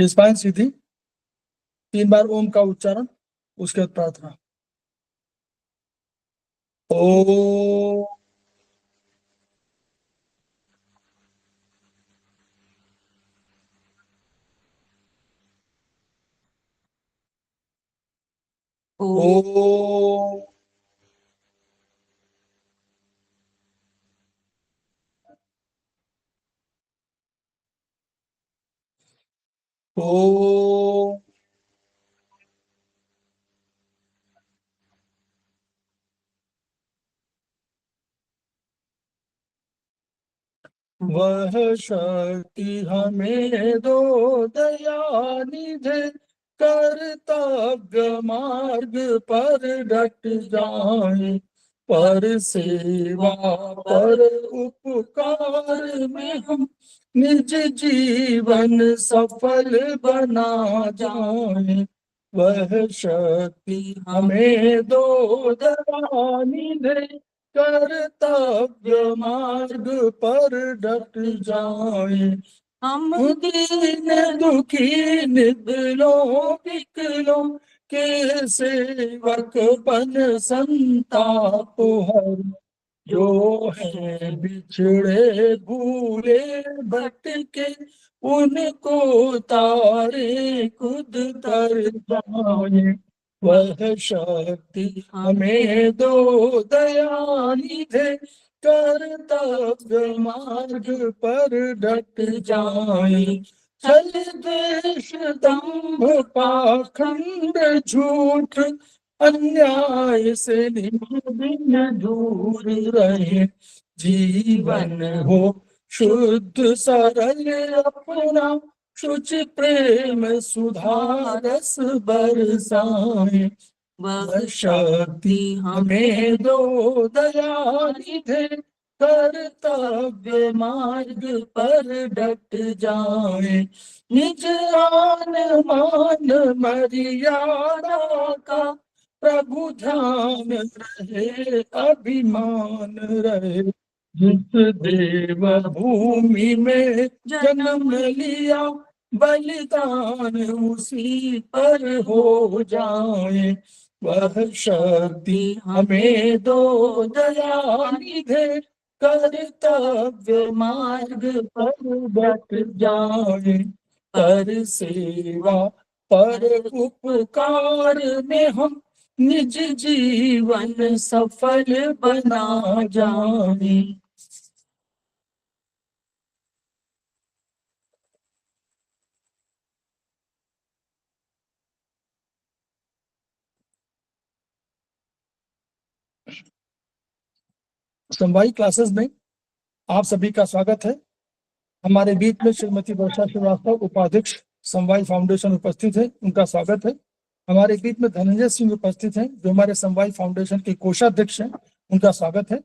Spine सीधी, 3 बार ओम का उच्चारण, उसके बाद प्रार्थना। ओ ओ ओ वह शक्ति हमें दो दयानिधे, कर्तव्य मार्ग पर डट जाए, पर सेवा पर उपकार में हम निज जीवन सफल बना जाए। वह शक्ति हमें दो दयानिधे, कर्तव्य मार्ग पर डट जाए। हम दीन दुखी निबलों विकलों के सेवक बन संताप हर, जो है बिछड़े भूले भटके, उनको तारे खुद तर जाए। वह शक्ति हमें दो दयानिधे, कर्तव्य मार्ग पर डट जाए। छल द्वेष दंभ पाखंड झूठ, अन्याय से निर्भय दूर रहे। जीवन हो शुद्ध सरल अपना, शुचि प्रेम सुधारस बरसाए। वह शक्ति हमें दो दयानिधे, कर्तव्य मार्ग पर डट जाए। निज आन मान मर्यादा का प्रभु ध्यान रहे, अभिमान रहे। जिस देव भूमि में जन्म लिया, बलिदान उसी पर हो जाए। वह शक्ति हमें दो दयानिधे, कर्तव्य मार्ग पर डट जाए। पर सेवा पर उपकार में हम निज जीवन सफल बना जाए। समवायी क्लासेस में आप सभी का स्वागत है। हमारे बीच में श्रीमती वर्षा श्रीवास्तव, उपाध्यक्ष समवायी फाउंडेशन, उपस्थित है, उनका स्वागत है। हमारे बीच में धनंजय सिंह उपस्थित हैं, जो हमारे समवायी फाउंडेशन के कोषाध्यक्ष हैं, उनका स्वागत है।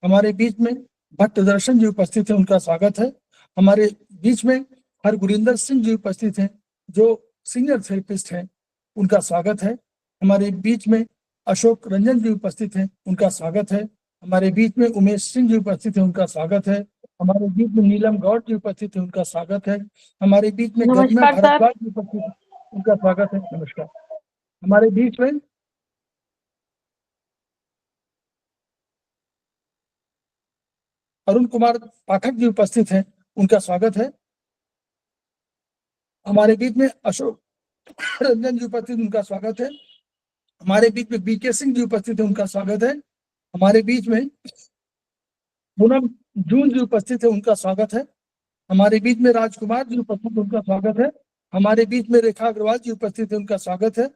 हमारे बीच में भट्ट दर्शन जी उपस्थित हैं, उनका स्वागत है। हमारे बीच में हरगुरिंदर सिंह जी उपस्थित हैं, जो सीनियर थेरेपिस्ट हैं, उनका स्वागत है। हमारे बीच में अशोक रंजन जी उपस्थित हैं, उनका स्वागत है। हमारे बीच में उमेश सिंह जी उपस्थित हैं, उनका स्वागत है। हमारे बीच में नीलम गौड़ जी उपस्थित है, उनका स्वागत है। हमारे बीच में गरिमा भारद्वाज जी उपस्थित है, उनका स्वागत है। नमस्कार। हमारे बीच में अरुण कुमार पाठक जी उपस्थित हैं, उनका स्वागत है। हमारे बीच में अशोक रंजन जी उपस्थित, उनका स्वागत है। हमारे बीच में बीके सिंह जी उपस्थित है, उनका स्वागत है। हमारे बीच में पूनम जून जी उपस्थित है, उनका स्वागत है। हमारे बीच में राजकुमार जी उपस्थित है, उनका स्वागत है। हमारे बीच में रेखा अग्रवाल जी उपस्थित है, उनका स्वागत है।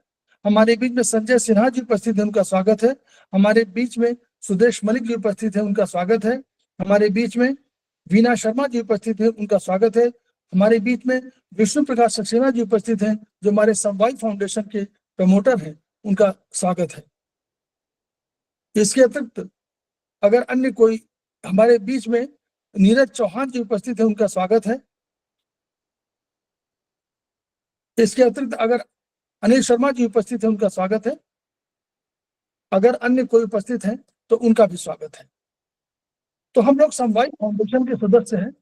हमारे बीच में संजय सिन्हा जी उपस्थित है, उनका स्वागत है। हमारे बीच में सुदेश मलिक जी उपस्थित है, उनका स्वागत है। हमारे बीच में वीना शर्मा जी उपस्थित है, उनका स्वागत है। हमारे बीच में विष्णु प्रकाश सक्सेना जी उपस्थित हैं, जो हमारे समवायी फाउंडेशन के प्रमोटर हैं, उनका स्वागत है। इसके अतिरिक्त अगर अन्य कोई हमारे बीच में नीरज चौहान जी उपस्थित है, उनका स्वागत है। इसके अतिरिक्त अगर अनिल शर्मा जी उपस्थित है, उनका स्वागत है। अगर अन्य कोई उपस्थित है तो उनका भी स्वागत है। तो हम लोग समवायी फाउंडेशन के सदस्य हैं।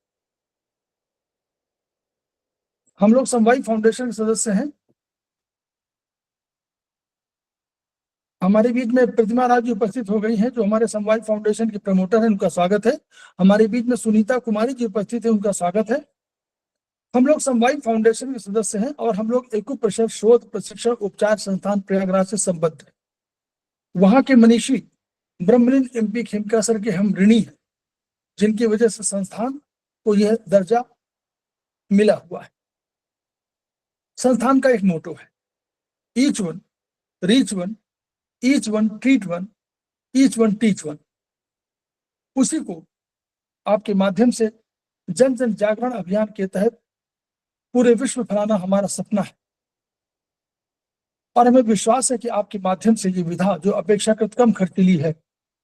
हम लोग समवाय फाउंडेशन के सदस्य हैं। हमारे बीच में प्रतिमा राज जी उपस्थित हो गई हैं, जो हमारे समवाय फाउंडेशन के प्रमोटर हैं, उनका स्वागत है। हमारे बीच में सुनीता कुमारी जी उपस्थित है, उनका स्वागत है। हम लोग समवाय फाउंडेशन के सदस्य हैं और हम लोग एको परिषद शोध प्रशिक्षण उपचार संस्थान प्रयागराज से संबद्ध हैं। वहां के मनीषी ब्रह्मलीन MP खेमका सर के हम ऋणी हैं, जिनकी वजह से संस्थान को यह दर्जा मिला हुआ है। संस्थान का एक मोटो है, each one reach one, each one treat one, each one teach one. उसी को आपके माध्यम से जन जन जागरण अभियान के तहत पूरे विश्व फैलाना हमारा सपना है। और हमें विश्वास है कि आपके माध्यम से ये विधा जो अपेक्षाकृत कम खर्चीली है,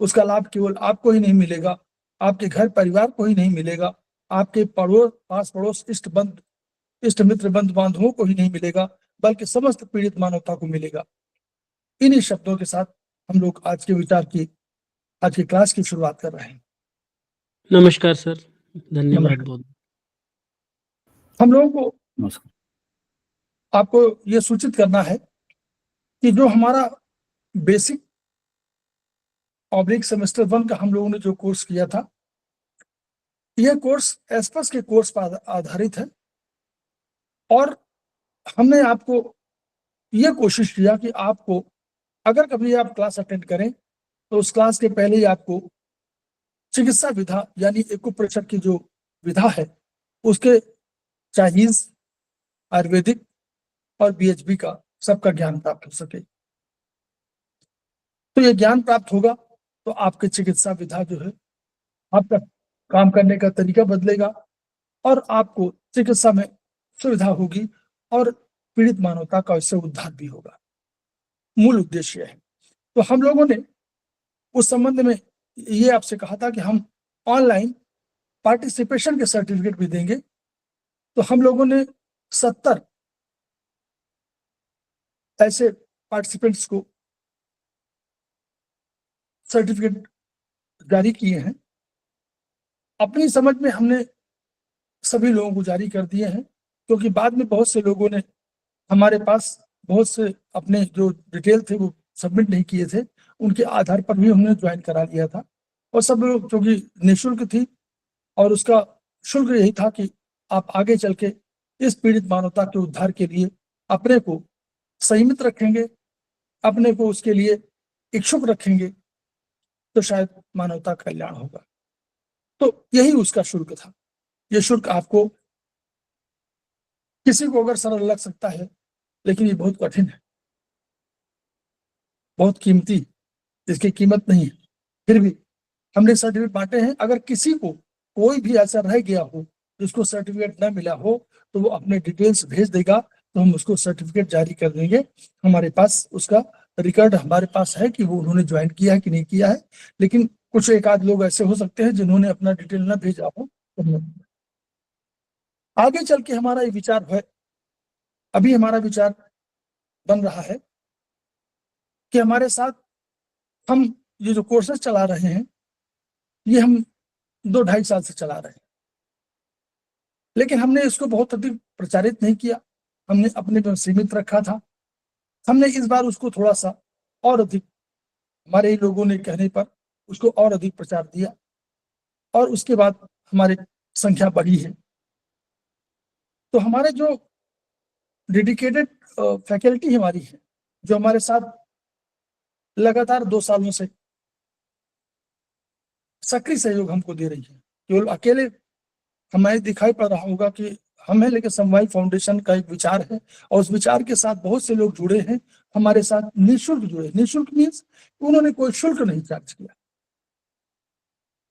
उसका लाभ केवल आपको ही नहीं मिलेगा, आपके घर परिवार को ही नहीं मिलेगा, आपके पड़ोस पास पड़ोस इष्ट मित्र बंधु बांधवों को ही नहीं मिलेगा, बल्कि समस्त पीड़ित मानवता को मिलेगा। इन्हीं शब्दों के साथ हम लोग आज की क्लास की शुरुआत कर रहे हैं। नमस्कार सर, धन्यवाद बहुत। हम लोगों को आपको यह सूचित करना है कि जो हमारा बेसिक ऑब्लिक सेमेस्टर 1 का हम लोगों ने जो कोर्स किया था, यह कोर्स एस्पस के कोर्स पर आधारित है। और हमने आपको यह कोशिश किया कि आपको अगर कभी आप क्लास अटेंड करें तो उस क्लास के पहले ही आपको चिकित्सा विधा यानी एको परिषद की जो विधा है उसके चाइनीज, आयुर्वेदिक और BHB का सबका ज्ञान प्राप्त हो सके। तो ये ज्ञान प्राप्त होगा तो आपकी चिकित्सा विधा जो है, आपका काम करने का तरीका बदलेगा और आपको चिकित्सा में सुविधा होगी और पीड़ित मानवता का इससे उद्धार भी होगा। मूल उद्देश्य है। तो हम लोगों ने उस संबंध में ये आपसे कहा था कि हम ऑनलाइन पार्टिसिपेशन के सर्टिफिकेट भी देंगे। तो हम लोगों ने 70 ऐसे पार्टिसिपेंट्स को सर्टिफिकेट जारी किए हैं। अपनी समझ में हमने सभी लोगों को जारी कर दिए हैं, क्योंकि बाद में बहुत से लोगों ने हमारे पास बहुत से अपने जो डिटेल थे वो सबमिट नहीं किए थे, उनके आधार पर भी हमने ज्वाइन करा लिया था। और सब लोग, क्योंकि निःशुल्क थी और उसका शुल्क यही था कि आप आगे चल के इस पीड़ित मानवता के उद्धार के लिए अपने को संयमित रखेंगे, अपने को उसके लिए इच्छुक रखेंगे, तो शायद मानवता का कल्याण होगा। तो यही उसका शुल्क था। ये शुल्क आपको, किसी को अगर सरल लग सकता है, लेकिन ये बहुत कठिन है, बहुत कीमती, इसकी कीमत नहीं है। फिर भी हमने सर्टिफिकेट बांटे हैं। अगर किसी को कोई भी ऐसा रह गया हो जिसको सर्टिफिकेट ना मिला हो तो वो अपने डिटेल्स भेज देगा, तो हम उसको सर्टिफिकेट जारी कर देंगे। हमारे पास उसका रिकॉर्ड हमारे पास है कि वो उन्होंने ज्वाइन किया है कि नहीं किया है। लेकिन कुछ एक आध लोग ऐसे हो सकते हैं जिन्होंने अपना डिटेल ना भेजा हो। आगे चल के हमारा ये विचार है, अभी हमारा विचार बन रहा है कि हमारे साथ हम ये जो कोर्सेज चला रहे हैं, ये हम 2-2.5 साल से चला रहे हैं, लेकिन हमने इसको बहुत अधिक प्रचारित नहीं किया। हमने अपने में सीमित रखा था। हमने इस बार उसको थोड़ा सा और अधिक, हमारे ही लोगों ने कहने पर उसको और अधिक प्रचार दिया और उसके बाद हमारी संख्या बढ़ी है। तो हमारे जो डेडिकेटेड फैकल्टी हमारी है, जो हमारे साथ लगातार 2 सालों से सक्रिय सहयोग हमको दे रही है। केवल अकेले हमें दिखाई पड़ रहा होगा कि हम हैं, लेकिन समवाय फाउंडेशन का एक विचार है और उस विचार के साथ बहुत से लोग जुड़े हैं, हमारे साथ निःशुल्क जुड़े। निःशुल्क मीन्स उन्होंने कोई शुल्क नहीं चार्ज किया।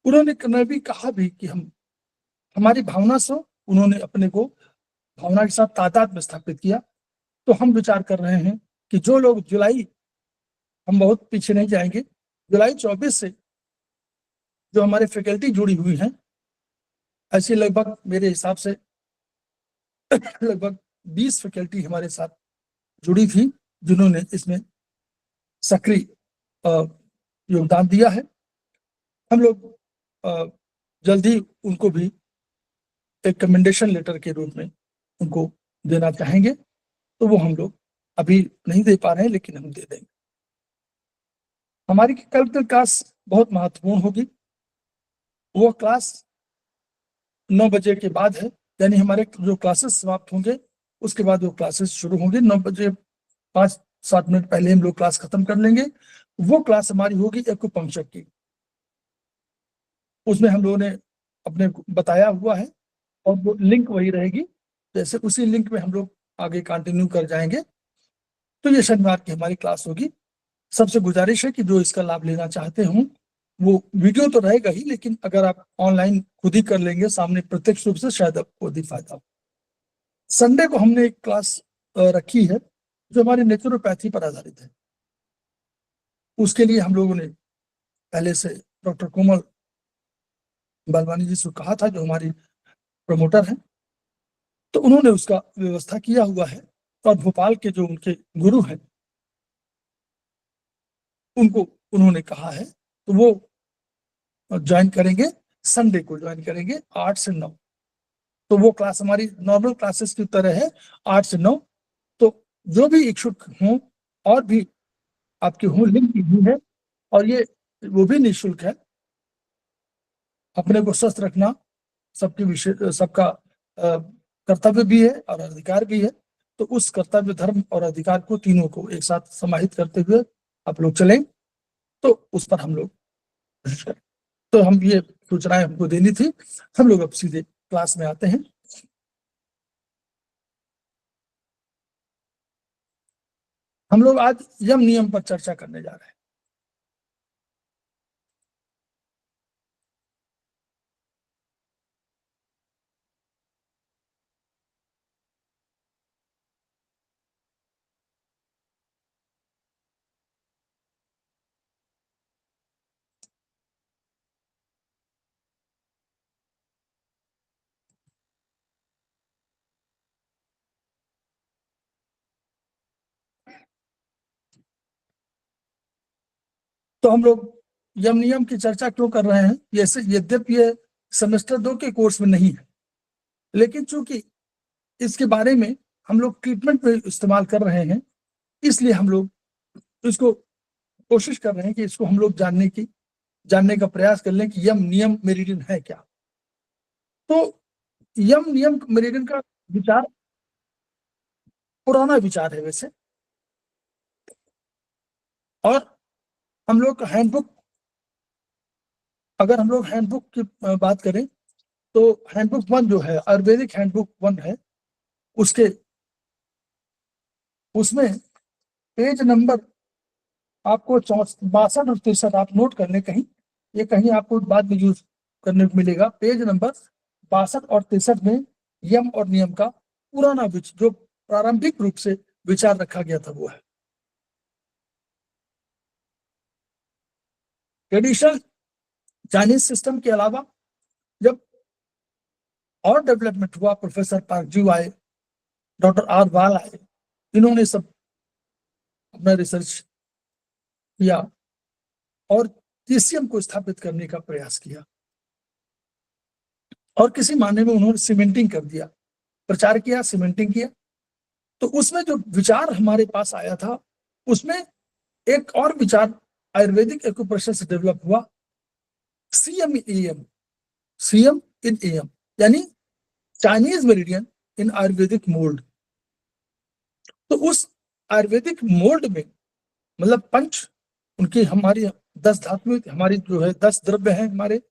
उन्होंने भी कहा भी कि हम हमारी भावना से, उन्होंने अपने को भावना के साथ तादाद में स्थापित किया। तो हम विचार कर रहे हैं कि जो लोग जुलाई, हम बहुत पीछे नहीं जाएंगे, जुलाई 24 से जो हमारे फैकल्टी जुड़ी हुई हैं, ऐसे लगभग मेरे हिसाब से लगभग 20 फैकल्टी हमारे साथ जुड़ी थी, जिन्होंने इसमें सक्रिय योगदान दिया है। हम लोग जल्दी उनको भी एक कमेंडेशन लेटर के रूप में उनको देना चाहेंगे तो वो हम लोग अभी नहीं दे पा रहे हैं, लेकिन हम दे देंगे। हमारी कल की क्लास बहुत महत्वपूर्ण होगी। वो क्लास 9 बजे के बाद है, यानी हमारे जो क्लासेस समाप्त होंगे उसके बाद वो क्लासेस शुरू होंगे। 9 बजे 5-7 मिनट पहले हम लोग क्लास खत्म कर लेंगे। वो क्लास हमारी होगी एक्यूपंक्चर की। उसमें हम लोगों ने अपने बताया हुआ है और वो लिंक वही रहेगी, जैसे उसी लिंक में हम लोग आगे कंटिन्यू कर जाएंगे। तो ये शनिवार की हमारी क्लास होगी। सबसे गुजारिश है कि जो इसका लाभ लेना चाहते हों, वो वीडियो तो रहेगा ही, लेकिन अगर आप ऑनलाइन खुद ही कर लेंगे सामने प्रत्यक्ष रूप से, शायद आपको अधिक फायदा हो। संडे को हमने एक क्लास रखी है जो हमारी नेचुरोपैथी पर आधारित है। उसके लिए हम लोगों ने पहले से डॉक्टर कोमल बालवानी जी से कहा था, जो हमारी प्रमोटर हैं, तो उन्होंने उसका व्यवस्था किया हुआ है। और भोपाल के जो उनके गुरु हैं उनको उन्होंने कहा है, तो वो ज्वाइन करेंगे, संडे को ज्वाइन करेंगे 8 से 9। तो वो क्लास हमारी नॉर्मल क्लासेस की तरह है, 8 से 9। तो जो भी इच्छुक हों और भी आपके हों, लिंक की भी है, और ये वो भी निःशुल्क है। अपने को स्वस्थ रखना सबके विषय, सबका कर्तव्य भी है और अधिकार भी है। तो उस कर्तव्य, धर्म और अधिकार को, तीनों को एक साथ समाहित करते हुए आप लोग चलें, तो उस पर हम लोग कोशिश करें। तो हम ये सूचनाएं हमको देनी थी। हम लोग अब सीधे क्लास में आते हैं। हम लोग आज यम नियम पर चर्चा करने जा रहे हैं। तो हम लोग यम नियम की चर्चा क्यों कर रहे हैं? जैसे यद्यपि ये सेमेस्टर 2 के कोर्स में नहीं है, लेकिन चूंकि इसके बारे में हम लोग ट्रीटमेंट में इस्तेमाल कर रहे हैं, इसलिए हम लोग इसको कोशिश कर रहे हैं कि इसको हम लोग जानने का प्रयास कर लें कि यम नियम मेरिडियन है क्या। तो यम नियम मेरिडियन का विचार पुराना विचार है वैसे, और हम लोग हैंडबुक, अगर हम लोग हैंडबुक की बात करें तो हैंडबुक 1 जो है, आयुर्वेदिक हैंडबुक 1 है, उसके उसमें पेज नंबर आपको 62 और 63 आप नोट कर लें कहीं, ये कहीं आपको बाद में यूज करने को मिलेगा। पेज नंबर 62 और 63 में यम और नियम का पुराना जो प्रारंभिक रूप से विचार रखा गया था वो है। ट्रेडिशनल चाइनीज सिस्टम के अलावा जब और डेवलपमेंट हुआ, प्रोफेसर पार्क जू आए, डॉक्टर आर वाल आए, इन्होंने सब अपना रिसर्च किया और TCM को स्थापित करने का प्रयास किया, और किसी मायने में उन्होंने सीमेंटिंग कर दिया, प्रचार किया, सीमेंटिंग किया। तो उसमें जो विचार हमारे पास आया था, उसमें एक और विचार आयुर्वेदिक एक्यूप्रेशर से डेवलप हुआ, CM in AM, CM in AM, यानी चाइनीज मेरिडियन इन आयुर्वेदिक मोल्ड। तो उस आयुर्वेदिक मोल्ड में, मतलब पंच उनकी, हमारी 10 धातुएं, हमारी जो है 10 द्रव्य हैं हमारे,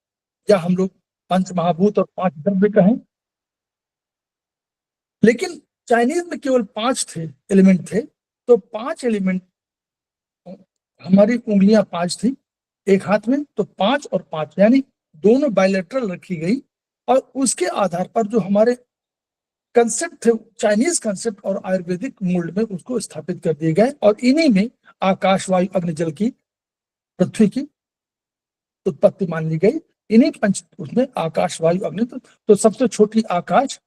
या हम लोग 5 महाभूत और 5 द्रव्य कहें, लेकिन चाइनीज में केवल 5 थे, एलिमेंट थे। तो 5 एलिमेंट, हमारी उंगलियां 5 थी एक हाथ में, तो 5 और 5 यानी दोनों बायलैटरल रखी गई, और उसके आधार पर जो हमारे कंसेप्ट थे, चाइनीज कंसेप्ट और आयुर्वेदिक मोल्ड में उसको स्थापित कर दिए गए, और इन्हीं में आकाश, वायु, अग्नि, जल की, पृथ्वी की उत्पत्ति मान ली गई। इन्हीं पंच, उसमें आकाश, वायु, अग्नि, तो सबसे छोटी आकाश,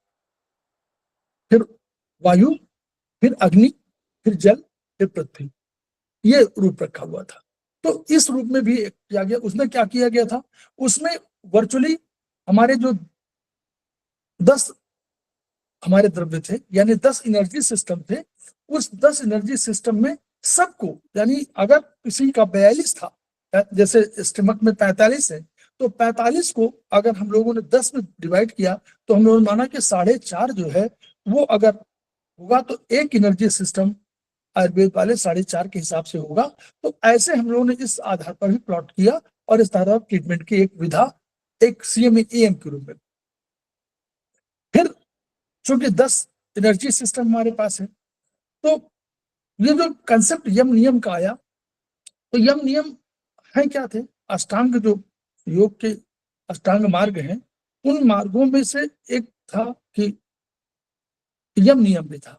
फिर वायु, फिर अग्नि, फिर जल, फिर पृथ्वी, ये रूप रखा हुआ था। तो इस रूप में भी किया गया। उसमें क्या किया गया था, उसमें वर्चुअली हमारे जो 10 हमारे द्रव्य थे, यानी 10 एनर्जी सिस्टम थे। उस 10 एनर्जी सिस्टम में सबको, यानी अगर किसी का 42 था, जैसे स्टमक में 45 है, तो 45 को अगर हम लोगों ने 10 में डिवाइड किया तो हम लोगों ने माना कि 4.5 जो है वो अगर होगा तो एक एनर्जी सिस्टम आयुर्वेद वाले 4.5 के हिसाब से होगा। तो ऐसे हम लोगों ने इस आधार पर भी प्लॉट किया और इस तरह ट्रीटमेंट की एक विधा, एक CMAM के रूप में। फिर चूंकि 10 एनर्जी सिस्टम हमारे पास है, तो ये जो कंसेप्ट यम नियम का आया, तो यम नियम है क्या थे? अष्टांग, जो योग के अष्टांग मार्ग हैं, उन मार्गों में से एक था कि यम नियम भी था।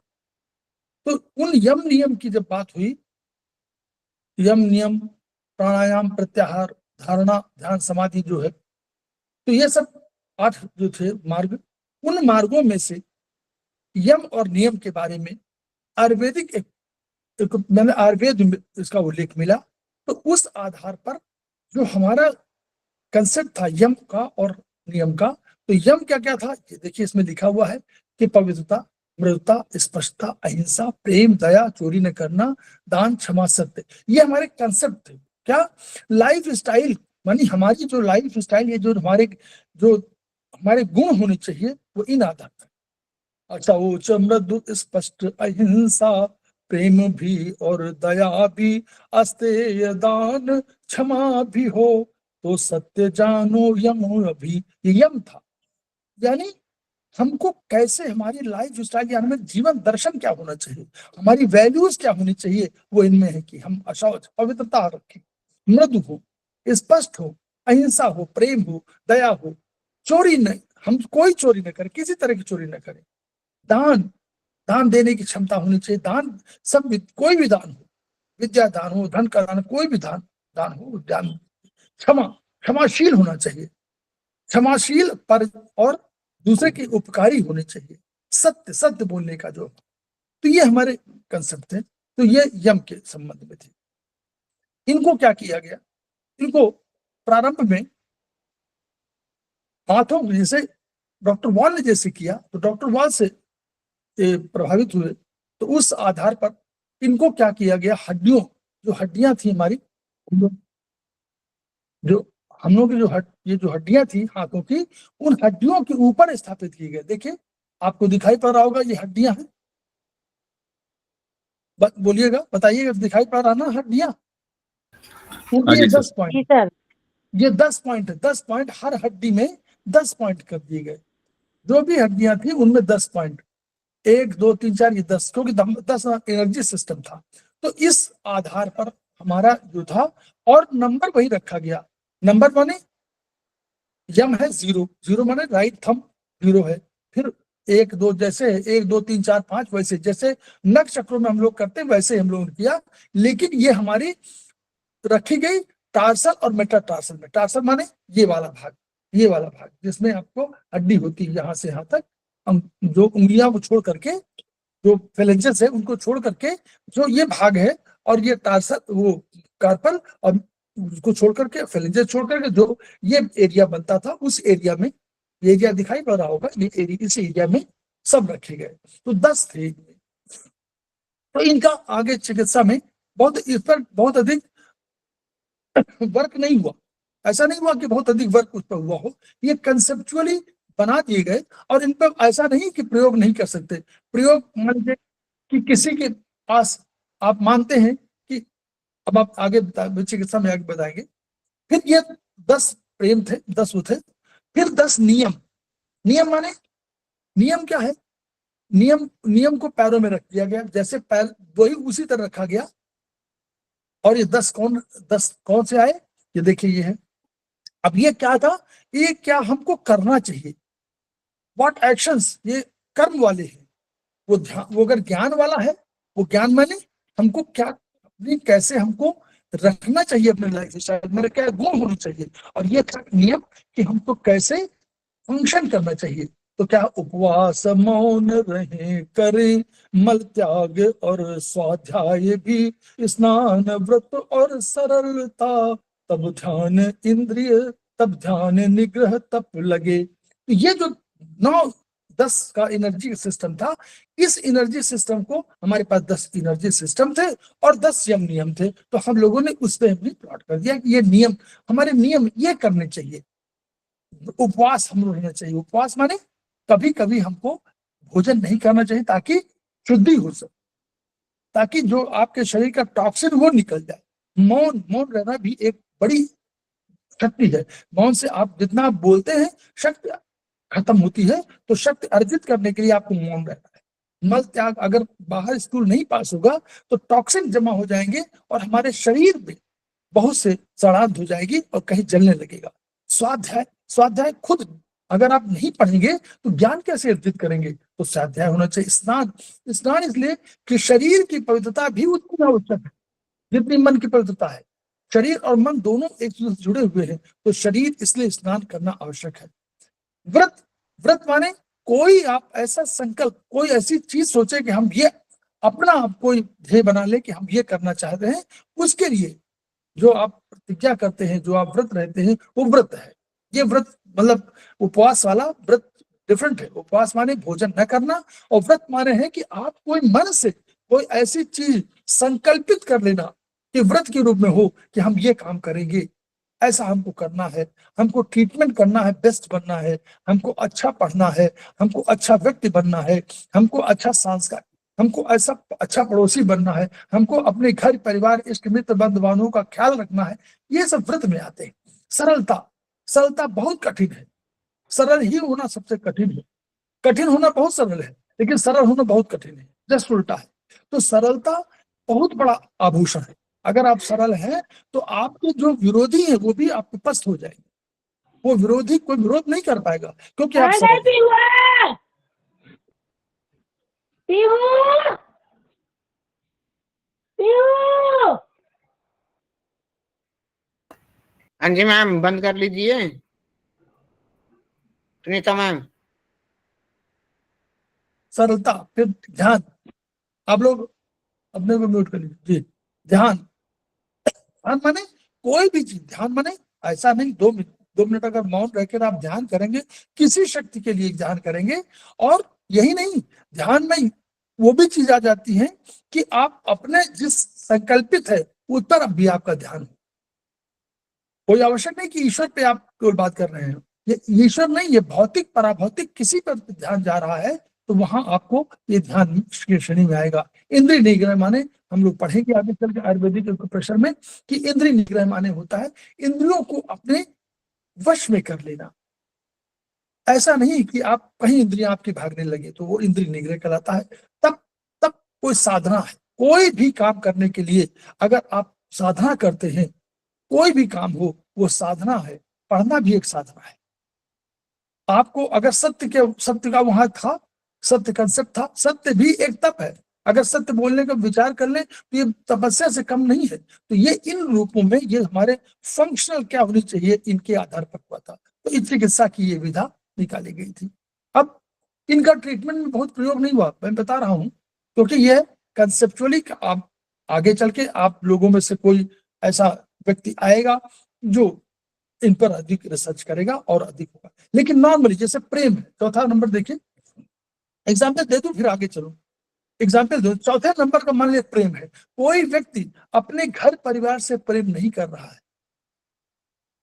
तो उन यम नियम की जब बात हुई, यम नियम, प्राणायाम, प्रत्याहार, धारणा, ध्यान, समाधि जो है, तो ये सब 8 जो थे मार्ग, उन मार्गों में से यम और नियम के बारे में आयुर्वेदिक मैंने आयुर्वेद में इसका उल्लेख मिला। तो उस आधार पर जो हमारा कंसेप्ट था यम का और नियम का, तो यम क्या क्या था ये देखिए, इसमें लिखा हुआ है कि पवित्रता, मृदुता, स्पष्टता, अहिंसा, प्रेम, दया, चोरी न करना, दान, क्षमा, सत्य, ये हमारे कंसेप्ट थे। क्या? लाइफ स्टाइल, मानी हमारी जो लाइफ स्टाइल, ये जो हमारे गुण होने चाहिए वो इन आधार पर। अच्छा, उच्च, मृदु, स्पष्ट, अहिंसा, प्रेम भी और दया भी, अस्तेय, दान, क्षमा भी हो, तो सत्य जानो यम अभी। ये यम था, यानी हमको कैसे हमारी लाइफ स्टाइल, यानी हमें जीवन दर्शन क्या होना चाहिए, हमारी वैल्यूज क्या होनी चाहिए, वो इनमें है कि हम अशौच, पवित्रता रखें, मृदु हो, स्पष्ट हो, अहिंसा हो, प्रेम हो, दया हो, चोरी नहीं, हम कोई चोरी न करें, किसी तरह की चोरी न करें, दान, दान देने की क्षमता होनी चाहिए, दान सब, कोई भी दान हो, विद्या दान हो, धन का दान, कोई भी दान दान हो, दान, क्षमा, क्षमाशील होना चाहिए, क्षमाशील पर, और दूसरे के उपकारी होने चाहिए, सत्य, सत्य बोलने का जो, तो ये हमारे कंसेप्ट थे। तो ये यम के संबंध में थे। इनको क्या किया गया? इनको प्रारंभ में हाथों, जैसे डॉक्टर वॉल ने जैसे किया, तो डॉक्टर वॉल से प्रभावित हुए, तो उस आधार पर इनको क्या किया गया, हड्डियों, जो हड्डियां थी हमारी, जो हम लोग की ये जो हड्डियां थी हाथों की, उन हड्डियों के ऊपर स्थापित किए गए। देखिए, आपको दिखाई पड़ रहा होगा, ये हड्डियां हैं, बोलिएगा, बताइएगा, दिखाई पड़ रहा ना हड्डियां? ये 10 पॉइंट, ये 10 पॉइंट है, 10 पॉइंट, हर हड्डी में 10 पॉइंट कर दिए गए। जो भी हड्डियां थी उनमें 10 पॉइंट, 1 2 3 4, ये 10, क्योंकि 10 एनर्जी सिस्टम था। तो इस आधार पर हमारा जो था, और नंबर वही रखा गया। नंबर माने यम है 0, 0 माने राइट थंब 0 है। फिर 1 2, जैसे 1 2 3 4 5, वैसे जैसे नख चक्रों में हम लोग करते हैं वैसे हम लोगों ने किया। लेकिन ये हमारी रखी गई टार्सल और मेटाटार्सल में। टार्सल माने ये वाला भाग, ये वाला भाग जिसमें आपको हड्डी होती है यहाँ से यहाँ तक, जो उंगलियां वो छोड़ करके, जो फेलेंजेस है उनको छोड़ करके, जो ये भाग है, और ये टार्सल, वो कार्पल, और उसको छोड़ करके, फेलेंजेस छोड़ करके जो ये एरिया बनता था, उस एरिया में, ये एरिया दिखाई पड़ रहा होगा, ये एरिया, इस एरिया में सब रखे गए। तो 10 थे। तो इनका आगे चिकित्सा में बहुत, इस पर बहुत अधिक वर्क नहीं हुआ। ऐसा नहीं हुआ कि बहुत अधिक वर्क उस पर हुआ हो, ये कंसेप्चुअली बना दिए गए। और इन पर ऐसा नहीं कि प्रयोग नहीं कर सकते। प्रयोग मान लीजिए कि किसी के पास आप मानते हैं कि, अब आप आगे चिकित्सा में आगे बताएंगे। फिर ये 10 प्रेम थे, 10 वो थे। फिर 10 नियम। नियम माने, नियम क्या है? नियम को पैरों में रख दिया गया, जैसे पैर वही उसी तरह रखा गया। और ये 10 कौन से आए? ये देखिए, ये है। अब ये क्या था? ये क्या हमको करना चाहिए, व्हाट एक्शंस, ये कर्म वाले हैं। वो ध्यान, वो अगर ज्ञान वाला है, वो ज्ञान माने हमको क्या, अपनी कैसे हमको रखना चाहिए अपने लाइफ स्टाइल, मेरे क्या गुण होने चाहिए। और ये था नियम कि हमको कैसे फंक्शन करना चाहिए। तो क्या, उपवास, मौन रहे, करें मल त्याग और स्वाध्याय भी, स्नान, व्रत और सरलता, तब ध्यान इंद्रिय, तब ध्यान निग्रह तप लगे। तो ये जो 9 10 का एनर्जी सिस्टम था। इस एनर्जी सिस्टम को हमारे पास 10 एनर्जी सिस्टम थे और 10 यम नियम थे, तो हम लोगों ने उस पर हमने प्लॉट कर दिया कि ये नियम, हमारे नियम ये करने चाहिए। उपवास हम रहना चाहिए। उपवास माने कभी कभी हमको भोजन नहीं करना चाहिए ताकि शुद्धि हो सके, ताकि जो आपके शरीर का टॉक्सिन वो निकल जाए। मौन मौन रहना भी एक बड़ी शक्ति है। मौन से आप जितना आप बोलते हैं शक्ति खत्म होती है, तो शक्ति अर्जित करने के लिए आपको मौन रहना है। मल त्याग, अगर बाहर स्कूल नहीं पास होगा तो टॉक्सिन जमा हो जाएंगे और हमारे शरीर में बहुत से सड़ांध हो जाएगी और कहीं जलने लगेगा। स्वाध्याय, स्वाध्याय खुद अगर आप नहीं पढ़ेंगे तो ज्ञान कैसे अर्जित करेंगे? तो स्वाध्याय होना चाहिए। स्नान, स्नान इसलिए कि शरीर की पवित्रता भी उतनी आवश्यक है जितनी मन की पवित्रता है। शरीर और मन दोनों एक दूसरे से जुड़े हुए हैं, तो शरीर इसलिए स्नान करना आवश्यक है। व्रत, व्रत माने कोई आप ऐसा संकल्प, कोई ऐसी चीज सोचे कि हम ये अपना आप कोई ध्येय बना ले कि हम ये करना चाहते हैं, उसके लिए जो आप प्रतिज्ञा करते हैं, जो आप व्रत रहते हैं, वो व्रत है। ये व्रत मतलब उपवास वाला व्रत डिफरेंट है। उपवास माने भोजन न करना, और व्रत माने है कि आप कोई मन से कोई ऐसी चीज संकल्पित कर लेना कि व्रत के रूप में हो कि हम ये काम करेंगे, ऐसा हमको करना है, हमको ट्रीटमेंट करना है, बेस्ट बनना है, हमको अच्छा पढ़ना है, हमको अच्छा व्यक्ति बनना है, हमको अच्छा संस्कार, हमको ऐसा अच्छा पड़ोसी बनना है, हमको अपने घर परिवार इष्ट मित्र बंधु बांधवों का ख्याल रखना है। ये सब व्रत में आते हैं। सरलता, सरलता बहुत कठिन है। सरल ही होना सबसे कठिन है। कठिन होना बहुत सरल है, लेकिन सरल होना बहुत कठिन है, जस्ट उल्टा है। तो सरलता बहुत बड़ा आभूषण है। अगर आप सरल हैं तो आपके जो विरोधी है वो भी आपके पस्त हो जाएंगे। वो विरोधी कोई विरोध नहीं कर पाएगा क्योंकि आप सरल हैं। हाँ जी मैम, बंद कर लीजिए। सुनीता मैम, सरलता, फिर ध्यान। आप लोग अपने को म्यूट कर लीजिए जी। ध्यान, ध्यान माने कोई भी चीज, ध्यान माने ऐसा नहीं 2 मिनट अगर मौन रहकर आप ध्यान करेंगे, किसी शक्ति के लिए ध्यान करेंगे। और यही नहीं, ध्यान में वो भी चीज आ जाती है कि आप अपने जिस संकल्पित है उस पर अब भी आपका ध्यान हो। कोई आवश्यक नहीं कि ईश्वर पे आप केवल बात कर रहे हैं, ये ईश्वर नहीं, ये भौतिक पराभौतिक किसी पर ध्यान जा रहा है तो वहां आपको ये ध्यान की श्रेणी में आएगा। इंद्रिय निग्रह माने, हम लोग पढ़ेंगे आगे चल के आयुर्वेदिक प्रोफेसर में, कि इंद्रिय निग्रह माने होता है इंद्रियों को अपने वश में कर लेना। ऐसा नहीं कि आप कहीं इंद्रियां आपकी भागने लगे तो वो इंद्रिय निग्रह कहलाता है। तब तब कोई साधना है। कोई भी काम करने के लिए अगर आप साधना करते हैं, कोई भी काम हो वो साधना है। पढ़ना भी एक साधना है। आपको अगर सत्य का वहां था, सत्य कंसेप्ट था, सत्य भी एक तप है। अगर सत्य बोलने का विचार कर ले तो ये तपस्या से कम नहीं है। तो ये इन रूपों में ये हमारे फंक्शनल क्या होनी चाहिए, इनके आधार पर हुआ था। तो इस चिकित्सा की ये विधा निकाली गई थी। अब इनका ट्रीटमेंट में बहुत प्रयोग नहीं हुआ, मैं बता रहा हूँ, क्योंकि ये कंसेप्चुअली आप आगे चल के आप लोगों में से कोई ऐसा व्यक्ति आएगा जो इन पर अधिक रिसर्च करेगा और अधिक होगा। लेकिन नॉर्मली जैसे प्रेम है, चौथा नंबर देखिए, एग्जाम्पल दे दूं फिर आगे चलो। एग्जाम्पल दो, चौथे नंबर का मान लिया प्रेम है। कोई व्यक्ति अपने घर परिवार से प्रेम नहीं कर रहा है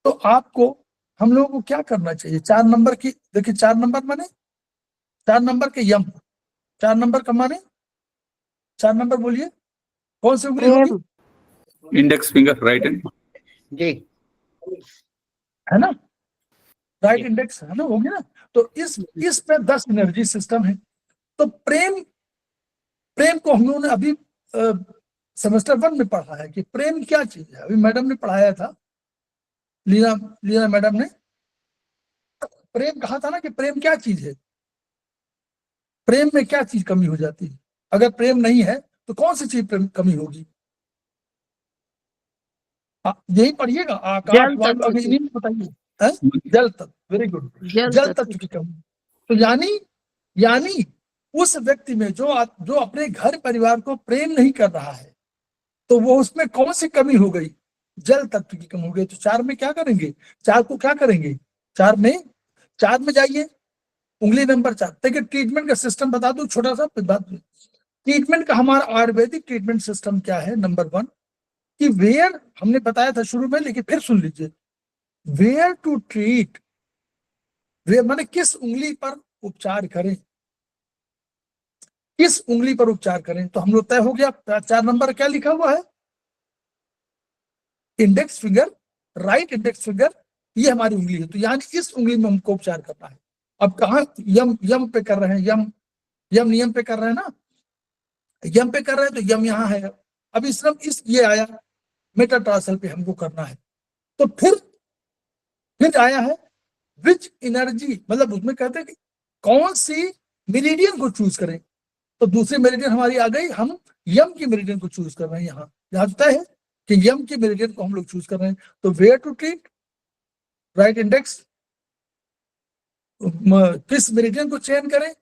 तो आपको, हम लोगों को क्या करना चाहिए? 4 नंबर की देखिए, 4 नंबर माने 4 नंबर के यम, 4 नंबर का माने 4 नंबर बोलिए कौन सी उंगली होगी? इंडेक्स फिंगर, राइट हैंड जी है ना, राइट इंडेक्स है ना, होगी ना। तो इस पे 10 एनर्जी सिस्टम है। तो प्रेम, प्रेम को हम लोगों ने अभी सेमेस्टर 1 में पढ़ा है कि प्रेम क्या चीज है। अभी मैडम ने पढ़ाया था, लीना मैडम ने प्रेम कहा था ना कि प्रेम क्या चीज है, प्रेम में क्या चीज कमी हो जाती है। अगर प्रेम नहीं है तो कौन सी चीज कमी होगी? यही पढ़िएगा, आकाश वायु अग्नि, बताइए। जल तत्व, वेरी गुड, जल तत्व की कमी। तो यानी उस व्यक्ति में जो अपने घर परिवार को प्रेम नहीं कर रहा है तो वो उसमें कौन सी कमी हो गई? जल तत्व की कमी हो गई। तो 4 में क्या करेंगे? 4 को क्या करेंगे? 4 में जाइए, उंगली नंबर 4। देखिए ट्रीटमेंट का सिस्टम बता दूं छोटा सा बात। ट्रीटमेंट का हमारा आयुर्वेदिक ट्रीटमेंट सिस्टम क्या है? नंबर 1 कि वेयर, हमने बताया था शुरू में लेकिन फिर सुन लीजिए, वेयर टू ट्रीट, वेयर माने किस उंगली पर उपचार करें, किस उंगली पर उपचार करें। तो हम लोग तय हो गया 4 नंबर क्या लिखा हुआ है? Index finger, right index finger, ये हमारी उंगली है। तो यानी इस उंगली में हमको उपचार करना है। अब कहा यम, यम पे कर रहे हैं, यम यम नियम पे कर रहे हैं ना, यम पे कर रहे हैं तो यम यहाँ है। अब इस ये आया मेटाटार्सल पे हमको करना है। तो फिर आया है विच एनर्जी, मतलब उसमें कहते हैं कि कौन सी मेरिडियन को चूज करें। तो दूसरी मेरिडियन हमारी आ गई, हम यम की मेरिडियन को चूज कर रहे हैं। यहाँ तय है कि यम की मेरिडियन को हम लोग चूज कर रहे हैं। तो where to treat, right index, किस मेरिडियन को चयन करें?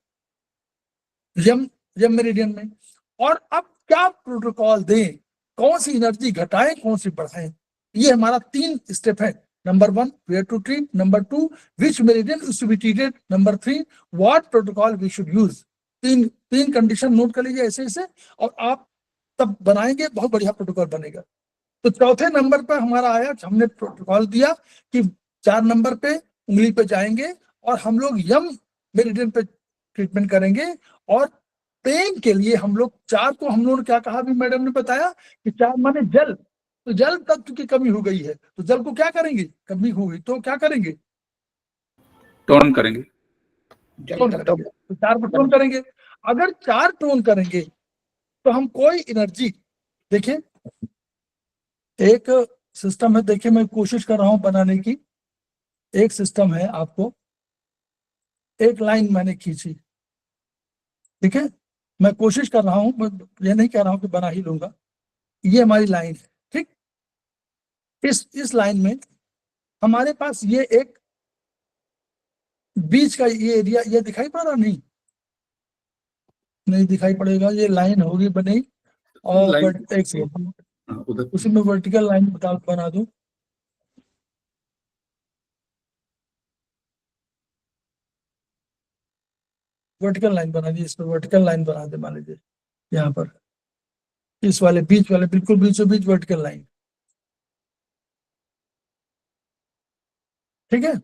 यम मेरिडियन में। और अब क्या प्रोटोकॉल दें, कौन सी एनर्जी घटाएं, कौन सी बढ़ाएं, ये हमारा 3 स्टेप है। Number 1 where to treat, number 2 which meridian is to be treated, number 3 what protocol we should use. तीन कंडीशन नोट कर लीजिए ऐसे और आप तब बनाएंगे, बहुत बढ़िया प्रोटोकॉल बनेगा। तो चौथे नंबर पर हमारा आया, हमने प्रोटोकॉल दिया कि 4 नंबर पे उंगली पे जाएंगे और हम लोग यम मेरिडियन पे ट्रीटमेंट करेंगे। और पेन के लिए हम लोग 4 को हम लोगों ने क्या कहा, भी मैडम ने बताया कि 4 माने जल, तो जल तत्व की कमी हो गई है, तो जल को क्या करेंगे, कमी हो गई तो क्या करेंगे, टोन करेंगे। टोन करेंगे। तो 4 को टोन करेंगे। अगर 4 टोन करेंगे तो हम कोई एनर्जी, देखिए एक सिस्टम है, देखिए मैं कोशिश कर रहा हूं बनाने की। एक सिस्टम है, आपको एक लाइन मैंने खींची, ठीक है, मैं कोशिश कर रहा हूं, मैं ये नहीं कह रहा हूं कि बना ही लूंगा। ये हमारी लाइन है, ठीक। इस लाइन में हमारे पास ये एक बीच का ये एरिया, ये दिखाई पड़ रहा? नहीं दिखाई पड़ेगा। ये लाइन होगी बनी और एक सेकंड उधर उसी में वर्टिकल लाइन बना दूं। वर्टिकल लाइन बना दी, इसमें वर्टिकल लाइन बना दे, मान लीजिए यहाँ पर इस वाले बीच वाले, बिल्कुल बीचों बीच वर्टिकल लाइन, ठीक है।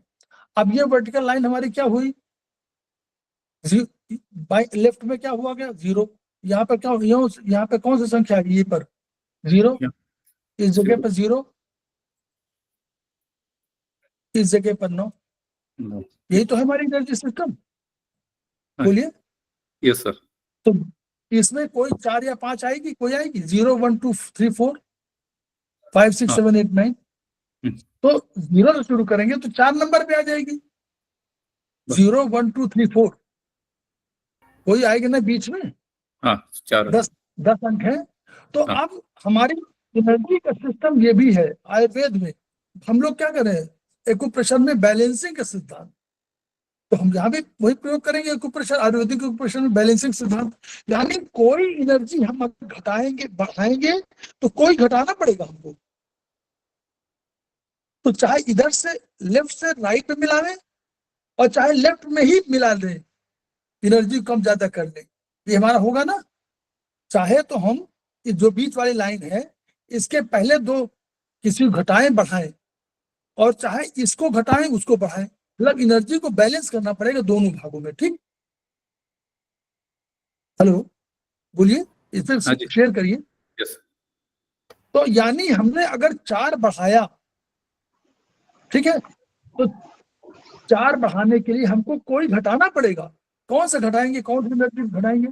अब ये वर्टिकल लाइन हमारी क्या हुई, बाई लेफ्ट में क्या हुआ गया, 0। यहाँ पर क्या, यहाँ पे कौन सी संख्या है, ये पर 0, इस जगह पर 0, इस जगह पर 9। यही तो है हमारी एनर्जी सिस्टम, बोलिए। Yes sir. तो इसमें कोई 4 या 5 आएगी, कोई आएगी 0 1 2 3 4 5 6 7 8 9। तो 0 से शुरू करेंगे तो 4 नंबर पे आ जाएगी, 0 1 2 3 4। कोई आएगी ना बीच में, हाँ 4 10 अंक है। तो हाँ। अब हमारी एनर्जी का सिस्टम ये भी है आयुर्वेद में। हम लोग क्या करें, एक्यूप्रेशर में बैलेंसिंग का सिद्धांत, तो हम यहाँ भी वही प्रयोग करेंगे। एक्यूप्रेशर, आयुर्वेदिक एक्यूप्रेशर में बैलेंसिंग सिद्धांत, यानी कोई एनर्जी हम घटाएंगे बढ़ाएंगे तो कोई घटाना पड़ेगा हमको। तो चाहे इधर से लेफ्ट से राइट में मिला लें और चाहे लेफ्ट में ही मिला लें, एनर्जी कम ज्यादा कर लें, ये हमारा होगा ना। चाहे तो हम जो बीच वाली लाइन है इसके पहले 2 किसी को घटाएं बढ़ाएं, और चाहे इसको घटाएं उसको बढ़ाएं, मतलब एनर्जी को बैलेंस करना पड़ेगा दोनों भागों में, ठीक। हेलो, बोलिए, इस पर शेयर करिए। यस। तो यानी हमने अगर 4 बढ़ाया, ठीक है, तो 4 बढ़ाने के लिए हमको कोई घटाना पड़ेगा। कौन सा घटाएंगे, कौन सी एनर्जी घटाएंगे?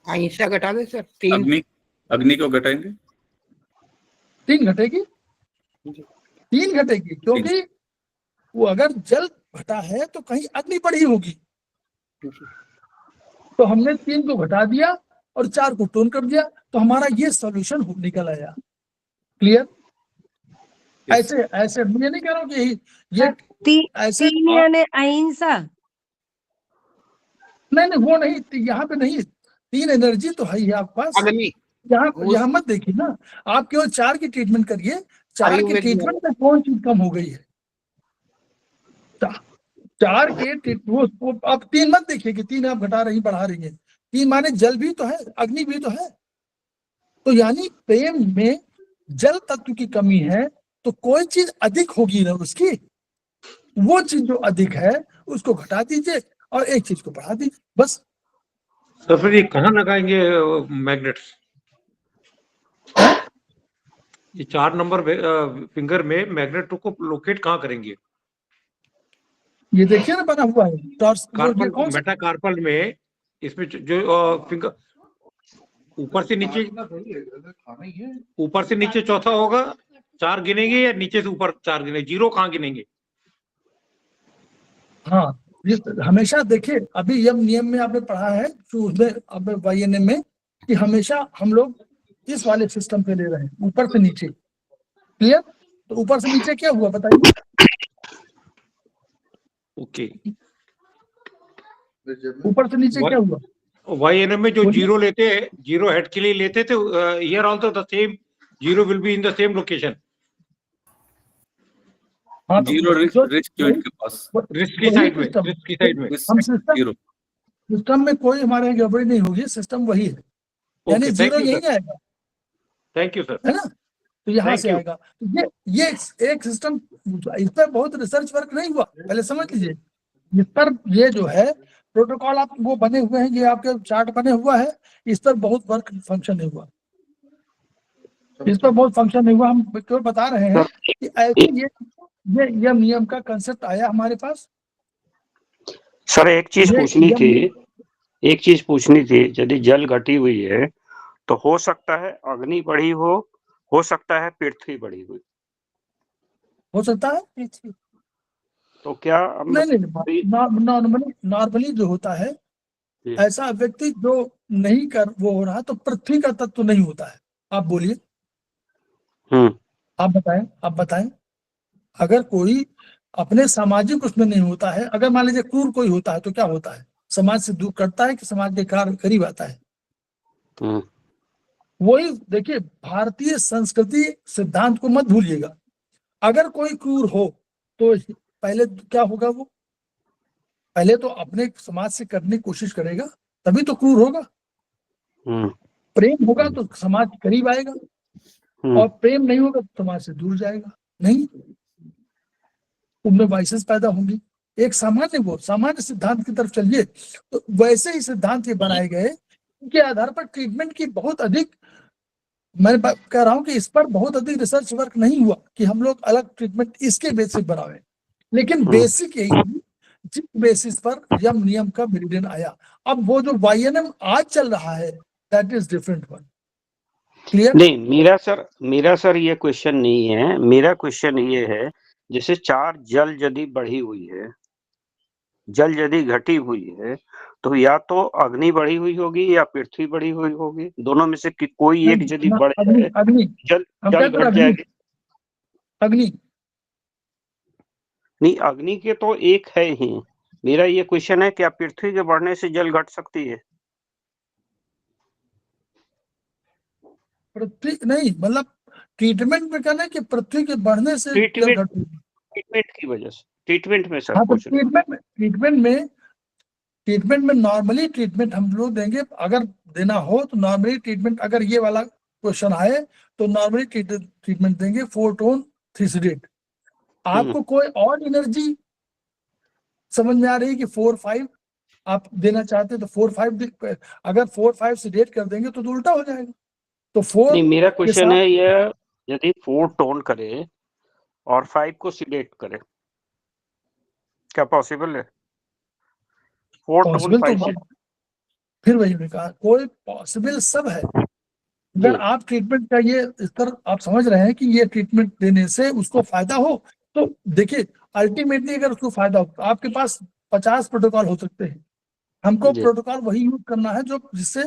अहिंसा घटा दे सर, 3। अग्नि को घटाएंगे, 3 घटेगी, 3 घटेगी, क्योंकि वो अगर जल घटा है तो कहीं अग्नि बढ़ी होगी। तो हमने 3 को घटा दिया और 4 को टोन कर दिया, तो हमारा ये सॉल्यूशन निकल आया। क्लियर? ऐसे ऐसे मैं नहीं कह रहा हूँ कि ये ऐसे 3 यानी अहिंसा, नहीं वो नहीं, यहाँ पे नहीं। 3 एनर्जी तो है ही आपके पास, अग्नि यहाँ मत देखिए ना, आप केवल 4 की ट्रीटमेंट करिए। 4 की ट्रीटमेंट में कौन चीज कम हो गई है, 4 के वो आप 3 मत देखिए कि 3 आप घटा रही बढ़ा रही है। 3 माने जल भी तो है, अग्नि भी तो है। तो यानी प्रेम में जल तत्व की कमी है तो कोई चीज अधिक होगी ना उसकी, वो चीज जो अधिक है उसको घटा दीजिए और एक चीज को बढ़ा दीजिए, बस। तो फिर ये कहाँ लगाएंगे मैग्नेट्स? ये 4 नंबर फिंगर में मैग्नेट को लोकेट कहाँ करेंगे? ये देखिए ना बना हुआ है टॉर्च, ये कार्पल, कौन सा मेटाकार्पल में, इसमें जो फिंगर ऊपर से नीचे चौथा होगा, 4 गिनेंगे या नीचे से ऊपर 4 गिनेंगे? 0 कहाँ गिनेंगे? हाँ, ये हमेशा देखिए, अभी यम नियम में आपने पढ़ा है कि उसमें अब वाईएनएम में कि हमेशा हम लोग इस वाले सिस्टम पे ले रहे हैं, ऊपर से नीचे। क्लियर? तो ऊपर से नीचे क्या हुआ बताइए? ओके, ऊपर से नीचे क्या हुआ? वाईएनएम में जो 0 लेते हैं, 0 हेड के लिए लेते थे, here also the same 0 will be in the same location. हाँ, तो 0 रिस्ट जॉइंट के पास, रिस्ट की साइड में, रिस्ट की साइड में। हम जीरो। सिस्टम में कोई हमारे गड़बड़ी नहीं होगी, सिस्टम वही है, यानी ओके, 0 यही आएगा, थैंक यू सर। है ना? तो यहाँ Thank से you. आएगा। तो ये एक सिस्टम, इस पर बहुत रिसर्च वर्क नहीं हुआ, पहले समझ लीजिए। इस पर ये जो है प्रोटोकॉल आप वो बने हुए हैं, ये आपके चार्ट बने हुआ है, इस पर बहुत वर्क फंक्शन नहीं हुआ, इस पर बहुत फंक्शन नहीं हुआ। हम केवल बता रहे हैं कि ऐसे ये नियम का कंसेप्ट आया हमारे पास। सर एक चीज ये पूछनी यम थी, नियम- एक चीज पूछनी थी। यदि जल घटी हुई है तो हो सकता है अग्नि बढ़ी हो सकता है पृथ्वी बढ़ी हुई, हो सकता है पृथ्वी। तो क्या हम नहीं, नॉर्मली जो होता है, जी। ऐसा व्यक्ति जो नहीं कर वो हो रहा तो पृथ्वी का तत्व नहीं होता है। आप बोलिए, आप बताएं अगर कोई अपने सामाजिक उसमें नहीं होता है, अगर मान लीजिए क्रूर कोई होता है तो क्या होता है? समाज से दूर करता है कि समाज के करीब आता है? वही देखिए, भारतीय संस्कृति सिद्धांत को मत भूलिएगा। अगर कोई क्रूर हो तो पहले क्या होगा? वो पहले तो अपने समाज से करने की कोशिश करेगा, तभी तो क्रूर होगा। प्रेम होगा तो समाज के करीब आएगा, और प्रेम नहीं होगा तो समाज से दूर जाएगा। नहीं, उनमें वाइसेस पैदा होंगी। एक सामान्य सिद्धांत की तरफ चलिए, तो वैसे ही सिद्धांत ये बनाए गए के आधार पर ट्रीटमेंट की बहुत अधिक, मैं कह रहा हूं कि इस पर बहुत अधिक रिसर्च वर्क नहीं हुआ कि हम लोग अलग ट्रीटमेंट इसके बेसिस बनावे, लेकिन बेसिक यही थी जिस बेसिस पर यम नियम का मेरिडियन आया। अब वो जो वाईएनएम आज चल रहा है that is different one. Clear? नहीं, मेरा सर ये क्वेश्चन नहीं है। मेरा क्वेश्चन ये है, जैसे 4 जल यदि बढ़ी हुई है, जल यदि घटी हुई है, तो या तो अग्नि बढ़ी हुई होगी या पृथ्वी बढ़ी हुई होगी, दोनों में से कोई एक यदि बढ़ जाए, जल घट जाएगी। अग्नि नहीं, अग्नि के तो एक है ही। मेरा ये क्वेश्चन है, क्या पृथ्वी के बढ़ने से जल घट सकती है? पृथ्वी नहीं, मतलब ट्रीटमेंट में कहना है कि पृथ्वी के बढ़ने से जल घट, ट्रीटमेंट की वजह से, ट्रीटमेंट में सर। हाँ, तो ट्रीटमेंट में नॉर्मली ट्रीटमेंट हम लोग देंगे, अगर देना हो तो नॉर्मली ट्रीटमेंट, अगर ये वाला क्वेश्चन आए तो नॉर्मली ट्रीटमेंट देंगे 4 टोन 3 सीडेट। आपको कोई और एनर्जी समझ में आ रही है कि 4-5 आप देना चाहते हैं तो 4-5, अगर 4-5 सीडेट कर देंगे तो उल्टा हो जाएगा। तो 4 नहीं, मेरा क्वेश्चन है ये, यदि 4 टोन करे और 5 को सीडेट करे, क्या पॉसिबल है? 4 टोन 5 तो फिर वही मैंने कहा, कोई पॉसिबल सब है। अगर आप ट्रीटमेंट का ये इस तरह आप समझ रहे हैं कि ये ट्रीटमेंट देने से उसको फायदा हो, तो देखिए अल्टीमेटली अगर उसको फायदा हो तो आपके पास 50 प्रोटोकॉल हो सकते हैं। हमको प्रोटोकॉल वही यूज करना है जिससे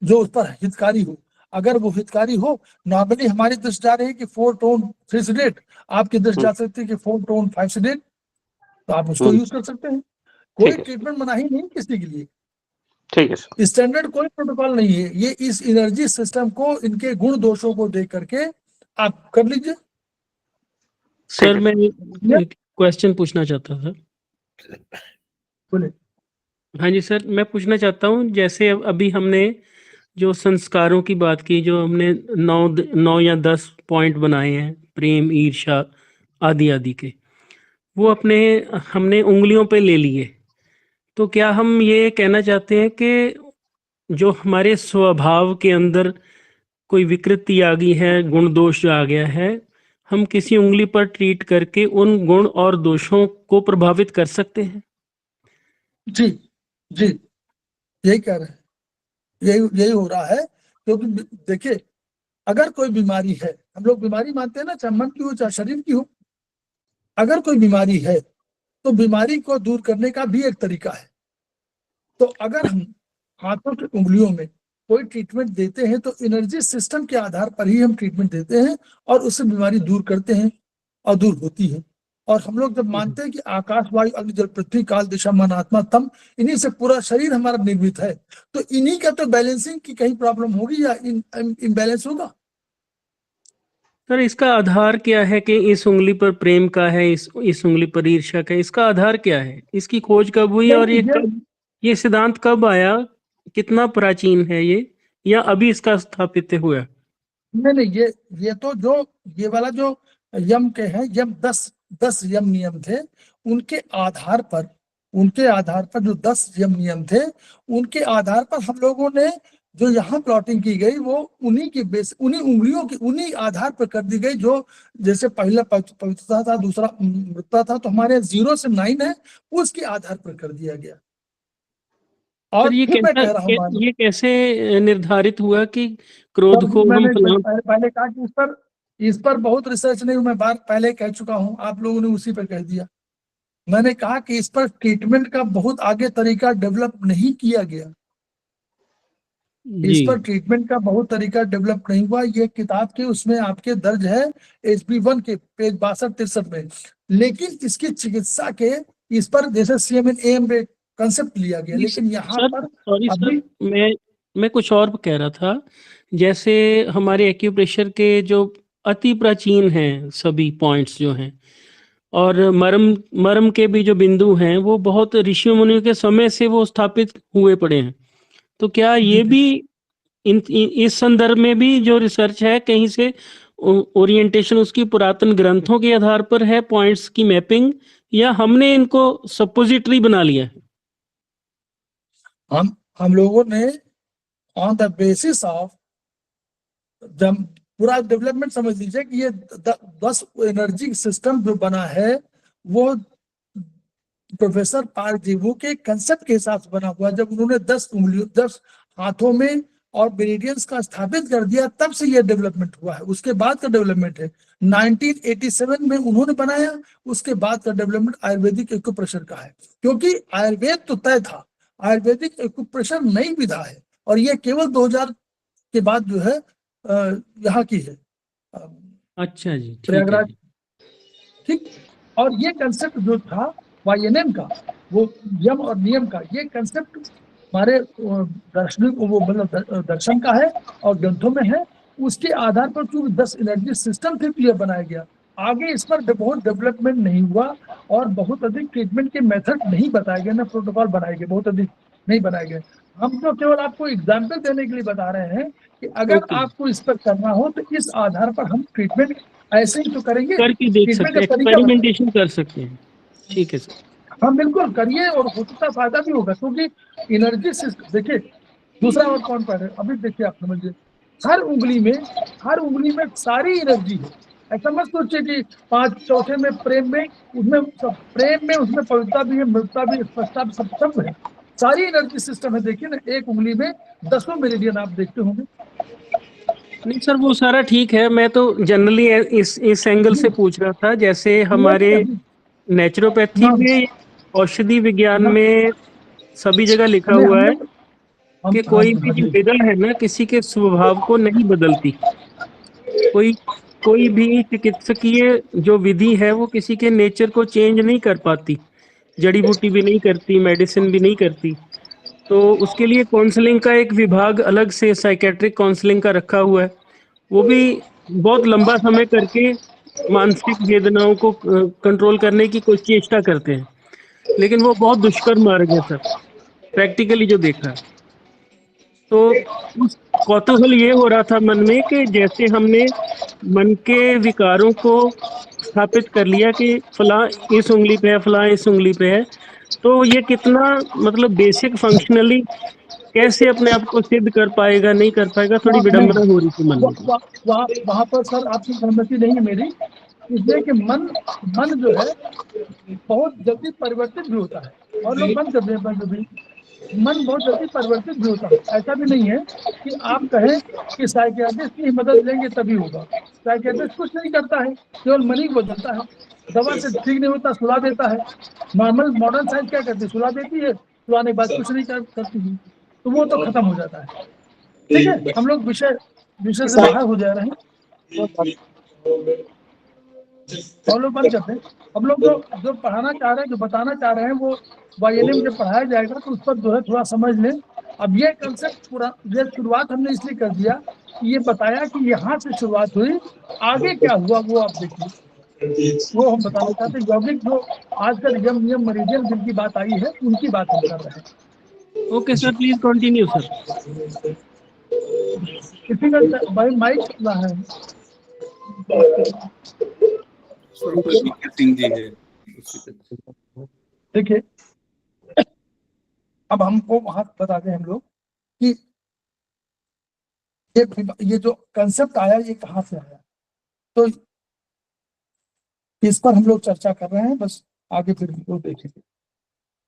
जो उस पर हितकारी हो। अगर वो हितकारी हो, नॉर्मली हमारी दृष्टि जा रही है कि 4 टोन 3 सीडेट, आपकी दृष्टि जा सकती है कि 4 टोन 5 सीडेट, तो आप उसको यूज कर सकते हैं। कोई ट्रीटमेंट मना ही नहीं किसी के लिए। ठीक है सर। स्टैंडर्ड कोई प्रोटोकॉल नहीं है, ये इस एनर्जी सिस्टम को, इनके गुण दोषों को देख करके आप कर लीजिए। सर मैं एक क्वेश्चन पूछना चाहता था। बोले। हाँ जी सर, मैं पूछना चाहता हूँ, जैसे अभी हमने जो संस्कारों की बात की, जो हमने 9 या 10 पॉइंट बनाए हैं, प्रेम, ईर्ष्या आदि आदि के, वो हमने उंगलियों पे ले लिए। तो क्या हम ये कहना चाहते हैं कि जो हमारे स्वभाव के अंदर कोई विकृति आ गई है, गुण दोष जो आ गया है, हम किसी उंगली पर ट्रीट करके उन गुण और दोषों को प्रभावित कर सकते हैं? जी जी, यही कह रहे हैं, यही हो रहा है। क्योंकि देखिए, अगर कोई बीमारी है, हम लोग बीमारी मानते हैं ना, चाहे मन की हो चाहे शरीर की हो, अगर कोई बीमारी है तो बीमारी को दूर करने का भी एक तरीका है। तो अगर हम हाथों की उंगलियों में कोई ट्रीटमेंट देते हैं तो एनर्जी सिस्टम के आधार पर ही हम ट्रीटमेंट देते हैं और उससे बीमारी दूर करते हैं और दूर होती है। और हम लोग जब मानते हैं कि आकाश, वायु, अग्नि, जल, पृथ्वी, काल, दिशा, मन, आत्मा, तम, इन्हीं से पूरा शरीर हमारा निर्मित है, तो इन्हीं का तो बैलेंसिंग की कहीं प्रॉब्लम होगी या इम्बैलेंस होगा। सर, इसका आधार क्या है कि इस उंगली पर प्रेम का है, इस उंगली पर ईर्ष्या का है? इसका आधार क्या है? इसकी खोज कब हुई और ये सिद्धांत कब आया? कितना प्राचीन है ये, या अभी इसका स्थापित हुआ? नहीं, ये तो जो ये वाला जो यम के हैं, यम 10 यम नियम थे, उनके आधार पर जो 10 यम नियम थे, उनके आधार पर हम लोगों ने जो यहाँ प्लॉटिंग की गई वो उन्हीं उंगलियों की उन्हीं आधार पर कर दी गई। जो जैसे पहला पवित्रता था, दूसरा मृतता था, तो हमारे 0 से 9 है, उसके आधार पर कर दिया गया। और ये फिर मैं कह रहा हूँ, ये कैसे निर्धारित हुआ कि क्रोध को हम पहले कहा कि इस पर बहुत रिसर्च नहीं, मैं बार पहले कह चुका हूं, आप लोगों ने उसी पर कह दिया। मैंने कहा कि इस पर ट्रीटमेंट का बहुत आगे तरीका डेवलप नहीं किया गया, इस पर ट्रीटमेंट का बहुत तरीका डेवलप नहीं हुआ। ये किताब के उसमें आपके दर्ज है HB1 के पेज 62-63 में, लेकिन इसकी चिकित्सा के इस पर जैसे CMN AM कंसेप्ट लिया गया, लेकिन यहाँ पर सॉरी, मैं कुछ और कह रहा था। जैसे हमारे एक्यूप्रेशर के जो अति प्राचीन हैं सभी पॉइंट्स जो हैं, और मर्म के भी जो बिंदु हैं, वो बहुत ऋषियों मुनियों के समय से वो स्थापित हुए पड़े हैं। तो क्या ये भी इस संदर्भ में भी जो रिसर्च है, कहीं से ओरिएंटेशन उसकी पुरातन ग्रंथों के आधार पर है, पॉइंट्स की मैपिंग, या हमने इनको सपोजिटरी बना लिया है? हम लोगों ने ऑन द बेसिस ऑफ जब पूरा डेवलपमेंट समझ लीजिए कि ये 10 एनर्जी सिस्टम जो बना है वो प्रोफेसर पार्क जीवू के कंसेप्ट के हिसाब से बना हुआ। जब उन्होंने 10 हाथों में और मेरिडियंस का स्थापित कर दिया, तब से ये डेवलपमेंट हुआ है। उसके बाद का डेवलपमेंट है 1987 में उन्होंने बनाया, उसके बाद का डेवलपमेंट आयुर्वेदिक एक्यूप्रेशर का है। क्योंकि आयुर्वेद तो तय था, आयुर्वेदिक एक्यूप्रेशर नई विधा है और ये केवल 2000 के बाद जो है यहाँ की है। अच्छा जी, प्रयागराज, ठीक। और ये कंसेप्ट जो था YNM का, वो यम और नियम का, ये कंसेप्ट हमारे दार्शनिक वो मतलब दर्शन का है और ग्रंथों में है। उसके आधार पर जो 10 एनर्जी सिस्टम थे, ये बनाया गया। आगे इस पर बहुत डेवलपमेंट नहीं हुआ और बहुत अधिक ट्रीटमेंट के मेथड नहीं बताए गए, ना प्रोटोकॉल बनाए गए, बहुत अधिक नहीं बनाए गए। हम तो केवल आपको एग्जाम्पल देने के लिए बता रहे हैं कि अगर आपको इस पर करना हो तो इस आधार पर हम ट्रीटमेंट ऐसे ही तो करेंगे, करके देख सकते हैं, एक्सपेरिमेंटेशन कर सकते हैं। ठीक है सर, हाँ बिल्कुल करिए और हो सकता फायदा भी होगा। क्योंकि एनर्जी सिस्टम देखिए, दूसरा और कौन पढ़ रहे, अभी देखिए आप समझिए, हर उंगली में सारी एनर्जी है। ऐसा मत सोचिए कि 5 चौथे में प्रेम में, उसमें सब प्रेम में, उसमें पवित्रता भी है, मृतता भी, स्पष्टता भी, सब है, सारी एनर्जी सिस्टम है। देखिए ना, एक उंगली में 10 मेरिडियन आप देखते होंगे। नहीं सर, वो सारा ठीक है, मैं तो जनरली इस एंगल से पूछ रहा था। जैसे हमारे नेचुरोपैथी में, औषधि विज्ञान में सभी जगह लिखा हुआ है कि कोई भी जो विधा है ना, किसी के स्वभाव को नहीं बदलती। कोई भी चिकित्सकीय जो विधि है वो किसी के नेचर को चेंज नहीं कर पाती, जड़ी बूटी भी नहीं करती, मेडिसिन भी नहीं करती। तो उसके लिए काउंसलिंग का एक विभाग अलग से साइकेट्रिक काउंसलिंग का रखा हुआ है। वो भी बहुत लंबा समय करके मानसिक वेदनाओं को कंट्रोल करने की कोई चेष्टा करते हैं। लेकिन वो बहुत दुष्कर मार्ग है सर, प्रैक्टिकली जो देखा है। तो उस कौतूहल ये हो रहा था मन में कि जैसे हमने मन के विकारों को स्थापित कर लिया कि फलां इस उंगली पे है, फलां इस उंगली पे है, तो ये कितना मतलब बेसिक फंक्शनली कैसे अपने आप को सिद्ध कर पाएगा, नहीं कर पाएगा, थोड़ी विडंबना हो रही थी मन में। वहां पर सर आपकी सहमति नहीं है मेरी, इसलिए कि मन मन जो है बहुत जल्दी परिवर्तित भी होता है, और लोग बंद कर दें बंद भी, मन बहुत जल्दी परिवर्तित भी होता है। ऐसा भी नहीं है कि आप कहें कि साइकियाट्रिस्ट की मदद लेंगे तभी होगा। साइकियाट्रिस्ट कुछ नहीं करता है, केवल मन ही बदलता है। दवा से ठीक नहीं होता, सुला देता है। नॉर्मल मॉडर्न साइंस क्या करती है? सुला देती है, सुलाने के बाद कुछ नहीं करती है, तो वो तो खत्म हो जाता है। ठीक है, हम लोग विषय से बाहर हो जा रहे हैं, फॉलो बंद करते हैं। हम लोग जो पढ़ाना चाह रहे हैं, जो बताना चाह रहे हैं, वो वाईएनएम जब पढ़ाया जाएगा तो उस पर जो है थोड़ा समझ लें। अब ये कंसेप्ट पूरा, ये शुरुआत हमने इसलिए कर दिया, ये बताया कि यहाँ से शुरुआत हुई, आगे क्या हुआ वो आप देखिए, वो हम बताना चाहते हैं। यौगिक जो आजकल यम नियम मरीजियन जिनकी बात आई है, उनकी बात हम कर रहे हैं। Okay sir, please continue sir. किसी का भाई माइक चल रहा है। बीके सिंह जी है उसी पे। देखिए, अब हमको वहां बता दें हम लोग कि ये जो कंसेप्ट आया ये कहाँ से आया, तो इस पर हम लोग चर्चा कर रहे हैं। बस आगे फिर हम लोग देखेंगे।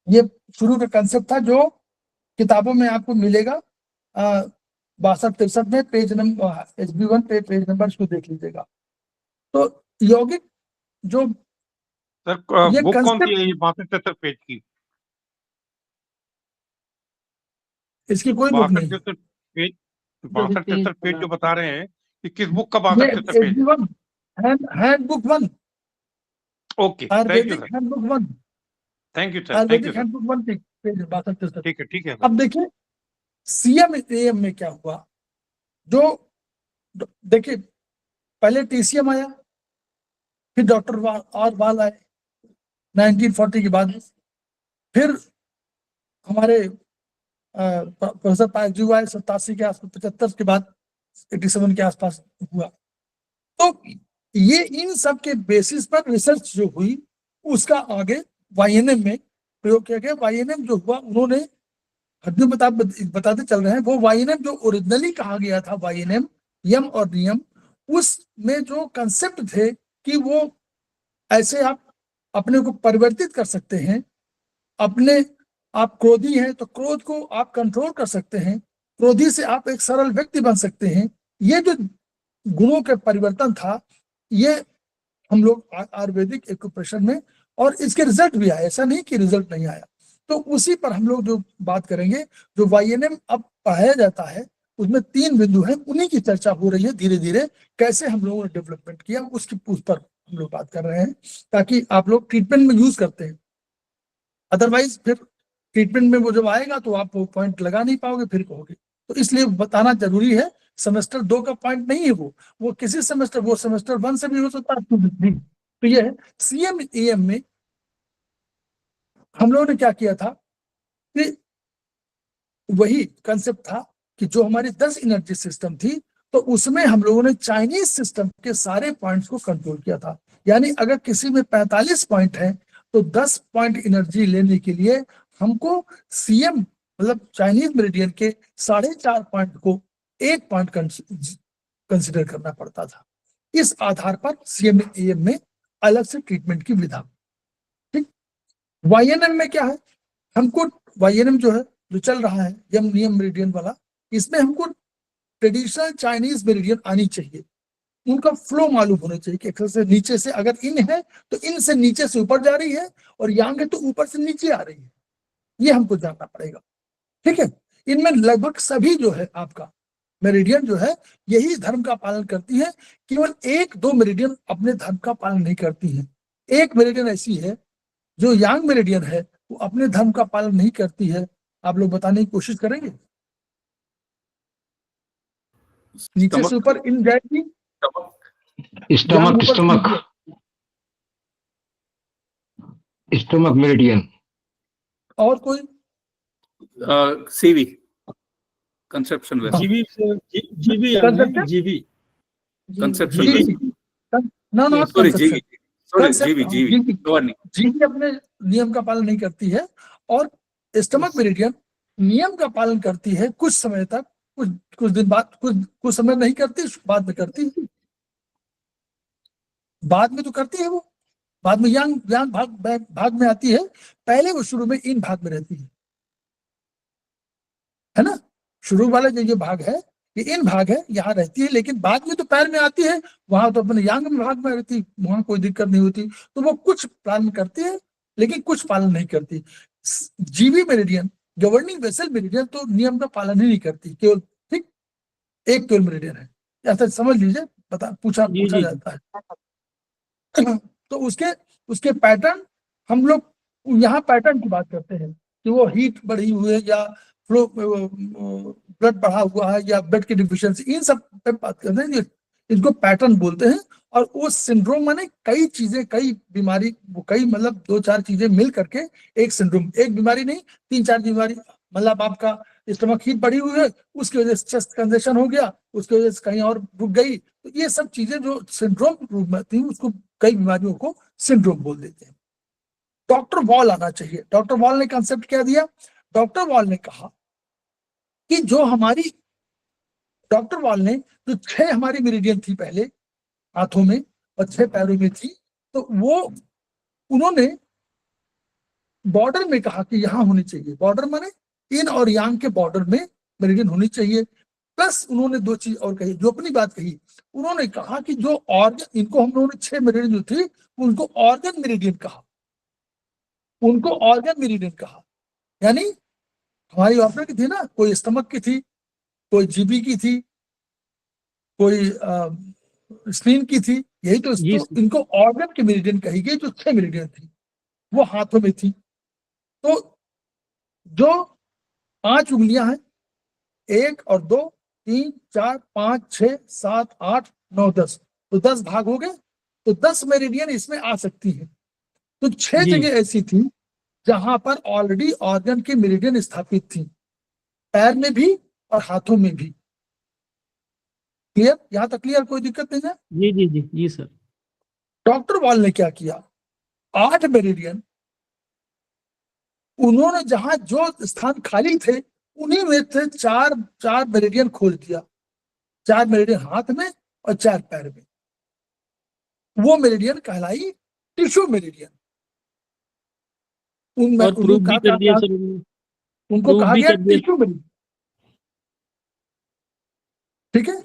ये शुरू का कंसेप्ट था जो किताबों में आपको मिलेगा, 62-63 में, पेज नंबर HB1 पे पेज नंबर को देख लीजिएगा। तो यौगिक जो सर ये बुक कौन concept- सी है ये 62-63 पेज की? इसकी कोई बुक नहीं, 62-63 पेज जो बता रहे हैं कि किस बुक का ये 62-63 page? HB1 handbook 1, okay, thank you Ayurvedic sir, handbook 1, thank you sir, thank you Ayurvedic sir. Handbook 1 page 62-63। ठीक है, ठीक है सर। अब देखिए CM में क्या हुआ, जो देखिए पहले TCM आया, फिर डॉक्टर आर वाल आए 1940 के बाद, फिर हमारे प्रोफेसर पायकजू आए 87 के आसपास, 75 के बाद 87 के आसपास हुआ। तो ये इन सब के बेसिस पर रिसर्च जो हुई, उसका आगे वाईएनएम में प्रयोग किया गया। वाईएनएम जो हुआ, उन्होंने हद बताते चल रहे हैं, वो वाईएनएम जो ओरिजिनली कहा गया था, वाईएनएम यम और नियम, उसमें जो कंसेप्ट थे कि वो ऐसे आप अपने को परिवर्तित कर सकते हैं, अपने आप क्रोधी हैं तो क्रोध को आप कंट्रोल कर सकते हैं, क्रोधी से आप एक सरल व्यक्ति बन सकते हैं। ये जो गुणों के परिवर्तन था, ये हम लोग आयुर्वेदिक एक्यूप्रेशर में, और इसके रिजल्ट भी आए, ऐसा नहीं कि रिजल्ट नहीं आया। तो उसी पर हम लोग जो बात करेंगे, जो वाईएनएम अब पढ़ाया जाता है, उसमें 3 बिंदु हैं, उन्हीं की चर्चा हो रही है धीरे धीरे, कैसे हम लोगों ने डेवलपमेंट किया उसकी, उस पर हम लोग बात कर रहे हैं, ताकि आप लोग ट्रीटमेंट में यूज करते हैं। अदरवाइज फिर ट्रीटमेंट में वो जब आएगा तो आप वो पॉइंट लगा नहीं पाओगे, फिर कहोगे। तो इसलिए बताना जरूरी है, सेमेस्टर 2 का पॉइंट नहीं है वो किसी सेमेस्टर, वो सेमेस्टर 1 से भी हो सकता है। तो ये है CM में हम लोगों ने क्या किया था कि वही कंसेप्ट था कि जो हमारी 10 एनर्जी सिस्टम थी, तो उसमें हम लोगों ने चाइनीज सिस्टम के सारे पॉइंट्स को कंट्रोल किया था। यानी अगर किसी में 45 पॉइंट है, तो 10 पॉइंट एनर्जी लेने के लिए हमको CM मतलब चाइनीज मेरिडियन के 4.5 पॉइंट को 1 पॉइंट कंसिडर करना पड़ता था। इस आधार पर CM में अलग से ट्रीटमेंट की विधा। ठीक, वाईएनएम में क्या है, हमको वाईएनएम जो है, जो चल रहा है यम नियम मेरिडियन वाला, इसमें हमको ट्रेडिशनल चाइनीज मेरिडियन आनी चाहिए, उनका फ्लो मालूम होना चाहिए कि एक्सल से नीचे से, अगर इन है तो इन से नीचे से ऊपर जा रही है, और यांग है तो ऊपर से नीचे आ रही है, ये हमको जानना पड़ेगा। ठीक है, इनमें लगभग सभी जो है आपका मेरिडियन जो है, यही धर्म का पालन करती है। केवल 1-2 मेरिडियन अपने धर्म का पालन नहीं करती है। एक मेरिडियन ऐसी है जो यांग मेरिडियन है, वो अपने धर्म का पालन नहीं करती है। आप लोग बताने की कोशिश करेंगे, नीचे से ऊपर इन जाएगी, स्टमक मेरिडियन। और कोई? सीवी कंसेप्शन वेसल, जीवी जीवी Conception? जीवी कंसेप्शन जीवी vessel, No, not sorry conception. जीवी, सॉरी Concept- जीवी जीवी जीवी। गवर्निंग। जीवी अपने नियम का पालन नहीं करती है और स्टमक मेरिडियन नियम का पालन करती है कुछ समय तक, कुछ दिन बाद, कुछ समय नहीं करती, बाद में करती है। बाद में तो करती है वो, बाद में यांग भाग में आती है, पहले वो शुरू में इन भाग में रहती है ना। शुरू वाला जो ये भाग है ये इन भाग है, यहाँ रहती है, लेकिन बाद में तो पैर में आती है, वहां तो अपने यांग में भाग में रहती, वहां कोई दिक्कत नहीं होती। तो वो कुछ पालन करती है लेकिन कुछ पालन नहीं करती। जीवी मेरिडियन, गवर्निंग वेसल मेरिडियन तो नियम का पालन ही नहीं करती, केवल ठीक एक केवल मेरिडियन है, ऐसा समझ लीजिए, पूछा जी, जी। जाता है। तो उसके पैटर्न, हम लोग यहाँ पैटर्न की बात करते हैं कि वो हीट बढ़ी हुई है या फ्लो ब्लड बढ़ा हुआ है या ब्लड की डिफिशियंसी, इन सब पे बात करते हैं, इनको पैटर्न बोलते हैं। और वो सिंड्रोम माने कई चीजें, कई बीमारी, वो कई मतलब 2-4 चीजें मिल करके एक सिंड्रोम, एक बीमारी नहीं 3-4 बीमारी, मतलब आपका स्टमक हीट बढ़ी हुई है, उसकी वजह से चेस्ट कंजेशन हो गया, उसकी वजह से कहीं और रुक गई, तो ये सब चीजें जो सिंड्रोम रूप में थी, उसको कई बीमारियों को सिंड्रोम बोल देते हैं। डॉक्टर वॉल आना चाहिए। डॉक्टर वॉल ने कंसेप्ट क्या दिया? डॉक्टर वॉल ने कहा कि जो जो 6 हमारी मेरिडियन थी पहले हाथों में और 6 पैरों में थी, तो वो उन्होंने बॉर्डर में कहा कि यहाँ होनी चाहिए। बॉर्डर माने इन और यांग के बॉर्डर में मेरिडियन होनी चाहिए। प्लस उन्होंने 2 चीज और कही, जो अपनी बात कही, उन्होंने कहा कि जो ऑर्गन, इनको हम लोगों ने 6 मेरिडियन जो थी उनको ऑर्गन मेरिडियन कहा, उनको ऑर्गन मेरिडियन कहा। यानी हमारी ऑर्गन की थी ना, कोई स्टमक की थी, कोई जीबी की थी, कोई स्प्लीन की थी, यही तो जी, इसको, इनको ऑर्गन की मेरिडियन कही गई। जो 6 मेरिडियन थी वो हाथों में थी। तो जो 5 उंगलियां हैं, 1 और 2, 3, 4, 5, 6, 7, 8, 9, 10, तो 10 भाग हो गए। तो 10 मेरिडियन इसमें आ सकती है। तो 6 जी। जगह ऐसी थी जहां पर ऑलरेडी ऑर्गन की मेरिडियन स्थापित थी, पैर में भी और हाथों में भी। क्लियर? यहां तक क्लियर? कोई दिक्कत नहीं है? जी, जी, जी, जी सर। डॉक्टर वॉल ने क्या किया? 8 मेरिडियन, उन्होंने जहां जो स्थान खाली थे उन्हीं में से 4 मेरिडियन खोल दिया। 4 मेरिडियन हाथ में और 4 पैर में। वो मेरिडियन कहलाई टिश्यू मेरिडियन। और प्रूव भी कर दिया सर उन्होंने। उनको prove कहा भी गया कर दिया। Tissue meridian. ठीक है?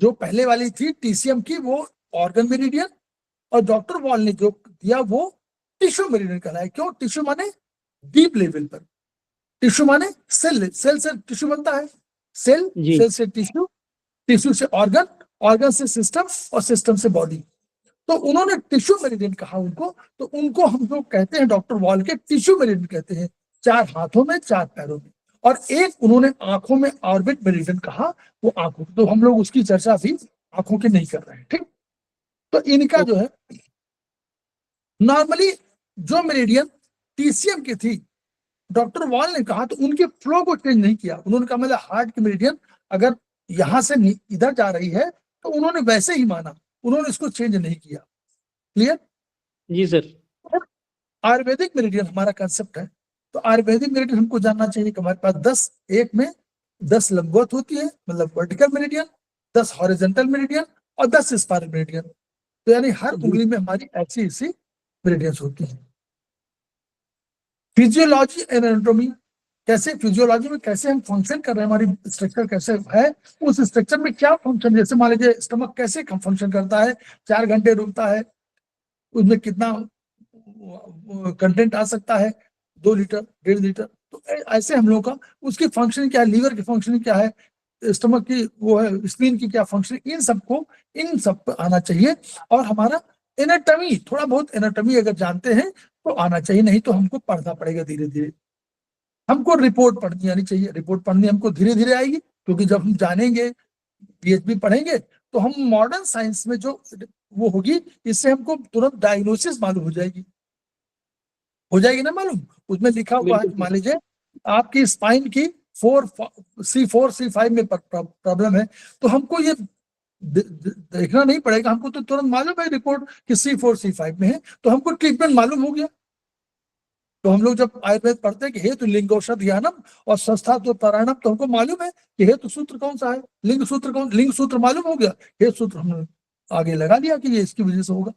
जो पहले वाली थी टीसीएम की, वो ऑर्गन मेरिडियन, और डॉक्टर वॉल ने जो दिया वो टिश्यू मेरिडियन कहलाया। क्यों? टिश्यू माने डीप लेवल पर, टिश्यू माने सेल से टिश्यू बनता है, सेल से टिश्यू, टिश्यू से ऑर्गन, ऑर्गन से सिस्टम और सिस्टम से बॉडी। तो उन्होंने टिश्यू मेरिडियन कहा उनको। तो उनको हम लोग कहते हैं, डॉक्टर वॉल के टिश्यू मेरिडियन कहते हैं। 4 हाथों में, 4 पैरों में, और एक उन्होंने आंखों में ऑर्बिट मेरिडियन कहा, वो आंखों। तो हम लोग उसकी चर्चा भी आंखों की नहीं कर रहे हैं। ठीक? तो इनका जो है नॉर्मली जो मेरिडियन टीसीएम की थी, डॉक्टर वॉल ने कहा तो उनके फ्लो को चेंज नहीं किया। उन्होंने कहा मतलब हार्ट की मेरिडियन अगर यहां से इधर जा रही है तो उन्होंने वैसे ही माना, उन्होंने इसको चेंज नहीं किया। क्लियर? जी सर। आयुर्वेदिक मेरिडियन हमारा कंसेप्ट है। तो आयुर्वेदिक मेरिडियन हमको जानना चाहिए कि हमारे पास 10 एक में 10 लंबवत होती है, मतलब वर्टिकल मेरिडियन, 10 हॉरिजॉन्टल मेरिडियन और 10 स्पाइरल मेरिडियन। तो यानी हर उंगली में हमारी ऐसी मेरिडियंस होती है। फिजियोलॉजी एंड एनाटॉमी, कैसे फिजियोलॉजी में कैसे हम फंक्शन कर रहे हैं, हमारी स्ट्रक्चर कैसे है, उस स्ट्रक्चर में क्या फंक्शन, जैसे मान लीजिए स्टमक कैसे फंक्शन करता है, 4 घंटे रुकता है, उसमें कितना कंटेंट आ सकता है, 2 लीटर 1.5 लीटर। तो ऐसे हम लोगों का उसकी फंक्शनिंग क्या है, लीवर की फंक्शनिंग क्या है, स्टमक की वो है, स्प्लीन की क्या फंक्शनिंग, इन सब पर आना चाहिए। और हमारा एनाटॉमी, थोड़ा बहुत एनाटॉमी अगर जानते हैं तो आना चाहिए, नहीं तो हमको पढ़ना पड़ेगा धीरे धीरे। हमको रिपोर्ट पढ़नी आनी चाहिए। रिपोर्ट पढ़नी हमको धीरे धीरे आएगी, क्योंकि जब हम जानेंगे, पीएचडी पढ़ेंगे, तो हम मॉडर्न साइंस में जो वो होगी, इससे हमको तुरंत डायग्नोसिस मालूम हो जाएगी। हो जाएगी ना मालूम। उसमें लिखा हुआ है, बिल्कुल। मान लीजिए आपकी स्पाइन की C4 C5 में प्रॉब्लम है, तो हमको ये देखना नहीं पड़ेगा, हमको तो तुरंत मालूम है रिपोर्ट कि C4 C5 में है, तो हमको ट्रीटमेंट मालूम हो गया। तो हम लोग जब आयुर्वेद पढ़ते हैं कि हेतु लिंगौषध्यानम और संस्था तो प्राणायाम, तो हमको मालूम है कि हेतु सूत्र कौन सा है, लिंग सूत्र कौन, लिंग सूत्र मालूम हो गया, हेतु सूत्र हमने आगे लगा दिया कि ये इसकी वजह से होगा।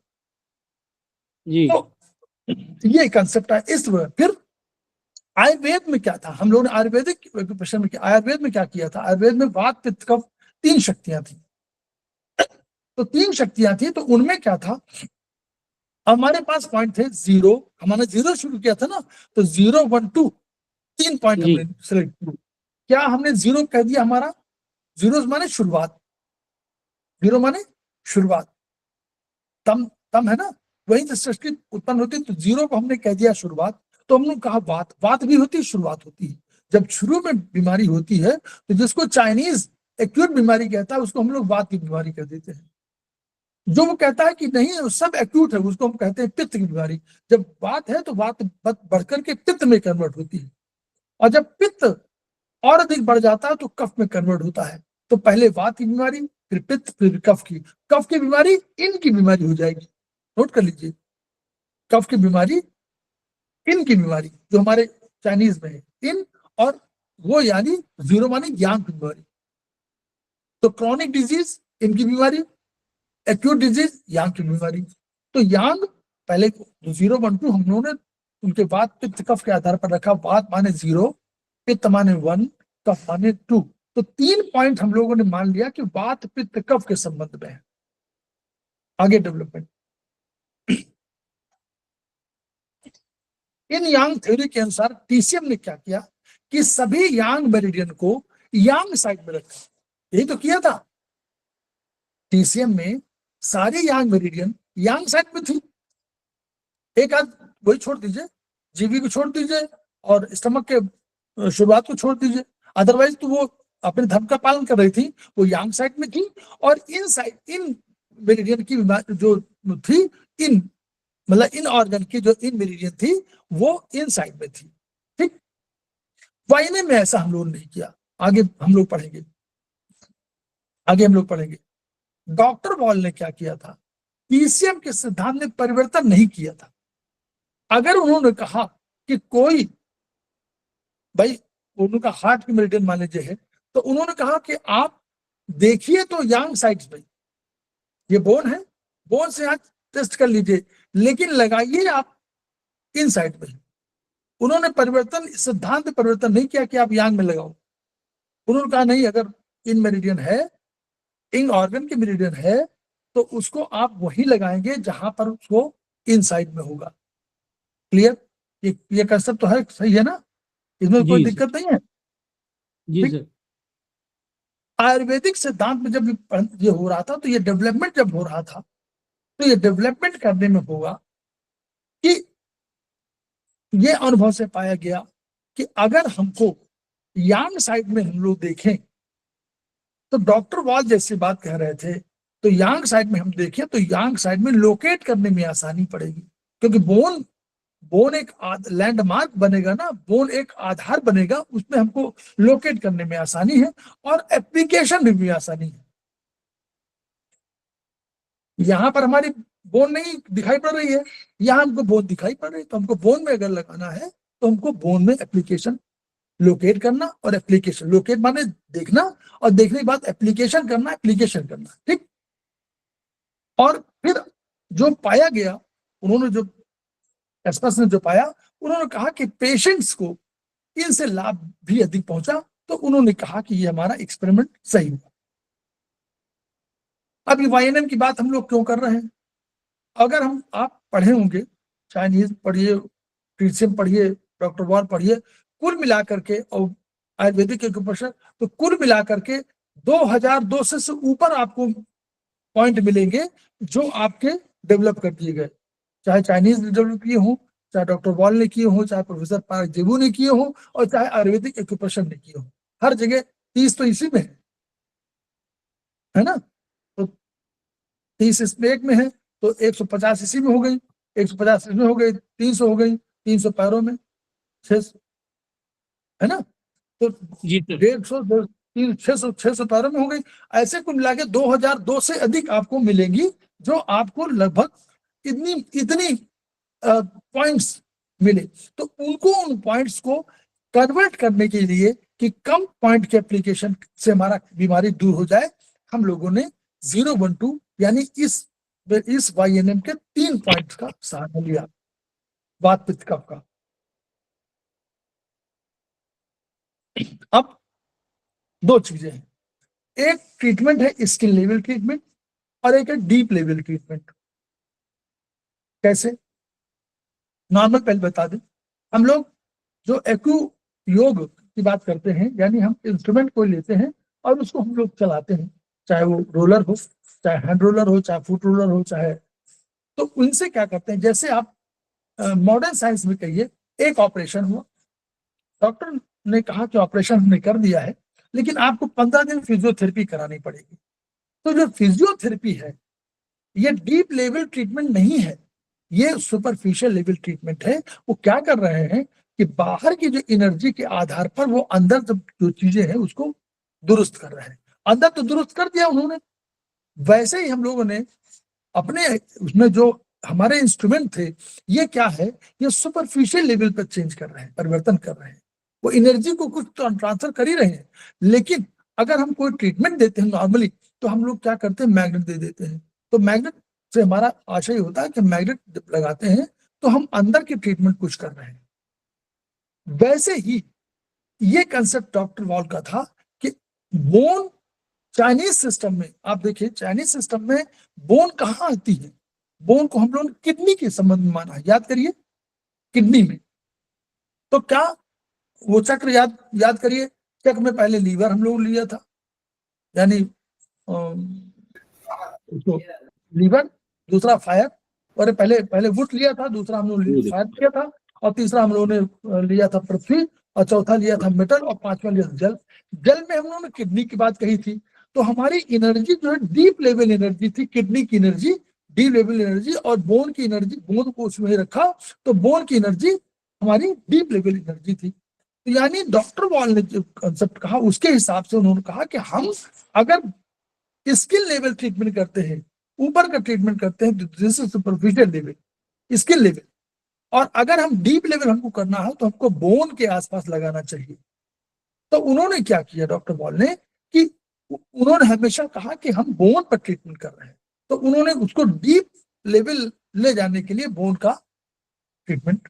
जी तो ये कंसेप्ट है। इस वजह फिर आयुर्वेद में क्या था, हम लोगों ने आयुर्वेदिक प्रश्न में आयुर्वेद में क्या किया था, आयुर्वेद में वात पित्त कफ 3 शक्तियां थी। तो 3 शक्तियां थी, तो उनमें क्या था, हमारे पास पॉइंट थे 0, हमारे 0 शुरू किया था ना, तो 0 1 2 3 पॉइंट जी। हमने सिलेक्ट किया। क्या हमने 0 कह दिया, हमारा 0 माने शुरुआत, 0 माने शुरुआत, तम है ना, वही से सृष्टि उत्पन्न होती, तो 0 को हमने कह दिया शुरुआत। तो हमने कहा वात भी होती है, शुरुआत होती है। जब शुरू में बीमारी होती है, तो जिसको चाइनीज एक्यूट बीमारी कहता है, उसको हम लोग वात की बीमारी कह देते हैं। जो वो कहता है कि नहीं सब एक्यूट है, उसको हम कहते हैं पित्त की बीमारी। जब वात है तो वात बढ़कर के पित्त में कन्वर्ट होती है, और जब पित्त और अधिक बढ़ जाता है तो कफ में कन्वर्ट होता है। तो पहले वात की बीमारी, फिर पित्त, फिर कफ की बीमारी इनकी बीमारी हो जाएगी। नोट कर लीजिए, कफ की बीमारी इनकी बीमारी, जो हमारे चाइनीज में है इन, और वो यानी 0 माने यांग की बीमारी। तो क्रॉनिक डिजीज इनकी बीमारी, एक्यूट डिजीज यांग की बीमारी। तो यांग पहले 0 1 2 हम लोगों ने उनके वात पित्त कफ के आधार पर रखा। वात माने 0, पित्त माने 1, कफ माने 2। तो 3 पॉइंट हम लोगों ने मान लिया कि वात पित्त कफ के संबंध में है। आगे डेवलपमेंट इन यांग थ्योरी के अनुसार TCM ने क्या किया कि सभी यांग मेरिडियन को यांग साइड में रखा। यही तो किया था, TCM में सारी यांग मेरिडियन यांग साइड में थी। एक आध वही छोड़ दीजिए, जीवी को छोड़ दीजिए और स्टमक के शुरुआत को छोड़ दीजिए, अदरवाइज तो वो अपने धर्म का पालन कर रही थी, वो यांग साइड में थी। और इन मेरिडियन की जो थी, इन मतलब इन ऑर्गन की जो इन मेरिडियन थी वो इन साइड में थी। ठीक, वाइने में ऐसा हम लोगों ने नहीं किया। आगे हम लोग पढ़ेंगे डॉक्टर वॉल ने क्या किया था, TCM के सिद्धांत में परिवर्तन नहीं किया था। अगर उन्होंने कहा कि कोई भाई उनका हार्ट की मेरिडियन मान लीजिए है, तो उन्होंने कहा कि आप देखिए तो यांग साइड्स में ये बोन है, बोन से आज टेस्ट कर लीजिए, लेकिन लगाइए आप इन साइड में। उन्होंने सिद्धांत परिवर्तन नहीं किया कि आप यांग में लगाओ। उन्होंने कहा नहीं, अगर इन मेरिडियन है, इन ऑर्गन की मेरिडियन है, तो उसको आप वही लगाएंगे जहां पर उसको इन साइड में होगा। क्लियर, ये कंसेप्ट तो है, सही है ना, इसमें कोई दिक्कत नहीं है। जी सर। आयुर्वेदिक सिद्धांत में जब ये हो रहा था, तो ये डेवलपमेंट जब हो रहा था, तो ये डेवलपमेंट करने में होगा कि ये अनुभव से पाया गया कि अगर हमको यांग साइड में हम लोग देखें, तो डॉक्टर वॉल जैसी बात कह रहे थे, तो यांग साइड में हम देखें तो यांग साइड में लोकेट करने में आसानी पड़ेगी, क्योंकि बोन एक लैंडमार्क बनेगा ना, बोन एक आधार बनेगा, उसमें हमको लोकेट करने में आसानी है और एप्लीकेशन में भी आसानी है। यहां पर हमारी बोन नहीं दिखाई पड़ रही है, यहां हमको बोन दिखाई पड़ रही है, तो हमको बोन में अगर लगाना है तो हमको बोन में एप्लीकेशन लोकेट करना, और एप्लीकेशन लोकेट माने देखना, और देखने के बाद एप्लीकेशन करना, ठीक। और फिर जो पाया गया, उन्होंने जो एक्सपर्ट्स ने जो पाया, उन्होंने कहा कि पेशेंट्स को इनसे लाभ भी अधिक पहुंचा, तो उन्होंने कहा कि ये हमारा एक्सपेरिमेंट सही हुआ। अब YNM की बात हम लोग क्यों कर रहे हैं? अगर आप पढ़े होंगे, चाइनीज पढ़िए, TCM पढ़िए, डॉक्टर वॉल पढ़िए, कुल मिलाकर के और आयुर्वेदिक एक्यूप्रेशर, तो कुल मिलाकर के 2200 से ऊपर आपको पॉइंट मिलेंगे जो आपके डेवलप कर दिए गए, चाहे चाइनीज ने डेवलप किए हों, चाहे डॉक्टर वॉल ने किए हों, चाहे प्रोफेसर पार्क जेबू ने किए हों, और चाहे आयुर्वेदिक एक्यूप्रेशर ने किए हों। हर जगह 30 तो इसी में है ना, तो 30 इसमें एक में है, तो 150 इसी में हो गई, 150 इसमें हो गई, 300 हो गई, 300 पैरों में 600, है ना, तो जी सर। 150, 600 पैरों में हो गई। ऐसे कुल मिला के 2002 से अधिक आपको मिलेंगी, जो आपको लगभग इतनी पॉइंट्स मिले। तो उनको उन पॉइंट्स को कन्वर्ट करने के लिए कि कम पॉइंट के एप्लीकेशन से हमारा बीमारी दूर हो जाए, हम लोगों ने 012 यानी इस YNM के 3 पॉइंट्स का सहारा लिया वात पित्त कफ का। अब 2 चीजें हैं, एक ट्रीटमेंट है स्किन लेवल ट्रीटमेंट और एक है डीप लेवल ट्रीटमेंट। कैसे? नॉर्मल पहले बता दें, हम लोग जो एक्यू योग की बात करते हैं, यानी हम इंस्ट्रूमेंट को लेते हैं और उसको हम लोग चलाते हैं, चाहे वो रोलर हो, चाहे हैंड रोलर हो, चाहे फुट रोलर हो, चाहे, तो उनसे क्या करते हैं, जैसे आप मॉडर्न साइंस में कहिए एक ऑपरेशन हुआ, डॉक्टर ने कहा कि ऑपरेशन हमने कर दिया है, लेकिन आपको 15 दिन फिजियोथेरेपी करानी पड़ेगी। तो जो फिजियोथेरेपी है ये डीप लेवल ट्रीटमेंट नहीं है, ये सुपरफिशियल लेवल ट्रीटमेंट है। वो क्या कर रहे हैं कि बाहर की जो एनर्जी के आधार पर वो अंदर जो चीजें हैं उसको दुरुस्त कर रहे हैं। अंदर तो दुरुस्त कर दिया उन्होंने, वैसे ही हम लोगों ने अपने उसमें जो हमारे इंस्ट्रूमेंट थे, ये क्या है, ये सुपरफिशियल लेवल पर चेंज कर रहे हैं, परिवर्तन कर रहे हैं। वो एनर्जी को कुछ ट्रांसफर कर ही रहे हैं, लेकिन अगर हम कोई ट्रीटमेंट देते हैं नॉर्मली, तो हम लोग क्या करते हैं, मैग्नेट दे देते हैं। तो मैग्नेट से हमारा आशय होता है कि मैग्नेट जब लगाते हैं तो हम अंदर की ट्रीटमेंट कुछ कर रहे हैं। वैसे ही ये कंसेप्ट डॉक्टर वॉल का था कि बोन, चाइनीज सिस्टम में आप देखिए, चाइनीज सिस्टम में बोन कहाँ आती है, बोन को हम लोग किडनी के संबंध में माना है, याद करिए किडनी में। तो क्या वो चक्र याद करिए, चक्र में पहले लीवर हम लोग लिया था, यानी लीवर, दूसरा फायर, और पहले वुड लिया था, दूसरा हम लोग फायर किया था, और तीसरा हम लोगों ने लिया था पृथ्वी, और चौथा लिया था मेटल, और पांचवा लिया था जल। जल में हम लोगों ने किडनी की बात कही थी। तो हमारी एनर्जी जो है डीप लेवल एनर्जी थी, किडनी की एनर्जी डीप लेवल एनर्जी, और बोन की एनर्जी, बोन को उसमें रखा तो बोन की एनर्जी हमारी डीप लेवल एनर्जी थी। तो यानी डॉक्टर वॉल ने जो कंसेप्ट कहा उसके हिसाब से उन्होंने कहा कि हम अगर स्किल लेवल ट्रीटमेंट करते हैं, ऊपर का ट्रीटमेंट करते हैं, तो this is superficial level, skill level, और अगर हम डीप लेवल हमको करना है तो हमको बोन के आसपास लगाना चाहिए। तो उन्होंने क्या किया डॉक्टर वॉल ने कि उन्होंने हमेशा कहा कि हम बोन पर ट्रीटमेंट कर रहे हैं, तो उन्होंने उसको डीप लेवल ले जाने के लिए बोन का ट्रीटमेंट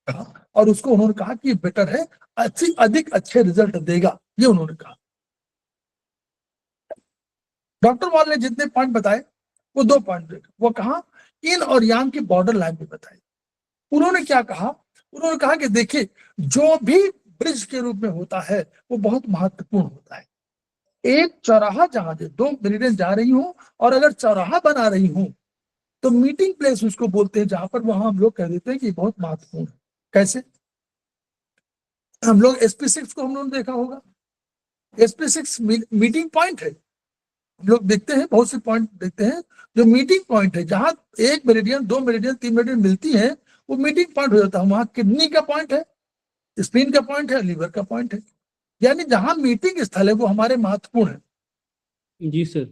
कहा, और उसको उन्होंने कहा कि बेटर है, अधिक अच्छे रिजल्ट देगा, ये उन्होंने कहा। डॉक्टर वॉल ने जितने पॉइंट बताए वो 2 पॉइंट, वो कहा इन और यांग की बॉर्डर लाइन पे बताए। उन्होंने क्या कहा, उन्होंने कहा कि देखिए जो भी ब्रिज के रूप में होता है वो बहुत महत्वपूर्ण होता है। एक चौराहा जहां 2 मेरिडियन जा रही हूं और अगर चौराहा बना रही हूं तो मीटिंग प्लेस उसको बोलते हैं, जहां पर वहां हम लोग कह देते हैं कि बहुत महत्वपूर्ण है। कैसे? हम लोग SP6 को हम लोगों ने देखा होगा, SP6 मीटिंग पॉइंट है। हम लोग देखते हैं, बहुत से पॉइंट देखते हैं जो मीटिंग पॉइंट है, जहां 1 मेरिडियन 2 मेरिडियन 3 मेरिडियन मिलती है, वो मीटिंग पॉइंट हो जाता है। वहां किडनी का पॉइंट है, स्प्लीन का पॉइंट है, लीवर का पॉइंट है, यानी जहां मीटिंग स्थल है वो हमारे महत्वपूर्ण है। जी सर।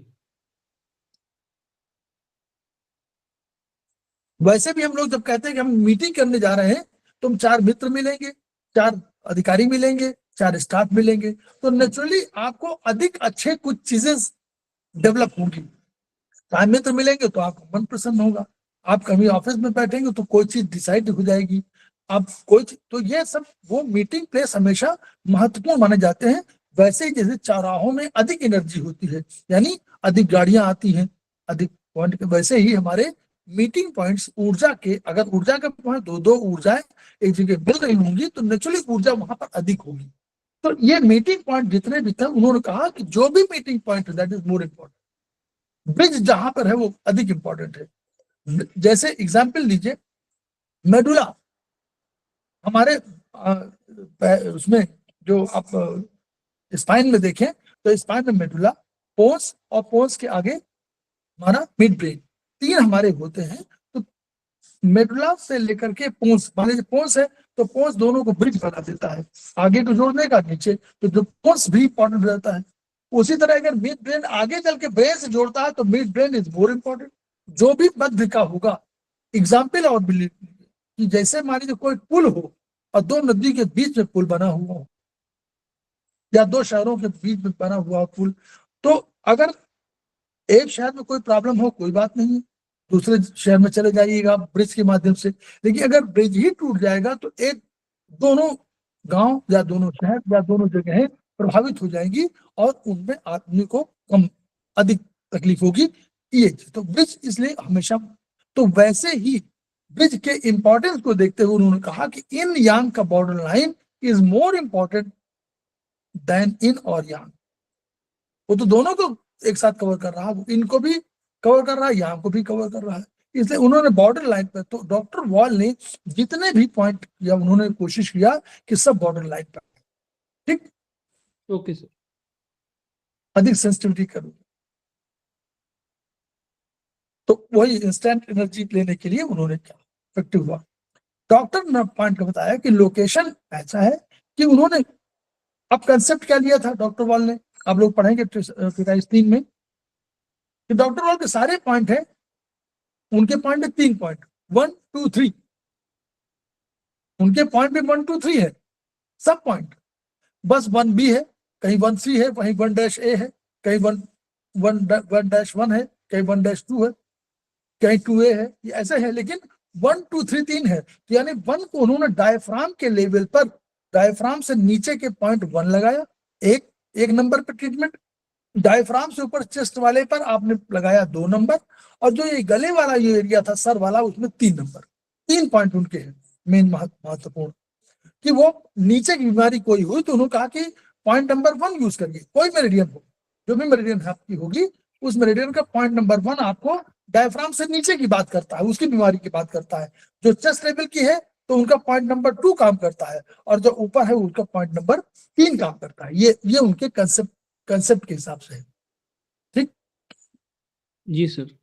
वैसे भी हम लोग जब कहते हैं कि हम मीटिंग करने जा रहे हैं तो हम 4 मित्र मिलेंगे, 4 अधिकारी मिलेंगे, 4 स्टाफ मिलेंगे, तो नेचुरली आपको अधिक अच्छे कुछ चीजें डेवलप होंगी। 4 मित्र मिलेंगे तो आपका मन प्रसन्न होगा, आप कभी ऑफिस में बैठेंगे तो कोई चीज डिसाइड हो जाएगी, आप कोई, तो ये सब वो मीटिंग प्लेस हमेशा महत्वपूर्ण माने जाते हैं। वैसे ही जैसे चौराहों में अधिक एनर्जी होती है, यानी अधिक गाड़ियां आती हैं, अधिक पॉइंट के, वैसे ही हमारे मीटिंग पॉइंट्स ऊर्जा के, अगर ऊर्जा के पॉइंट 2 ऊर्जाएं एक जगह मिल रही होंगी तो नेचुरली ऊर्जा वहां पर अधिक होगी। तो ये मीटिंग पॉइंट जितने भी थे, उन्होंने कहा कि जो भी मीटिंग पॉइंट है that is more important, bridge जहां पर है वो अधिक इंपॉर्टेंट है। जैसे एग्जाम्पल लीजिए, मेडुला, हमारे उसमें जो आप स्पाइन में देखें तो स्पाइन में मेडुला, पोन्स, और पोन्स के आगे हमारा मिड ब्रेन, 3 हमारे होते हैं। तो मेडुला से लेकर के पोंस, मान लीजिए पोंस है तो पोंस दोनों को ब्रिज बना देता है, आगे को जोड़ने का नीचे, तो जो पोंस भी इंपॉर्टेंट रहता है। उसी तरह अगर मिड ब्रेन आगे चल के ब्रेन से जोड़ता है तो mid brain is more important. जो भी मध्य का होगा, एग्जाम्पल और बिलीव कि जैसे मान लीजिए कोई पुल हो और दो नदी के बीच में पुल बना हुआ हो, या दो शहरों के बीच में बना हुआ पुल, तो अगर एक शहर में कोई प्रॉब्लम हो कोई बात नहीं है, दूसरे शहर में चले जाइएगा ब्रिज के माध्यम से। लेकिन अगर ब्रिज ही टूट जाएगा तो एक दोनों गांव या दोनों शहर या दोनों जगहें प्रभावित हो जाएंगी और उनमें आदमी को कम अधिक तकलीफ होगी। ये तो ब्रिज इसलिए हमेशा, तो वैसे ही ब्रिज के इंपॉर्टेंस को देखते हुए उन्होंने कहा कि इन यांग का border line is more important than yin और यांग। वो तो दोनों को एक साथ कवर कर रहा है, वो इनको भी कवर कर रहा है, यहाँ को भी कवर कर रहा है, इसलिए उन्होंने बॉर्डर लाइन पर, तो डॉक्टर वॉल ने जितने भी पॉइंट किया उन्होंने कोशिश किया कि सब बॉर्डर लाइन पर, ठीक। Okay sir. अधिक सेंसिटिविटी करूँ तो वही इंस्टेंट एनर्जी लेने के लिए उन्होंने क्या इफेक्टिव हुआ। डॉक्टर ने पॉइंट का बताया कि लोकेशन ऐसा है कि उन्होंने अब कंसेप्ट क्या लिया था डॉक्टर वॉल ने, आप लोग पढ़ेंगे एक्सरसाइज 3 में कि डॉक्टर वॉल के सारे पॉइंट है, उनके पॉइंट है 3 पॉइंट, 1 2 3, उनके पॉइंट में 1 2 3 है सब पॉइंट, बस 1 बी है, कहीं 1 सी है, वहीं 1 डैश ए है, कहीं 1 डैश 1 है, कहीं 1 डैश 2 है, कहीं 2A है, ये ऐसे है। लेकिन 1 2 3 3 है, यानी 1 को उन्होंने डायफ्राम के लेवल पर, डायफ्राम से नीचे के पॉइंट 1 लगाया, एक नंबर पर ट्रीटमेंट, डायफ्राम से ऊपर चेस्ट वाले पर आपने लगाया 2 नंबर, और जो ये गले वाला ये एरिया था सर वाला उसमें 3 नंबर, 3 पॉइंट उनके हैं मेन महत्वपूर्ण। कि वो नीचे की बीमारी कोई हुई तो उन्होंने कहा कि पॉइंट नंबर 1 यूज करिए, कोई मेरिडियन हो, जो भी मेरिडियन आपकी होगी उस मेरिडियन का पॉइंट नंबर 1 आपको डायफ्राम से नीचे की बात करता है, उसकी बीमारी की बात करता है। जो चेस्ट लेवल की है तो उनका पॉइंट नंबर 2 काम करता है, और जो ऊपर है उनका पॉइंट नंबर 3 काम करता है। ये उनके कंसेप्ट के हिसाब से है, ठीक। जी सर।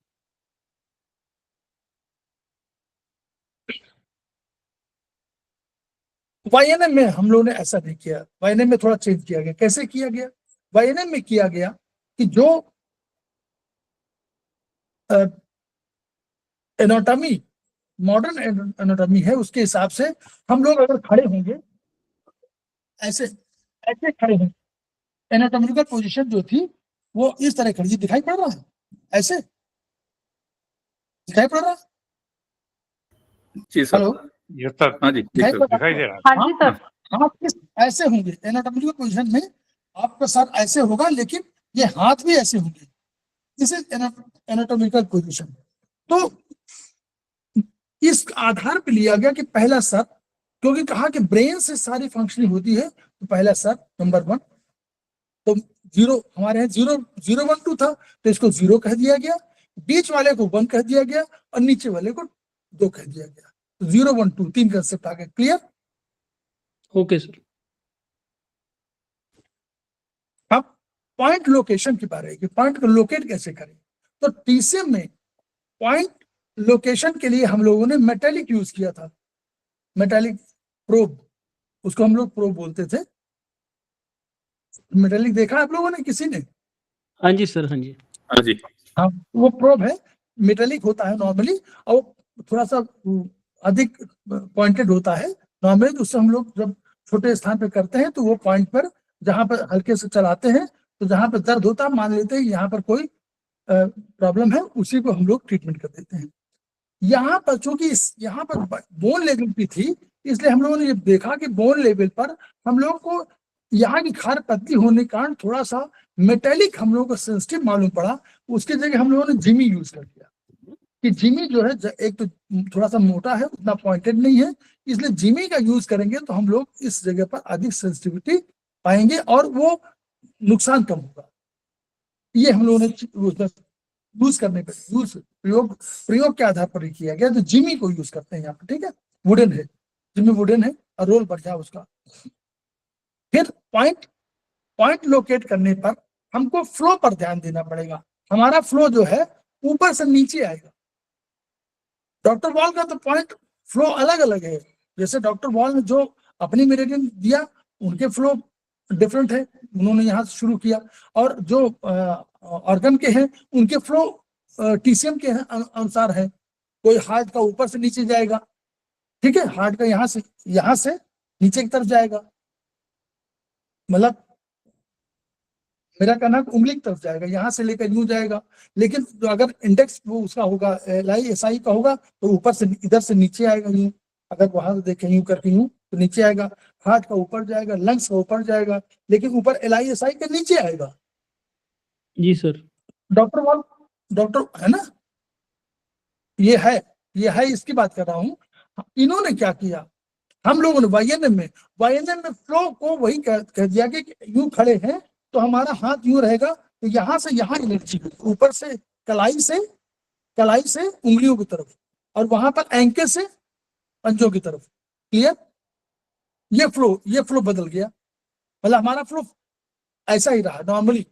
वाईएनएम में हम लोगों ने ऐसा नहीं किया, वाईएनएम में थोड़ा चेंज किया गया। कैसे किया गया? वाईएनएम में किया गया कि जो एनाटॉमी, मॉडर्न एनाटॉमी है उसके हिसाब से हम लोग अगर खड़े होंगे ऐसे ऐसे खड़े होंगे, एनाटॉमिकल पोजीशन जो थी वो इस तरह खड़ी, दिखाई पड़ रहा है? ऐसे दिखाई पड़ रहा है? जी सर। हेलो, यस सर, हाँ जी, दिखाई पड़ दिखाई दे रहा रहा है। हाँ जी सर। हाथ ऐसे होंगे एनाटॉमिकल पोजीशन में, आपका सर ऐसे होगा लेकिन ये हाथ भी ऐसे होंगे, दिस इज एनाटॉमिकल पोजीशन। तो इस आधार पे लिया गया कि पहला सर, क्योंकि कहा कि ब्रेन से सारी फंक्शनिंग होती है, तो पहला सर नंबर 1, तो 0 हमारे यहाँ 0 0 1 2 था तो इसको 0 कह दिया गया, बीच वाले को 1 कह दिया गया और नीचे वाले को 2 कह दिया गया। तो 0 1 2 3 कंसेप्ट आ गए, क्लियर? Okay sir. अब पॉइंट लोकेशन की बात है कि पॉइंट को लोकेट कैसे करें। तो टीसीएम में पॉइंट लोकेशन के लिए हम लोगों ने मेटालिक यूज किया था, मेटालिक प्रोब, उसको हम लोग प्रोब बोलते थे। मेटालिक देखा आप लोगों ने, किसी ने? हाँ जी सर, हाँ जी। हाँ जी। हाँ, वो प्रोब है, मेटालिक होता है नॉर्मली, और वो थोड़ा सा अधिक पॉइंटेड होता है नॉर्मली। उससे हम लोग जब छोटे स्थान पे करते हैं तो वो पॉइंट पर जहां पर हल्के से चलाते हैं, तो जहां पर दर्द होता है मान लेते हैं यहाँ पर कोई प्रॉब्लम है, उसी को हम लोग ट्रीटमेंट कर देते हैं। यहाँ पर चूंकि यहाँ पर बोन लेवल की थी, इसलिए हम लोगों ने ये देखा कि बोन लेवल पर हम लोग को यहाँ की खार पतली होने के कारण थोड़ा सा मेटेलिक हम लोगों को सेंसिटिव मालूम पड़ा। उसकी जगह हम लोगों ने जिमी यूज कर दिया कि जिमी जो है एक तो थोड़ा सा मोटा है, उतना पॉइंटेड नहीं है, इसलिए जिमी का यूज करेंगे तो हम लोग इस जगह पर अधिक सेंसिटिविटी पाएंगे और वो नुकसान कम होगा। ये हम लोगों ने यूज करने पर प्रयोग के आधार पर ही किया गया। तो जिमी को यूज करते हैं यहाँ पर, ठीक है, वुडन है, जिमी वुडन है और रोल बढ़िया उसका। फिर पॉइंट लोकेट करने पर हमको फ्लो पर ध्यान देना पड़ेगा। हमारा फ्लो जो है ऊपर से नीचे आएगा, डॉक्टर वॉल का तो पॉइंट फ्लो अलग अलग है। जैसे डॉक्टर वॉल ने जो अपनी मेरिडियन दिया, उनके फ्लो डिफरेंट है, उन्होंने यहाँ से शुरू किया, और जो ऑर्गन के हैं उनके फ्लो टीसीएम के अनुसार है। कोई हार्ट का ऊपर से नीचे जाएगा, ठीक है, हार्ट का यहाँ से नीचे की तरफ जाएगा, मतलब मेरा कहना है उंगली की तरफ जाएगा, यहाँ से लेकर यूं जाएगा। लेकिन जो अगर इंडेक्स वो उसका होगा LI-SI का होगा तो ऊपर से इधर से नीचे आएगा यूं, अगर वहां से देखें यूं करके यूं तो नीचे आएगा, हार्ट का ऊपर जाएगा, लंग्स का ऊपर जाएगा, लेकिन ऊपर LI-SI के नीचे आएगा। जी सर। डॉक्टर है ना, ये है इसकी बात कर रहा हूँ। इन्होंने क्या किया, हम लोगों ने वाईएनएम में फ्लो को वही कह दिया कि यूं खड़े हैं तो हमारा हाथ यूं रहेगा, तो यहां से यहां एनर्जी, ऊपर से कलाई से उंगलियों की तरफ, और वहां पर एंकल से पंजों की तरफ। क्लियर? ये फ्लो बदल गया, मतलब हमारा फ्लो ऐसा ही रहा नॉर्मली।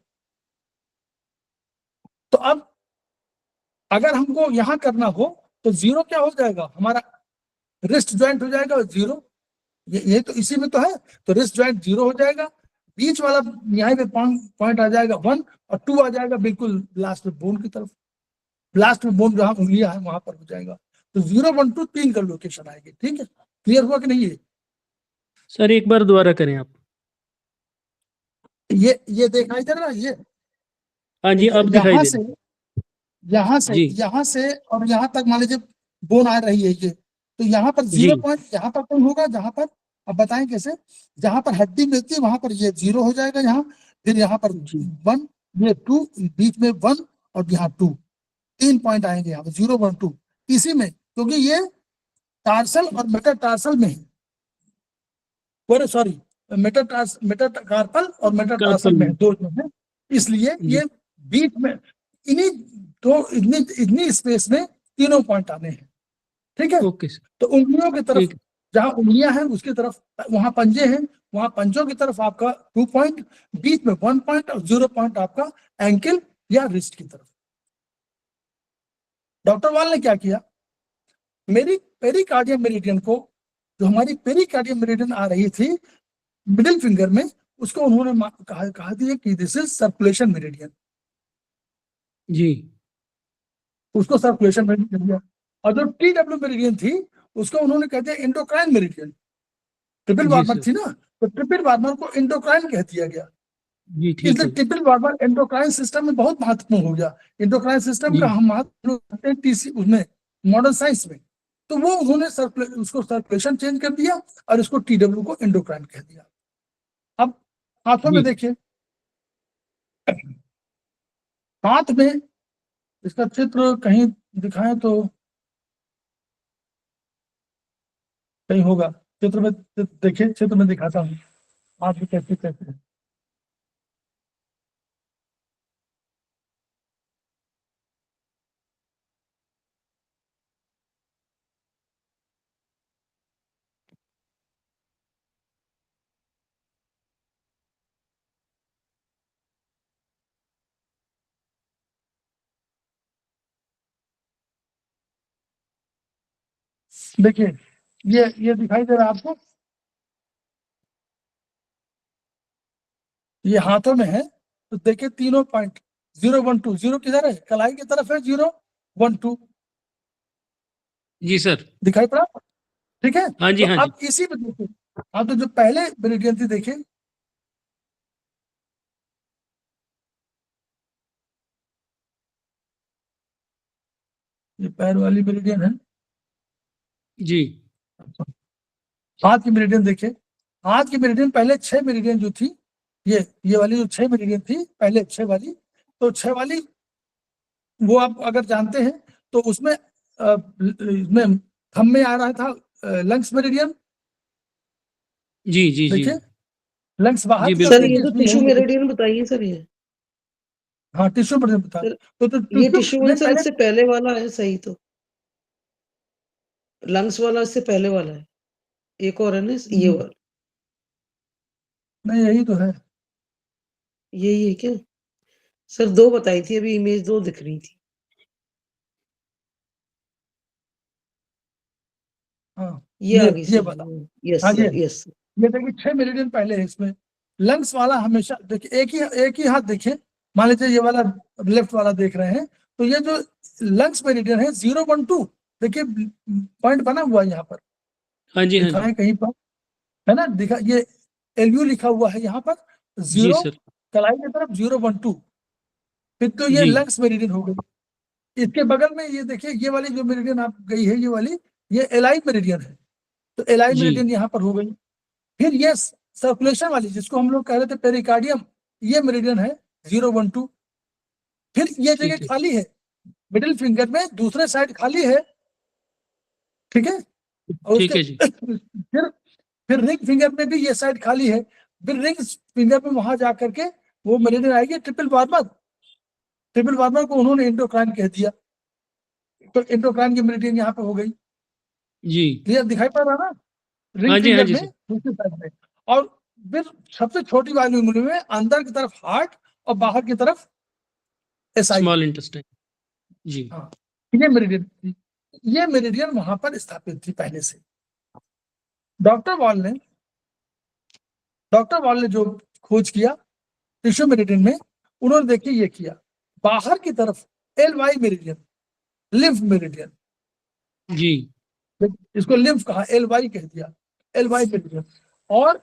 तो अब अगर हमको यहां करना हो तो जीरो क्या हो जाएगा, हमारा रिस्ट ज्वाइंट हो जाएगा जीरो, ये तो इसी में तो है, तो रिस्ट ज्वाइंट जीरो हो जाएगा, बीच वाला यहाँ पे पॉइंट आ जाएगा 1 और 2 आ जाएगा बिल्कुल लास्ट में बोन की तरफ, लास्ट में बोन जहां उंगलियां है वहां पर हो जाएगा। तो 0 1 2 3 का लोकेशन आएगी। ठीक है, क्लियर हुआ कि नहीं? ये सर एक बार दोबारा करें आप। ये दिखाई दे रहा है, ये हाँ जी, अब दिखाई यहाँ दे से रहा है। जी यहाँ से और यहाँ तक मान लीजिए बोन आ रही है ये, तो यहाँ पर जी 0 पॉइंट यहाँ पर कौन होगा, जहां पर, अब बताएं कैसे, जहां पर हड्डी मिलती है वहां पर ये 0 हो जाएगा यहाँ, फिर यहाँ पर जी 1, ये 2, बीच में 1 और यहाँ 2, 3 पॉइंट आएंगे यहाँ पर 0 1 2 इसी में, क्योंकि ये टार्सल और मेटाटार्सल में है, सॉरी मेटाकार्पल और मेटाटार्सल में है, दो में है, इसलिए जी ये बीच में इन्हीं दो इतनी स्पेस में तीनों पॉइंट आने हैं। ठीक है, ओके सर। तो उंगलियों की तरफ ठीक है। जहां उंगलियां हैं उसकी तरफ, वहां पंजे हैं, वहां पंजों की तरफ आपका 2 पॉइंट, बीच में 1 पॉइंट और 0 पॉइंट आपका एंकल या रिस्ट की तरफ। डॉक्टर वाल ने क्या किया, मेरी पेरिकार्डियम मेरिडियन को, जो हमारी पेरिकार्डियम मेरिडियन आ रही थी मिडिल फिंगर में, उसको उन्होंने कहा दिया कि दिस इज सर्कुलेशन मेरिडियन, जी उसको सर्कुलेशन मेरिडियन दिया। और जो TW मेरिडियन थी उसको उन्होंने कह दिया एंडोक्राइन मेरिडियन। ट्रिपल जी वार्मर सर। थी ना, तो ट्रिपल वार्मर को एंडोक्राइन कह दिया गया, जी ठीक इसलिए है। ट्रिपल वार्मर एंडोक्राइन सिस्टम में बहुत महत्वपूर्ण हो गया। एंडोक्राइन सिस्टम जी का हम महत्व करते हैं TC उसमें, मॉडर्न साइंस में, तो वो उन्होंने उसको सर्कुलेशन चेंज कर दिया और इसको TW को एंडोक्राइन कह दिया। अब हाथों में जी देखिए, हाथ में इसका चित्र कहीं दिखाएं तो कहीं होगा, चित्र में देखिए, चित्र में दिखाता हूँ हाथ में कैसे कैसे। देखिए ये दिखाई दे रहा है आपको, ये हाथों में है, तो देखिए तीनों पॉइंट 0 1 2, 0 किधर है, कलाई की तरफ है, 0 1 2 जी सर। दिखाई पड़ा। ठीक है, हाँ जी तो हाँ जी। अब इसी में देखिए, हाँ, तो जो पहले मेरिडियन थी देखिए, ये पैर वाली मेरिडियन है, जी हाथ की मेरिडियन देखिए, हाथ की मेरिडियन पहले 6 मेरिडियन जो थी, ये वाली जो 6 मेरिडियन थी पहले 6 वाली, तो 6 वाली वो आप अगर जानते हैं तो उसमें इसमें थंब में आ रहा था लंग्स मेरिडियन, जी जी जी देखिए लंग्स बाहर जी की तरफ सर बिल्कुल। ये देखिए, तो इसमें टिश्यू यही है। मेरिडियन बताइए सर ये। हाँ, टिश्यू मेरिडियन बता, सर तो ये टिश्यू टिश्यू में सर पहले, इससे पहले वाला है सही, तो लंग्स वाला इससे पहले वाला है, एक और है ना ये वाला, नहीं यही तो है, यही है क्या सर? दो बताई थी अभी, इमेज दो दिख रही थी। ये आ गई ये सर। वाला। यस हाँ, सर, यस। ये देखिए 6 मेरिडियन पहले है इसमें। लंग्स वाला हमेशा देखिए एक ही हाथ देखिए, मान लीजिए ये वाला लेफ्ट वाला देख रहे हैं, तो ये जो लंग्स मेरिडियन है 012, देखिए पॉइंट बना हुआ है यहाँ पर, हाँ जी, हाँ दिखा जी, है कहीं पर, है ना, दिखा, ये एलयू लिखा हुआ है यहाँ पर, जी 0 सर, कलाई की तरफ 012, फिर तो ये जी, लंग्स मेरिडियन हो गई। इसके बगल में ये देखिए, ये वाली जो मेरिडियन आप गई है, ये वाली, ये एलाई मेरिडियन है, तो एलाई जी, मेरिडियन यहाँ पर हो गई। फिर ये सर्कुलेशन वाली जिसको हम लोग कह रहे थे पेरिकार्डियम, ये मेरिडियन है 012। फिर ये ठीक जगह है, खाली है मिडिल फिंगर में, दूसरे साइड खाली है, ठीक है, और ठीक उसके है जी, फिर रिंग फिंगर में भी ये साइड खाली है, फिर रिंग फिंगर में वहां जा करके वो मेरिडियन आएगी ट्रिपल वार्मर को उन्होंने एंडोक्राइन कह दिया, तो एंडोक्राइन की मेरिडियन यहाँ पे हो गई। जी, क्लियर दिखाई पड़ रहा ना, रिंग हाँ फिंगर जी में सर, दूसरी साइड में, और फिर सबसे छोटी वाली उंगली में अंदर की तरफ हार्ट और बाहर की तरफ एसआई। स्मॉल इंटेस्टाइन, जी, हाँ, ये मेरिडियन थी, ये मेरिडियन वहां पर स्थापित थी पहले से। डॉक्टर वॉल ने जो खोज किया टिश्यू मेरिडियन में, उन्होंने देखिए ये किया बाहर की तरफ LY मेरिडियन, लिम्फ मेरिडियन, जी, इसको लिम्फ कहा, LY कह दिया, LY मेरिडियन। और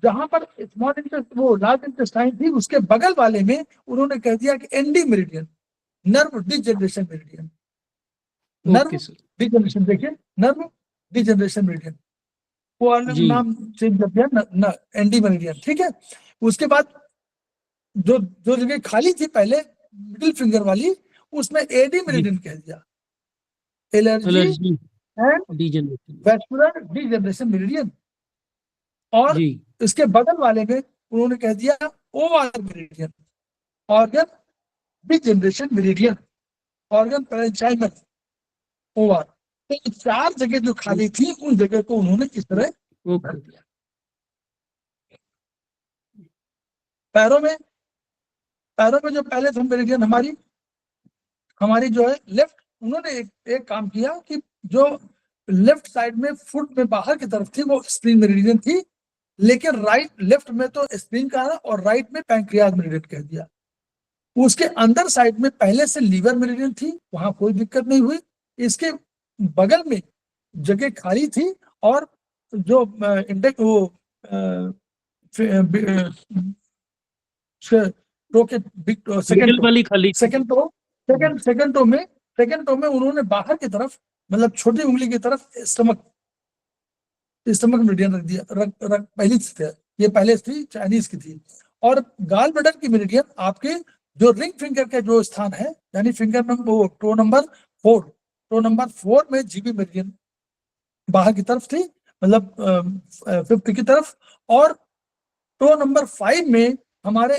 जहां पर स्मॉल इंटेस्टाइन वो लार्ज इंटेस्टाइन थी, उसके बगल वाले में उन्होंने कह दिया कि ND meridian, nerve degeneration meridian, nerve okay sir, degeneration, देखिए नर्व डिजनरेशन मेरिडियन, वो अलग जी, नाम चेंज कर दिया ND मेरिडियन, ठीक है। उसके बाद जो जो जगह खाली थी पहले मिडिल फिंगर वाली, उसमें AD मेरिडियन कह दिया, allergy allergy and degeneration, vascular degeneration meridian. और जी, इसके बगल वाले में उन्होंने कह दिया OR meridian, organ degeneration meridian, organ parenchymal, OR। तो ये 4 जगह जो खाली थी, उन जगह को उन्होंने इस तरह भर ओके, दिया। पैरों में जो पहले थे मेरिडियन हमारी जो है लेफ्ट, उन्होंने एक काम किया कि जो लेफ्ट साइड में फुट में बाहर की तरफ थी वो स्प्लीन मेरिडियन थी, लेकिन लेफ्ट में तो स्प्लीन कहा और राइट में पैंक्रियाज मेरिडियन कह दिया। उसके अंदर साइड में पहले से लीवर मेरिडियन थी, वहां कोई दिक्कत नहीं हुई। इसके बगल में जगह खाली थी, और जो इंडेक्स वो मिडिल वाली खाली, सेकंड टो में उन्होंने बाहर की तरफ, मतलब छोटी उंगली की तरफ स्टमक मेरिडियन रख दिया, पहली थी, ये पहले थी, चाइनीज की थी। और गाल ब्लैडर की मेरिडियन आपके जो रिंग फिंगर के जो स्थान है, यानी फिंगर नंबर टो नंबर 4 में जीबी मेरिडियन बाहर की तरफ थी, मतलब 50 की तरफ, और टो नंबर 5 में हमारे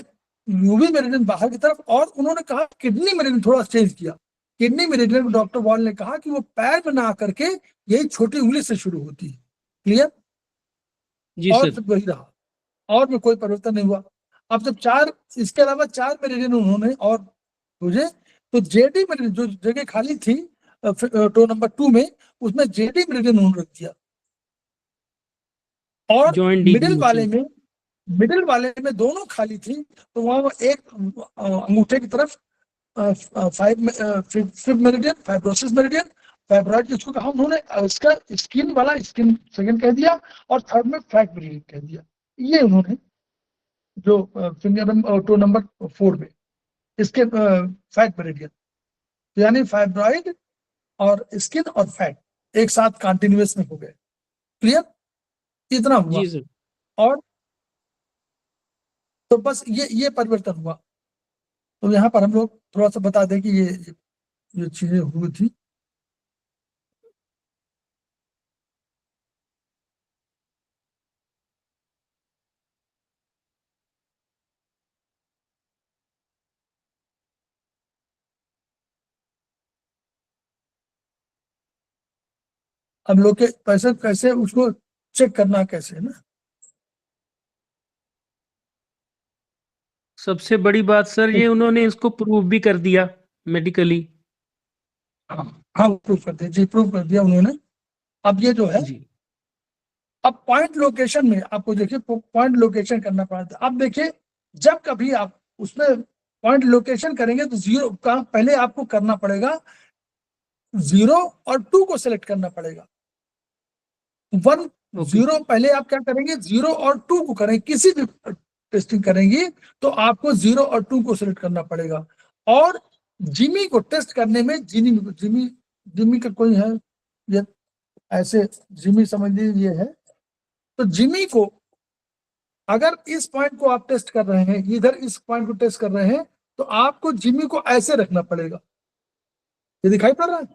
यूवी मेरिडियन बाहर की तरफ। और उन्होंने कहा किडनी मेरिडियन थोड़ा चेंज किया, किडनी मेरिडियन को डॉक्टर वॉल ने कहा कि वो पैर में ना आकर के यही छोटी उंगली से शुरू होती है। क्लियर? जी और सर, फिर वही रहा, और में कोई परिवर्तन नहीं हुआ। अब जब इसके अलावा 4 मेरिडियन उन्होंने और खोजे, तो जेडी मेरिडियन जो जगह खाली थी टो नंबर 2 में, उसमें जेडी मेरिडियन उन्होंने रख दिया। और जॉइंट मिडिल वाले में दोनों खाली थी, तो वहां वो एक अंगूठे की तरफ fifth meridian, fibrosis meridian, fibroid जिसको कहा उन्होंने, इसका स्किन सेकंड कह दिया, और थर्ड में फैट मेरिडियन कह दिया। ये उन्होंने जो फिंगर टो नंबर 4 में इसके फैट मेरिडियन, यानी फाइब्रॉइड और स्किन और फैट एक साथ कंटिन्यूअस में हो गए। क्लियर? इतना हुआ। जी सर, और तो बस ये परिवर्तन हुआ। तो यहाँ पर हम लोग थोड़ा सा बता दें कि ये चीजें हुई थी। हम लोग के कैसे उसको चेक करना कैसे है ना। सबसे बड़ी बात सर ये उन्होंने इसको प्रूव भी कर दिया मेडिकली। हाँ, प्रूव कर दिया जी, प्रूव कर दिया उन्होंने। अब ये जो है जी, अब पॉइंट लोकेशन में आपको देखिए पॉइंट लोकेशन करना पड़ता है। अब देखिए जब कभी आप उसमें पॉइंट लोकेशन करेंगे तो जीरो का पहले आपको करना पड़ेगा, 0 और 2 को सिलेक्ट करना पड़ेगा। 1 0 पहले आप क्या करेंगे, 0 और 2 को करेंगे, किसी भी टेस्टिंग करेंगी तो आपको 0 और 2 को सिलेक्ट करना पड़ेगा। और जिमी को टेस्ट करने में जिमी का कोई है, ये ऐसे जिमी समझ लीजिए ये है, तो जिमी को अगर इस पॉइंट को आप टेस्ट कर रहे हैं, इधर इस पॉइंट को टेस्ट कर रहे हैं, तो आपको जिमी को ऐसे रखना पड़ेगा। ये दिखाई पड़ रहा है?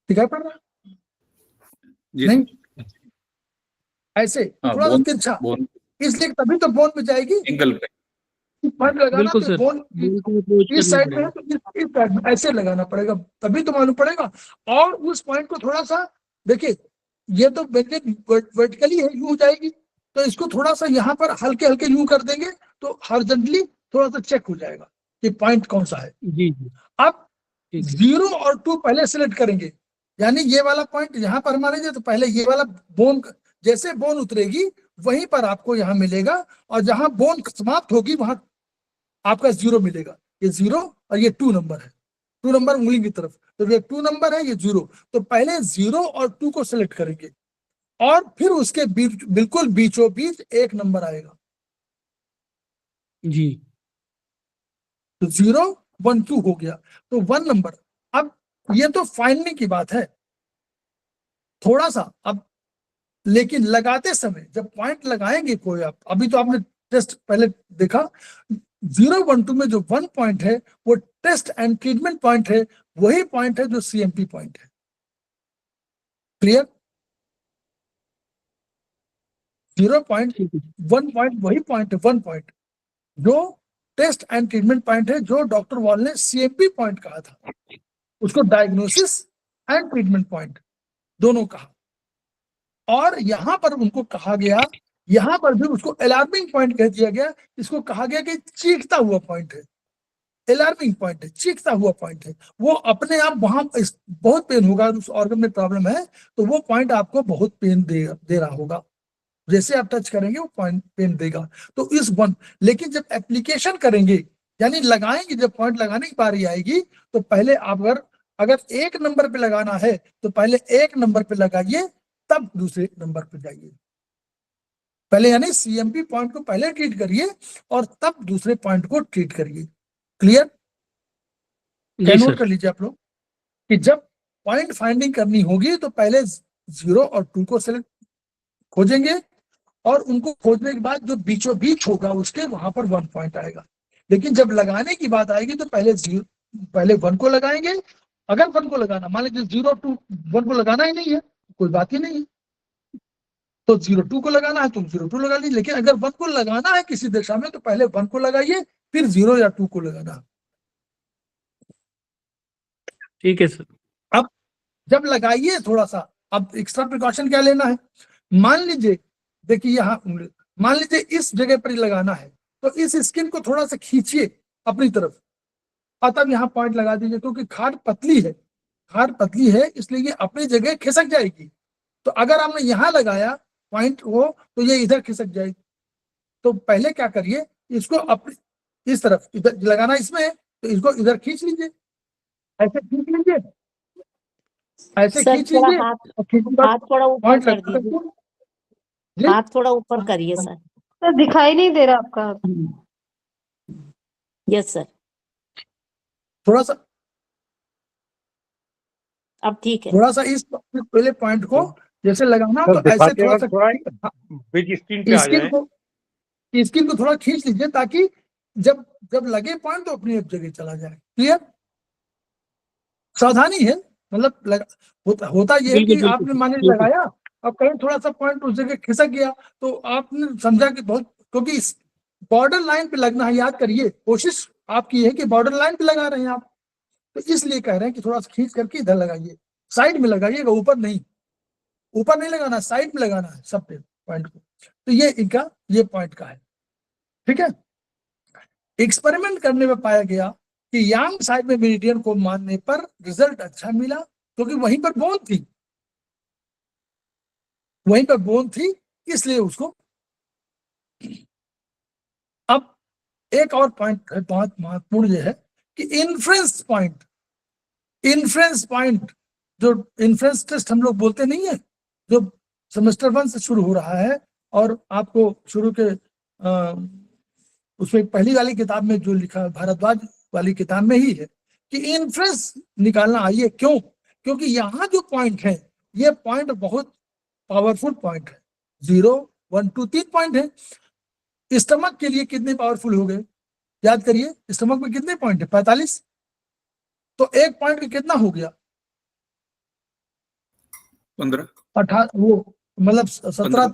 दिखाई पड़ रहा है? जी नहीं, सर। ऐसे हाँ, थोड़ा सा बोन तिरछा, बोन इसलिए तभी तो बोन में जाएगी। एंगल पे। पॉइंट लगाना बिल्कुल तो सर, बोन बोन को अप्रोच इस करना साइड में है पड़ेगा। तो इस साइड में ऐसे लगाना पड़ेगा, तभी तो मालूम पड़ेगा। और उस पॉइंट को थोड़ा सा देखिए, ये तो वर्टिकली है, यूं हो जाएगी, तो इसको थोड़ा सा यहाँ पर हल्के हल्के यूं कर देंगे तो हॉरिजॉन्टली थोड़ा सा चेक हो जाएगा कि पॉइंट कौन सा है। जी जी, अब ठीक है। 0 और 2 पहले सिलेक्ट करेंगे, यानी ये वाला पॉइंट यहाँ पर मारेंगे तो पहले ये वाला बोन, जैसे बोन उतरेगी वहीं पर आपको यहाँ मिलेगा, और जहां बोन समाप्त होगी वहां आपका 0 मिलेगा। ये 0 और ये 2 नंबर है, 2 नंबर उंगली की तरफ, तो ये 2 नंबर है, ये 0। तो पहले 0 और 2 को सिलेक्ट करेंगे और फिर उसके बीच बिल्कुल बीचों बीच 1 नंबर आएगा। जी, तो 0 1 2 हो गया, तो 1 नंबर। अब ये तो फाइंडिंग की बात है थोड़ा सा। अब लेकिन लगाते समय जब पॉइंट लगाएंगे कोई, आप अभी तो आपने टेस्ट पहले देखा, 0 1 2 में जो 1 पॉइंट है वो टेस्ट एंड ट्रीटमेंट पॉइंट है, वही पॉइंट है जो सीएमपी पॉइंट है। क्लियर? 0 पॉइंट ठीक है। 1 पॉइंट वही पॉइंट है, 1 पॉइंट जो टेस्ट एंड ट्रीटमेंट पॉइंट है, जो डॉक्टर वॉल ने सीएमपी पॉइंट कहा था, उसको डायग्नोसिस एंड ट्रीटमेंट पॉइंट दोनों कहा। और यहां पर उनको कहा गया, यहां पर भी उसको अलार्मिंग पॉइंट कह दिया गया, इसको कहा गया कि चीखता हुआ पॉइंट है, अलार्मिंग पॉइंट है, चीखता हुआ पॉइंट है। वो अपने आप वहां बहुत पेन होगा, उस ऑर्गन में प्रॉब्लम है तो वो पॉइंट आपको बहुत पेन दे रहा होगा, जैसे आप टच करेंगे वो पॉइंट पेन देगा। तो इस 1, लेकिन जब एप्लीकेशन करेंगे यानी लगाएंगे, जब पॉइंट लगाने की बारी आएगी तो पहले आप अगर 1 नंबर पे लगाना है तो पहले 1 नंबर पे लगाइए, तब दूसरे नंबर पे जाइए। पहले यानी सीएमपी पॉइंट को पहले ट्रीट करिए और तब दूसरे पॉइंट को ट्रीट करिए। क्लियर? जी नोट सर, कर लीजिए आप लोग कि जब पॉइंट फाइंडिंग करनी होगी तो पहले 0 और 2 को सिलेक्ट खोजेंगे, और उनको खोजने के बाद जो बीचों बीच होगा उसके वहां पर 1 पॉइंट आएगा। लेकिन जब लगाने की बात आएगी तो पहले 1 को लगाएंगे। अगर 1 को लगाना, मान लीजिए 0 2 1 को लगाना ही नहीं है, कोई बात ही नहीं है, तो 0 2 को लगाना है तुम 0 2 लगा लीजिए। लेकिन अगर 1 को लगाना है किसी दिशा में तो पहले 1 को लगाइए, फिर 0 या 2 को लगाना। ठीक है सर। अब जब लगाइए थोड़ा सा, अब एक्स्ट्रा प्रिकॉशन क्या लेना है, मान लीजिए देखिए यहाँ मान लीजिए इस जगह पर ही लगाना है तो इस स्किन को थोड़ा सा खींचिए अपनी तरफ और तब यहाँ पॉइंट लगा दीजिए, क्योंकि खाट पतली है, खाट पतली है इसलिए ये अपनी जगह खिसक जाएगी। तो अगर हमने यहाँ लगाया पॉइंट वो, तो ये इधर खिसक जाएगी। तो पहले क्या करिए, इसको अपनी इस तरफ इधर लगाना इसमें है तो इसको इधर खींच लीजिए, ऐसे खींच लीजिए, ऐसे सर खींच थोड़ा लीजिए हाथ और खींचने के बाद हाथ थोड़ा ऊपर पॉइंट कर लगा दीजिए, सकते जी? हाथ थोड़ा ऊपर करिए सर। सर दिखाई नहीं दे रहा आपका हाथ। यस सर, थोड़ा सा अब ठीक है। थोड़ा सा इस पहले पॉइंट को जैसे लगाना सर तो ऐसे दिखाते थोड़ा वक्त सा थोड़ा बिग स्क्रीन पे आ जाए। स्किन को थोड़ा खींच लीजिए ताकि जब जब लगे पॉइंट तो अपनी जगह चला जाए। क्लियर? सावधानी है, मतलब होता यह है बिल्कुल कि बिल्कुल आपने सर, मान लीजिए बिल्कुल। लगाया, अब कहीं थोड़ा सा पॉइंट उस जगह खिसक गया तो आपने समझा कि बहुत, क्योंकि बॉर्डर लाइन पे लगना है, याद करिए कोशिश आपकी है कि बॉर्डर लाइन पे लगा रहे हैं आप, तो इसलिए कह रहे हैं कि थोड़ा सा खींच करके इधर लगाइए, साइड में लगाइएगा, ऊपर नहीं लगाना, साइड में लगाना है सब पे पॉइंट को। तो ये इनका ये पॉइंट का है। ठीक है? एक्सपेरिमेंट करने में पाया गया कि यांग साइड में मेरिडियन को मानने पर रिजल्ट अच्छा मिला, क्योंकि वहीं पर बोन थी। वहीं पर बोन थी, इसलिए उसको। अब एक और पॉइंट है बहुत महत्वपूर्ण, ये है कि इन्फ्रेंस पॉइंट, जो इन्फ्रेंस टेस्ट हम लोग बोलते नहीं है, जो सेमेस्टर 1 से शुरू हो रहा है और आपको शुरू के उसमें पहली वाली किताब में जो लिखा है, भारद्वाज वाली किताब में ही है कि इन्फ्रेंस निकालना आइए। क्यों? क्योंकि यहाँ जो पॉइंट है, ये पॉइंट बहुत पावरफुल पॉइंट है। 0, 1, 2, 3 पॉइंट है। स्टमक के लिए कितने पावरफुल हो गए? याद करिए, स्टमक में कितने पॉइंट है? 45। तो एक पॉइंट में कितना हो गया? 15, 18, वो मतलब 17,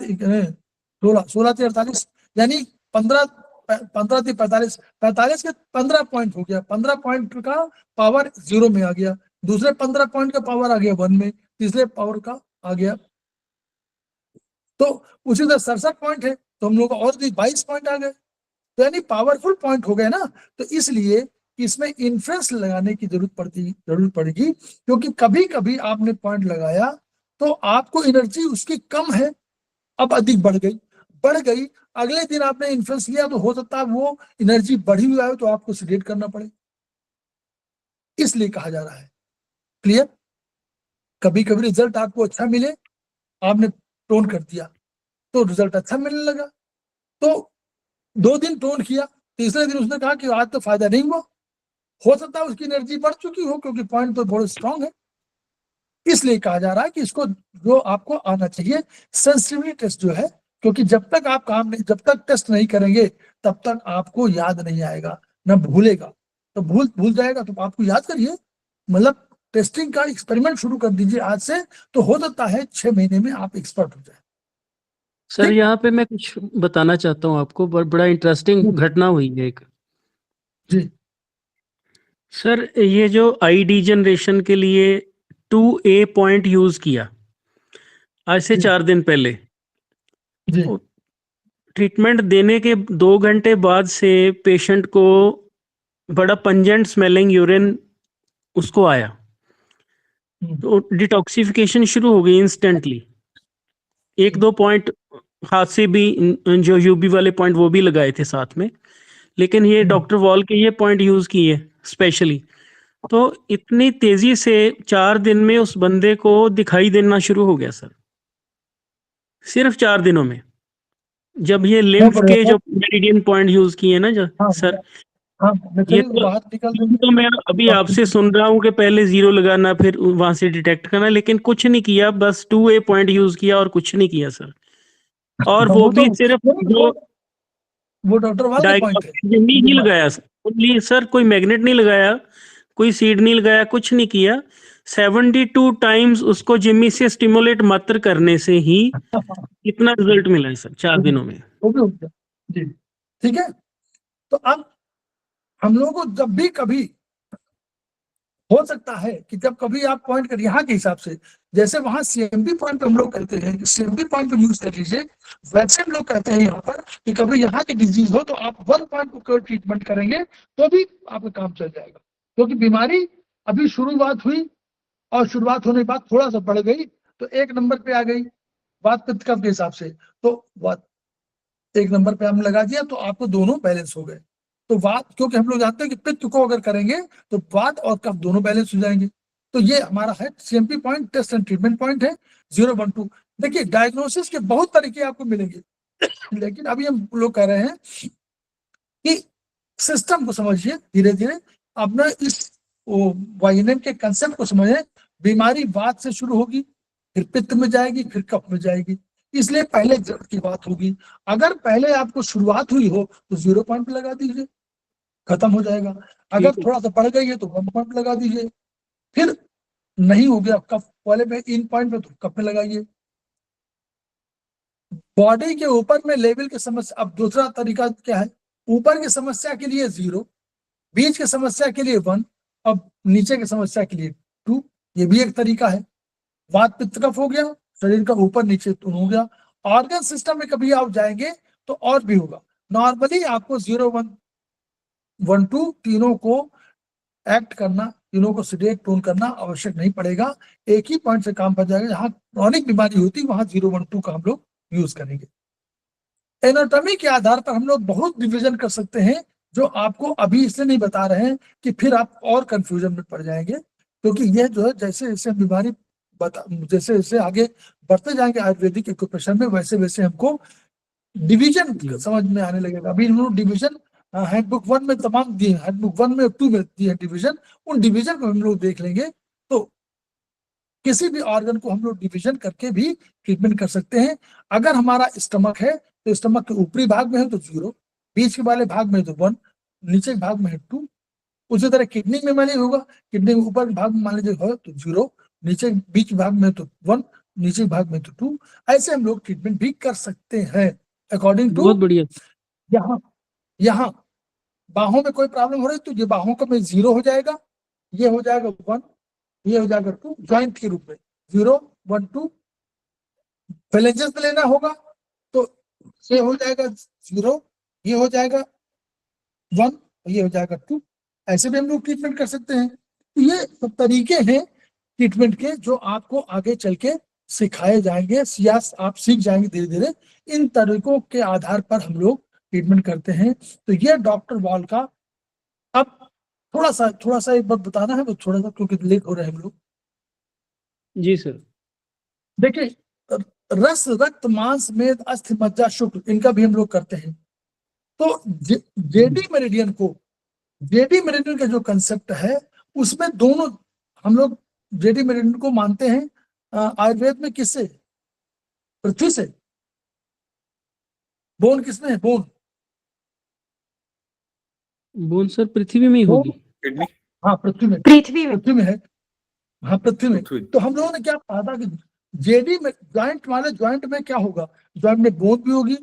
16 से 48, यानी 15 से 45, 45 के 15 पॉइंट हो गया। 15 पॉइंट का पावर 0 में आ गया, दूसरे 15 पॉइंट का पावर आ गया 1 में, तीसरे पावर का आ गया। तो उसी तरह 67 पॉइंट है, तो हम लोग और 22 पॉइंट आ गए, तो यानी पावरफुल पॉइंट हो गए ना। तो इसलिए इसमें इन्फ्रेंस लगाने की जरूरत पड़ेगी, क्योंकि कभी कभी आपने पॉइंट लगाया तो आपको एनर्जी उसकी कम है, अब अधिक बढ़ गई, अगले दिन आपने इन्फ्रेंस लिया तो हो सकता है वो एनर्जी बढ़ी हुई है, तो आपको सीडेट करना पड़े, इसलिए कहा जा रहा है। क्लियर? कभी कभी रिजल्ट आपको अच्छा मिले, आपने टोन कर दिया तो रिजल्ट अच्छा मिलने लगा, तो 2 दिन टोन किया, तीसरे दिन उसने कहा कि आज तो फायदा नहीं हुआ, हो सकता है उसकी एनर्जी बढ़ चुकी हो, क्योंकि पॉइंट तो बहुत स्ट्रांग है। इसलिए कहा जा रहा है कि इसको जो आपको आना चाहिए सेंसिटिविटी टेस्ट जो है, क्योंकि जब तक टेस्ट नहीं करेंगे तब तक आपको याद नहीं आएगा, ना भूलेगा। तो भूल जाएगा, तो आपको याद करिए, मतलब टेस्टिंग का एक्सपेरिमेंट शुरू कर दीजिए आज से, तो हो सकता है 6 महीने में आप एक्सपर्ट हो जाए। सर यहाँ पे मैं कुछ बताना चाहता हूँ आपको, बड़ा इंटरेस्टिंग घटना हुई है एक। जी सर ये जो ID जनरेशन के लिए 2A पॉइंट यूज किया आज से 4 दिन पहले, जी ट्रीटमेंट देने के 2 घंटे बाद से पेशेंट को बड़ा पंजेंट स्मेलिंग यूरिन उसको आया, तो डिटॉक्सिफिकेशन शुरू हो गई इंस्टेंटली। 1-2 पॉइंट हाथ से भी, जो यूबी वाले पॉइंट वो भी लगाए थे साथ में, लेकिन ये डॉक्टर वॉल के ये पॉइंट यूज किए स्पेशली। तो इतनी तेजी से 4 दिन में उस बंदे को दिखाई देना शुरू हो गया सर, सिर्फ 4 दिनों में, जब ये लिम्फ के जो मेरिडियन पॉइंट यूज किए ना जो सर, ये तो मैं अभी आपसे सुन रहा हूँ कि पहले 0 लगाना, फिर वहां से डिटेक्ट करना, लेकिन कुछ नहीं किया, बस 2A पॉइंट यूज किया और कुछ नहीं किया सर। और वो भी सिर्फ जो वो डॉक्टर वाला पॉइंट है, नहीं लगाया सर, कोई मैग्नेट नहीं लगाया, कोई सीड नहीं लगाया, कुछ नहीं किया। 72 टाइम्स उसको जिम्मी से स्टिमुलेट मात्र करने से ही इतना रिजल्ट मिला है सर 4 दिनों में। जी ठीक है। तो अब हम लोगों को जब भी कभी हो सकता है कि जब कभी आप पॉइंट कर यहाँ के हिसाब से, जैसे वहां CMP पॉइंट पे हम लोग कहते हैं कि CMP पॉइंट पे यूज कर लीजिए, वैसे हम लोग कहते हैं यहाँ पर कि कभी यहाँ की डिजीज हो तो आप 1 पॉइंट को ट्रीटमेंट करेंगे तो भी आपका काम चल जाएगा, क्योंकि बीमारी अभी शुरुआत हुई और शुरुआत होने के बाद थोड़ा सा बढ़ गई तो 1 नंबर पे आ गई वात पित्त कफ के हिसाब से, तो वात 1 नंबर पे हम लगा दिया तो आपको दोनों बैलेंस हो गए। तो वात, क्योंकि हम लोग जानते हैं कि पित्त को अगर करेंगे तो वात और कफ दोनों बैलेंस हो जाएंगे। तो ये हमारा है CMP point, test and treatment point है 0, 1, 2। देखिए डायग्नोसिस के बहुत तरीके आपको मिलेंगे, लेकिन अभी हम लोग कह रहे हैं कि सिस्टम को समझिए धीरे धीरे, अपना इस YNM के कंसेप्ट को समझें। बीमारी वात से शुरू होगी, फिर पित्त में जाएगी, फिर कफ में जाएगी, इसलिए पहले जड़ की बात होगी। अगर पहले आपको शुरुआत हुई हो तो 0 पॉइंट लगा दीजिए, खत्म हो जाएगा। अगर थोड़ा सा बढ़ गई है तो 1 पॉइंट लगा दीजिए, फिर नहीं हो गया कफ वाले में इन पॉइंट पे तो कफ में लगाइए। बॉडी के ऊपर में लेवल की समस्या, अब दूसरा तरीका क्या है, ऊपर की समस्या के लिए 0, बीच की समस्या के लिए 1, अब नीचे की समस्या के लिए 2, ये भी एक तरीका है। वात पित्त कफ हो गया, शरीर का ऊपर नीचे हो गया। ऑर्गन सिस्टम में कभी आप जाएंगे तो और भी होगा। नॉर्मली आपको 0, 1, 1, 2 तीनों को एक्ट करना तीनों को सीधे टोन करना आवश्यक नहीं पड़ेगा, एक ही पॉइंट से काम बन जाएगा। जहां क्रॉनिक बीमारी होती है वहां 0, 1, 2 का हम लोग यूज करेंगे। एनाटॉमी के आधार पर हम लोग बहुत डिवीजन कर सकते हैं, जो आपको अभी इसलिए नहीं बता रहे हैं कि फिर आप और कंफ्यूजन में पड़ जाएंगे, क्योंकि यह जो है जैसे जैसे बीमारी जैसे जैसे आगे बढ़ते जाएंगे आयुर्वेदिक एक्यूप्रेशर में, वैसे वैसे हमको डिवीजन समझ में आने लगेगा। अभी हम लोग डिवीजन हैंडबुक 1 में तमाम दिए, हैंडबुक 1 में 2 में दिए डिवीजन, उन डिवीजन को हम लोग देख लेंगे। तो किसी भी ऑर्गन को हम लोग डिवीजन करके भी ट्रीटमेंट कर सकते हैं। अगर हमारा स्टमक है तो स्टमक के ऊपरी भाग में है तो 0, बीच के वाले भाग में तो 1, नीचे के भाग में है 2। उसी तरह किडनी में मान लीजिए होगा, किडनी के ऊपर भाग में मान लीजिए हो तो 0, नीचे बीच भाग में तो 1, नीचे भाग में तो 2। ऐसे हम लोग ट्रीटमेंट भी कर सकते हैं अकॉर्डिंग टू। बहुत बढ़िया। यहाँ बाहों में कोई प्रॉब्लम हो रही है तो ये बाहों का में 0 हो जाएगा, ये हो जाएगा 1, ये हो जाएगा 2, जॉइंट के रूप में 0, 1, 2। फेलेंजेस में लेना होगा तो ये हो जाएगा 0, ये हो जाएगा 1, ये हो जाएगा 2। ऐसे भी हम लोग ट्रीटमेंट कर सकते हैं। तो ये सब तरीके हैं ट्रीटमेंट के जो आपको आगे चल के सिखाए जाएंगे या आप सीख जाएंगे धीरे धीरे। इन तरीकों के आधार पर हम लोग ट्रीटमेंट करते हैं। तो ये डॉक्टर वॉल का अब थोड़ा सा एक बात बताना है, वो थोड़ा सा क्योंकि लेट हो रहे हैं हम लोग। जी सर। देखिए, रस, रक्त, मांस, मेद, अस्थि, मज्जा, शुक्र, इनका भी हम लोग करते हैं। तो जेडी मेरिडियन का जो कंसेप्ट है उसमें दोनों हम लोग जेडी मेरिडियन को मानते हैं आयुर्वेद में किससे? पृथ्वी से। बोन किसमें है? बोन सर पृथ्वी में ही होगी। किडनी हाँ, पृथ्वी में है। हाँ, पृथ्वी में। तो हम लोगों ने क्या कहा था कि जेडी में ज्वाइंट में क्या होगा? ज्वाइंट में बोन भी होगी,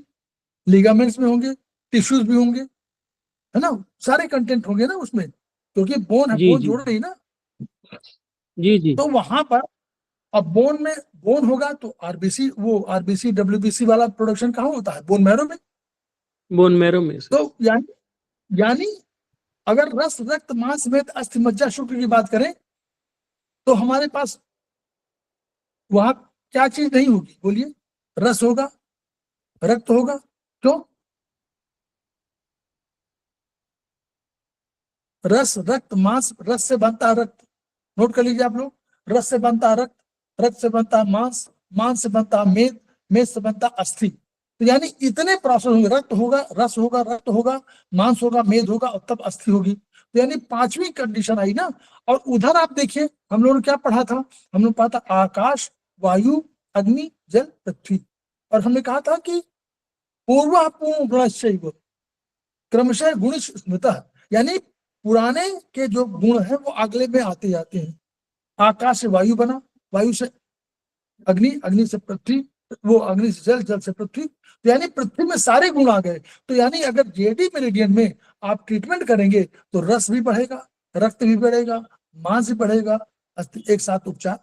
लिगामेंट्स में होंगे, टिश्यूज भी होंगे, है ना, सारे कंटेंट होंगे ना उसमें, क्योंकि बोन है, बोन जोड़ रही ना। जी। तो वहां पर अब बोन होगा तो आरबीसी डब्ल्यूबीसी वाला प्रोडक्शन कहाँ होता है? बोन मैरो में। बोन मैरो में सर। तो यानी अगर रस, रक्त, मांस, मेद, अस्थि, मज्जा, शुक्र की बात करें तो हमारे पास वहां क्या चीज नहीं होगी? बोलिए। रस होगा, रक्त होगा। क्यों? रस, रक्त, मांस, रस से बनता है रक्त, नोट कर लीजिए आप लोग। रस से बनता है रक्त, रक्त से बनता है मांस, मांस से बनता है मेद, मेद से बनता है अस्थि। तो यानी इतने प्रोसेस होंगे, रक्त होगा, रस होगा, रक्त होगा, मांस होगा, मेद होगा और तब अस्थि होगी। तो यानी 5वीं कंडीशन आई ना। और उधर आप देखिए हम लोगों ने क्या पढ़ा था? हम लोग पढ़ा था आकाश, वायु, अग्नि, जल, पृथ्वी। और हमने कहा था कि पूर्वापूर्व गुणश्चैव क्रमशः गुण स्मृतः, यानी पुराने के जो गुण है वो अगले में आते जाते हैं। आकाश से वायु बना, वायु से अग्नि, अग्नि से पृथ्वी, वो अग्नि से जल, जल से पृथ्वी। तो यानी पृथ्वी में सारे गुण आ गए। तो यानी अगर जेडी मेरिडियन में आप ट्रीटमेंट करेंगे तो रस भी बढ़ेगा, रक्त भी बढ़ेगा, मांस भी बढ़ेगा, एक साथ उपचार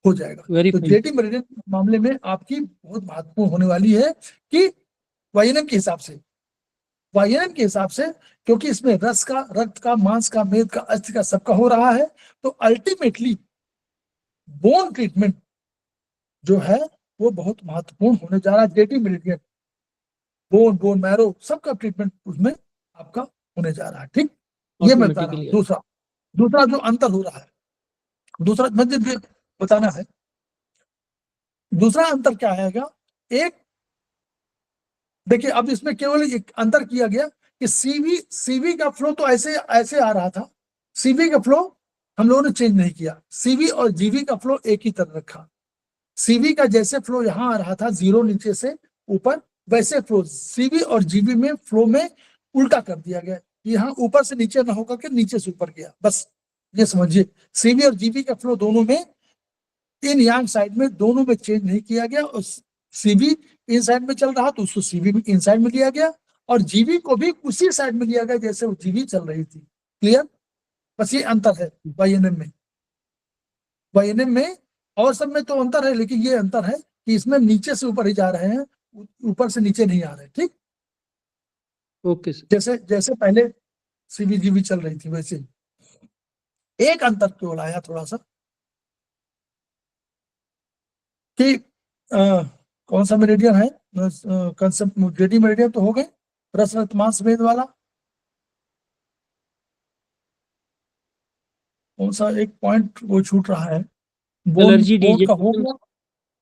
हो जाएगा। तो जेडी मेरिडियन मामले में आपकी बहुत महत्वपूर्ण होने वाली है कि वाइएनएम के हिसाब से, क्योंकि इसमें रस का, रक्त का, मांस का, मेद का, अस्थि का, सबका हो रहा है। तो अल्टीमेटली बोन ट्रीटमेंट जो है वो बहुत महत्वपूर्ण होने जा रहा है। जेडी मेरिडियन, बोन मैरो, सबका ट्रीटमेंट उसमें आपका होने जा रहा है। ठीक, ये मैं बता रहा हूं। दूसरा जो अंतर हो रहा है, दूसरा मुझे बताना है, दूसरा अंतर क्या आएगा? एक देखिए, अब इसमें केवल एक अंतर किया गया कि सीवी का फ्लो तो ऐसे आ रहा था। सीवी का फ्लो हम लोगों ने चेंज नहीं किया, सीवी और जीवी का फ्लो एक ही तरह रखा। सीवी का जैसे फ्लो यहाँ आ रहा था 0 नीचे से ऊपर, वैसे फ्लो सीवी और जीवी में फ्लो में उल्टा कर दिया गया। यहाँ ऊपर से नीचे ना होकर के नीचे से ऊपर गया, बस ये समझिए। सीवी और जीवी का फ्लो दोनों में, इन यांग साइड में दोनों में चेंज नहीं किया गया। और सीवी इन साइड में चल रहा तो उसको सीवी में इन साइड में लिया गया, और जीवी को भी उसी साइड में लिया गया जैसे वो जीवी चल रही थी। क्लियर? बस ये अंतर है वाईएनएम में। और सब में तो अंतर है, लेकिन ये अंतर है कि इसमें नीचे से ऊपर ही जा रहे हैं, ऊपर से नीचे नहीं आ रहे। ठीक, ओके सर। जैसे पहले सीवी जीवी चल रही थी वैसे। एक अंतर केवल आया थोड़ा सा कि कौन सा मेरिडियन है, कंसेप्ट जेडी मेरिडियन तो हो गए, रस रक्तमान सफेद वाला, कौन सा एक पॉइंट वो छूट रहा है, बोन एलर्जी बोन का हो गया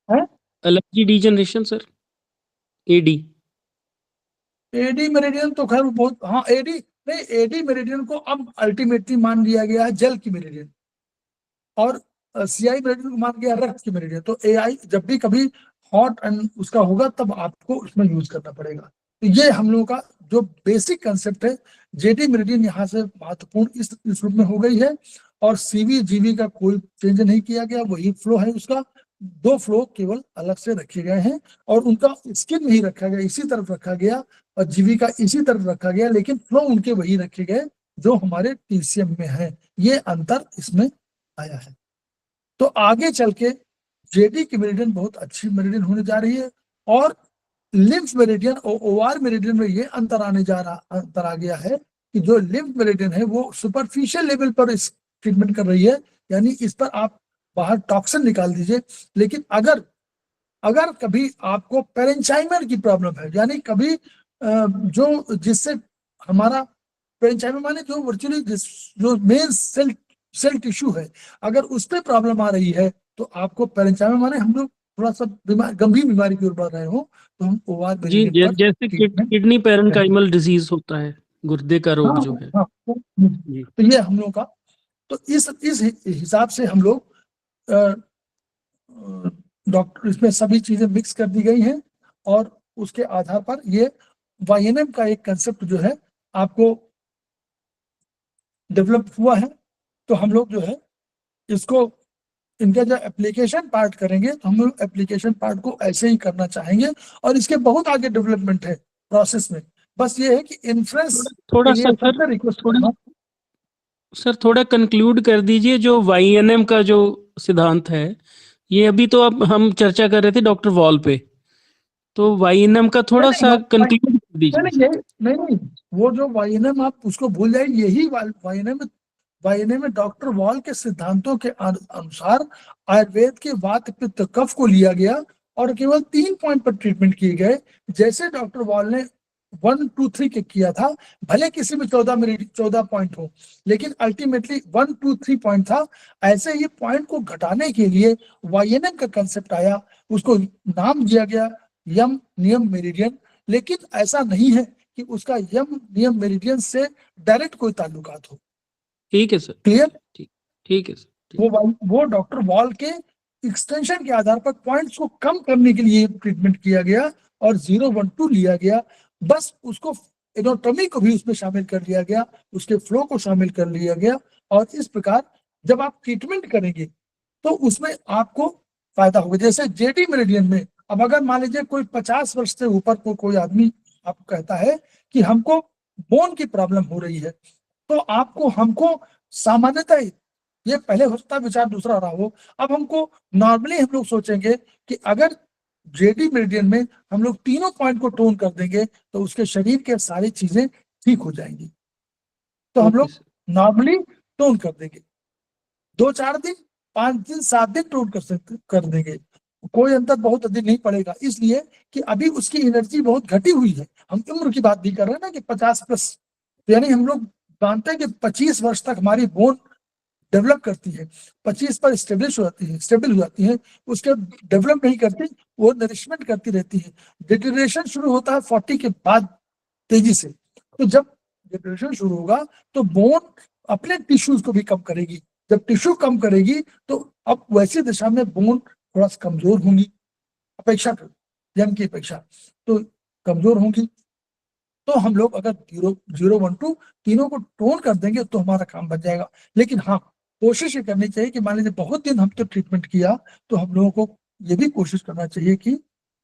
है, एलर्जी डिजनरेशन सर, एडी। एडी मेरिडियन तो खैर बहुत, हाँ एडी नहीं, एडी मेरिडियन को अब अल्टीमेटली मान लिया गया है जल की मेरिडियन, और सीआई मेरिडियन को मान गया रक्त की मेरिडियन। तो एआई जब भी कभी हॉट एंड उसका होगा तब आपको उसमें यूज करना पड़ेगा। तो ये हम लोगों का जो बेसिक कंसेप्ट है, जेडी मेरिडियन यहाँ से महत्वपूर्ण इस रूप में हो गई है, और सीवी जीवी का कोई चेंज नहीं किया गया, वही फ्लो है उसका, 2 फ्लो केवल अलग से रखे गए हैं, और उनका स्किन नहीं रखा गया, इसी तरफ रखा गया, और जीवी का इसी तरफ रखा गया, लेकिन फ्लो उनके वही रखे गए जो हमारे टीसीएम में है। ये अंतर इसमें आया है। तो आगे चल के जेडी की मेरिडियन बहुत अच्छी मेरिडियन होने जा रही है, और लिम्फ मेरिडियन और ओआर मेरिडियन में ये अंतर आ गया है कि जो लिम्फ मेरिडियन है वो सुपरफिशियल लेवल पर इस ट्रीटमेंट कर रही है, यानी इस पर आप बाहर टॉक्सिन निकाल दीजिए। लेकिन अगर कभी आपको पेरेंचाइमर की प्रॉब्लम है, यानी कभी जो जिससे हमारा पेरेंचाइमर माने जो वर्चुअली जो मेन सेल टिश्यू है, अगर उस पर प्रॉब्लम आ रही है तो आपको पेरेंचाइमर माने हम लोग थोड़ा सा गंभीर बीमारी की ओर बढ़ रहे हो तो हम ओआर जी, जैसे किडनी पेरेन्काइमल डिजीज होता है, गुर्दे का रोग जो है। जी। तो ये हम लोग का, तो इस हिसाब से हम लोग डॉक्टर इसमें सभी चीजें मिक्स कर दी गई हैं, और उसके आधार पर ये वाईएनएम का एक कंसेप्ट जो है आपको डेवलप हुआ है। तो हम लोग जो है इसको, इनका जो एप्लीकेशन पार्ट करेंगे तो हम लोग एप्लीकेशन पार्ट को ऐसे ही करना चाहेंगे, और इसके बहुत आगे डेवलपमेंट है प्रोसेस में। बस ये है कि इन्फ्रेंस थोड़ा सा रिक्वेस्ट सर थोड़ा कंक्लूड कर दीजिए, जो वाईएनएम का जो सिद्धांत है, ये अभी तो अब हम चर्चा कर रहे थे डॉक्टर वॉल पे, तो वाईएनएम का थोड़ा सा कंक्लूड कर दीजिए। नहीं, वो जो वाईएनएम आप उसको भूल जाए, यही वाईएनएम में डॉक्टर वॉल के सिद्धांतों के अनुसार आयुर्वेद के वात पित्त कफ को लिया गया और केवल 3 पॉइंट पर ट्रीटमेंट किए गए। जैसे डॉक्टर वॉल ने 1, 2, 3 के किया था, भले किसी में 14 पॉइंट हो, लेकिन अल्टीमेटली 1, 2, 3 पॉइंट था। ऐसे ही पॉइंट को घटाने के लिए वाईएनएम का कंसेप्ट आया, उसको नाम दिया गया यम नियम मेरिडियन। लेकिन ऐसा नहीं है कि उसका यम नियम मेरिडियन से डायरेक्ट कोई ताल्लुकात हो। ठीक है सर, क्लियर? ठीक है सर। वो डॉक्टर वॉल के एक्सटेंशन के आधार पर पॉइंट्स को कम करने के लिए ट्रीटमेंट किया गया और 0, 1, 2 लिया गया। बस उसको एनाटॉमी को भी उसमें शामिल कर लिया गया, उसके फ्लो को शामिल कर लिया गया, और इस प्रकार जब आप ट्रीटमेंट करेंगे तो उसमें आपको फायदा होगा। जैसे जेडी मेरिडियन में अब अगर मान लीजिए कोई 50 वर्ष से ऊपर को कोई आदमी आपको कहता है कि हमको बोन की प्रॉब्लम हो रही है, तो हमको सामान्यतः ये पहले हो सकता है विचार दूसरा रहा हो। अब हमको नॉर्मली हम लोग सोचेंगे कि अगर जेडी मेरिडियन में हम लोग तीनों पॉइंट को टोन कर देंगे तो उसके शरीर के सारी चीजें ठीक हो जाएंगी। तो हम लोग नॉर्मली टोन कर देंगे, 2-4 दिन, 5 दिन, 7 दिन टोन कर देंगे, कोई अंतर बहुत अधिक नहीं पड़ेगा। इसलिए कि अभी उसकी एनर्जी बहुत घटी हुई है। हम उम्र की बात नहीं कर रहे हैं ना कि 50+, यानी हम लोग मानते हैं कि 25 वर्ष तक हमारी बोन डेवलप करती है, 25 पर स्टेबल हो जाती है, उसके डेवलप नहीं करती, वो नरिशमेंट करती रहती है। डिटेरिएशन शुरू होता है 40 के बाद तेजी से। तो जब डिटेरिएशन शुरू होगा तो बोन अपने टिश्यूज को भी कम करेगी। जब टिश्यू कम करेगी तो अब वैसी दिशा में बोन थोड़ा सा कमजोर होंगी, अपेक्षाकृत यंग की अपेक्षा तो कमजोर होंगी। तो हम लोग अगर 0, 1, 2 तीनों को टोन कर देंगे तो हमारा काम बन जाएगा। लेकिन हाँ, कोशिश ये करनी चाहिए कि मान लीजिए बहुत दिन हम तो ट्रीटमेंट किया तो हम लोगों को ये भी कोशिश करना चाहिए कि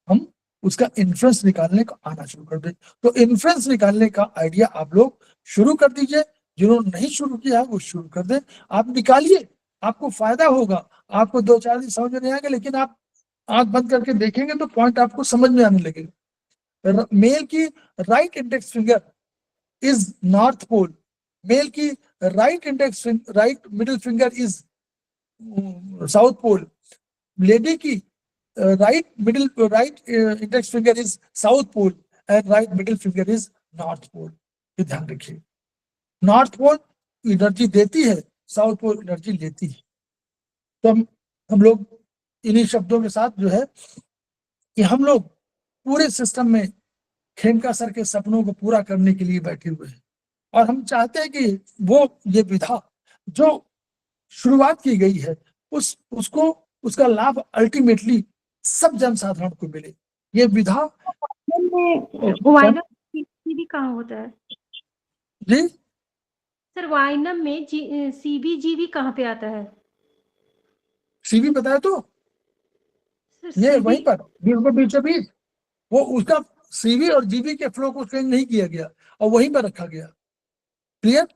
हम उसका इन्फ्लुएंस निकालने का आना शुरू कर दें। तो इन्फ्लुएंस निकालने का आइडिया आप लोग शुरू कर दीजिए, जिन्होंने नहीं शुरू किया है वो शुरू कर दें। आप निकालिए, आपको फायदा होगा। आपको 2-4 दिन समझ में नहीं आएगा, लेकिन आप आंख बंद करके देखेंगे तो पॉइंट आपको समझ में आने लगेगा। मेल की right index finger is north pole, male की right middle finger is south pole, lady की right index finger is south pole and right middle finger is north pole. ये ध्यान रखिए, नॉर्थ पोल एनर्जी देती है, south pole energy लेती है। तो हम लोग इन्हीं शब्दों के साथ जो है कि हम लोग पूरे सिस्टम में खेमका सर के सपनों को पूरा करने के लिए बैठे हुए हैं, और हम चाहते हैं कि वो ये विधा जो शुरुआत की गई है उसका लाभ अल्टीमेटली सब जनसाधारण को मिले। ये विधा वाइनम सीबी कहाँ होता है जी सर? वाइनम में सीबीजीबी कहाँ पे आता है सीबी बताया तो सर? ये CB वहीं पर बीचों बीच वो उसका सीवी और जीबी के फ्लो को चेंज नहीं किया गया और वहीं पर रखा गया। क्लियर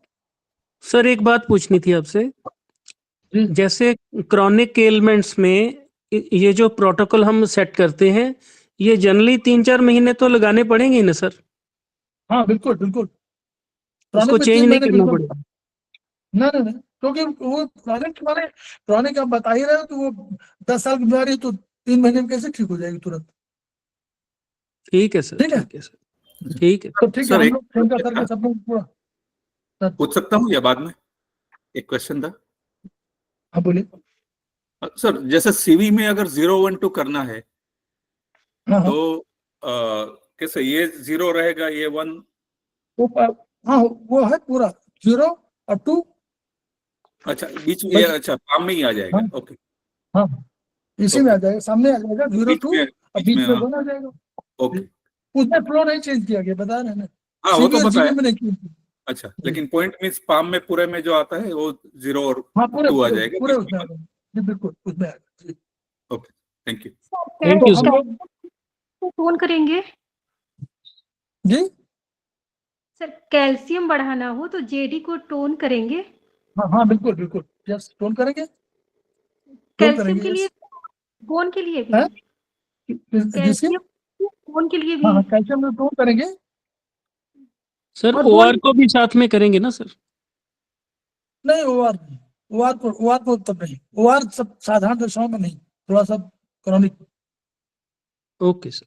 सर एक बात पूछनी थी आपसे, जी। जैसे क्रॉनिक एलिमेंट्स में ये जो प्रोटोकॉल हम सेट करते हैं, ये जनरली 3-4 महीने तो लगाने पड़ेंगे ना सर? हाँ बिल्कुल बिल्कुल, उसको में चेंज 3 नहीं महीने करना बिल्कुल। पड़ेगा? ना, क्योंकि वो क्रॉनिक आप बता ही रहे हो, तो वो 10 साल की बीमारी तो 3 महीने में कैसे ठीक हो जाएगी तुरंत? ठीक है सर, ठीक है? ठीक है सर, ठीक है। तो ठीक है, सर, हम एक- लोग खेमका सर के सपनों को पूरा। पूछ सकता हूँ या बाद में? एक क्वेश्चन था हाँ बोलिए। सर, जैसे सीवी में अगर 0, 1, 2 करना है हाँ तो कैसे ये 0 रहेगा, ये 1? हाँ वो है पूरा 0 और 2। अच्छा, बीच में ये, अच्छा काम में ही आ जाएगा। हाँ। ओके, हाँ इसी में आ जाएगा, सामने आ जाएगा 0, 2 और बीच में हाँ। 1 आ जाएगा। ओके, उसमें फ्लो नहीं चेंज किया गया, बता रहे हैं ना, हाँ वो सीबी तो और पता जीबी है। में नहीं किया। अच्छा, लेकिन पॉइंट मीन्स पाम में पूरे में जो आता है वो 0 और हाँ पूरे 2 आ पूरे जाएगा पूरे बीच उसमें आ में। जाएगा जी, बिल्कुल उसमें आ जाएगा जी। Okay, thank you. थैंक तो यू हम सर। लोग टोन करेंगे जी सर? कैल्शियम बढ़ाना हो तो जेडी को टोन करेंगे? हाँ बिल्कुल बिल्कुल, यस टोन करेंगे, टोन कैल्शियम करेंगे के लिए, यस। बोन के लिए भी, है जिसके कैल्शियम बोन के लिए हाँ भी कैल्शियम में टोन करेंगे। सर और ओआर बोन को भी साथ में करेंगे ना सर? नहीं ओआर को तब नहीं, ओआर सब साधारण दशाओं में नहीं, थोड़ा सा क्रॉनिक। Okay sir.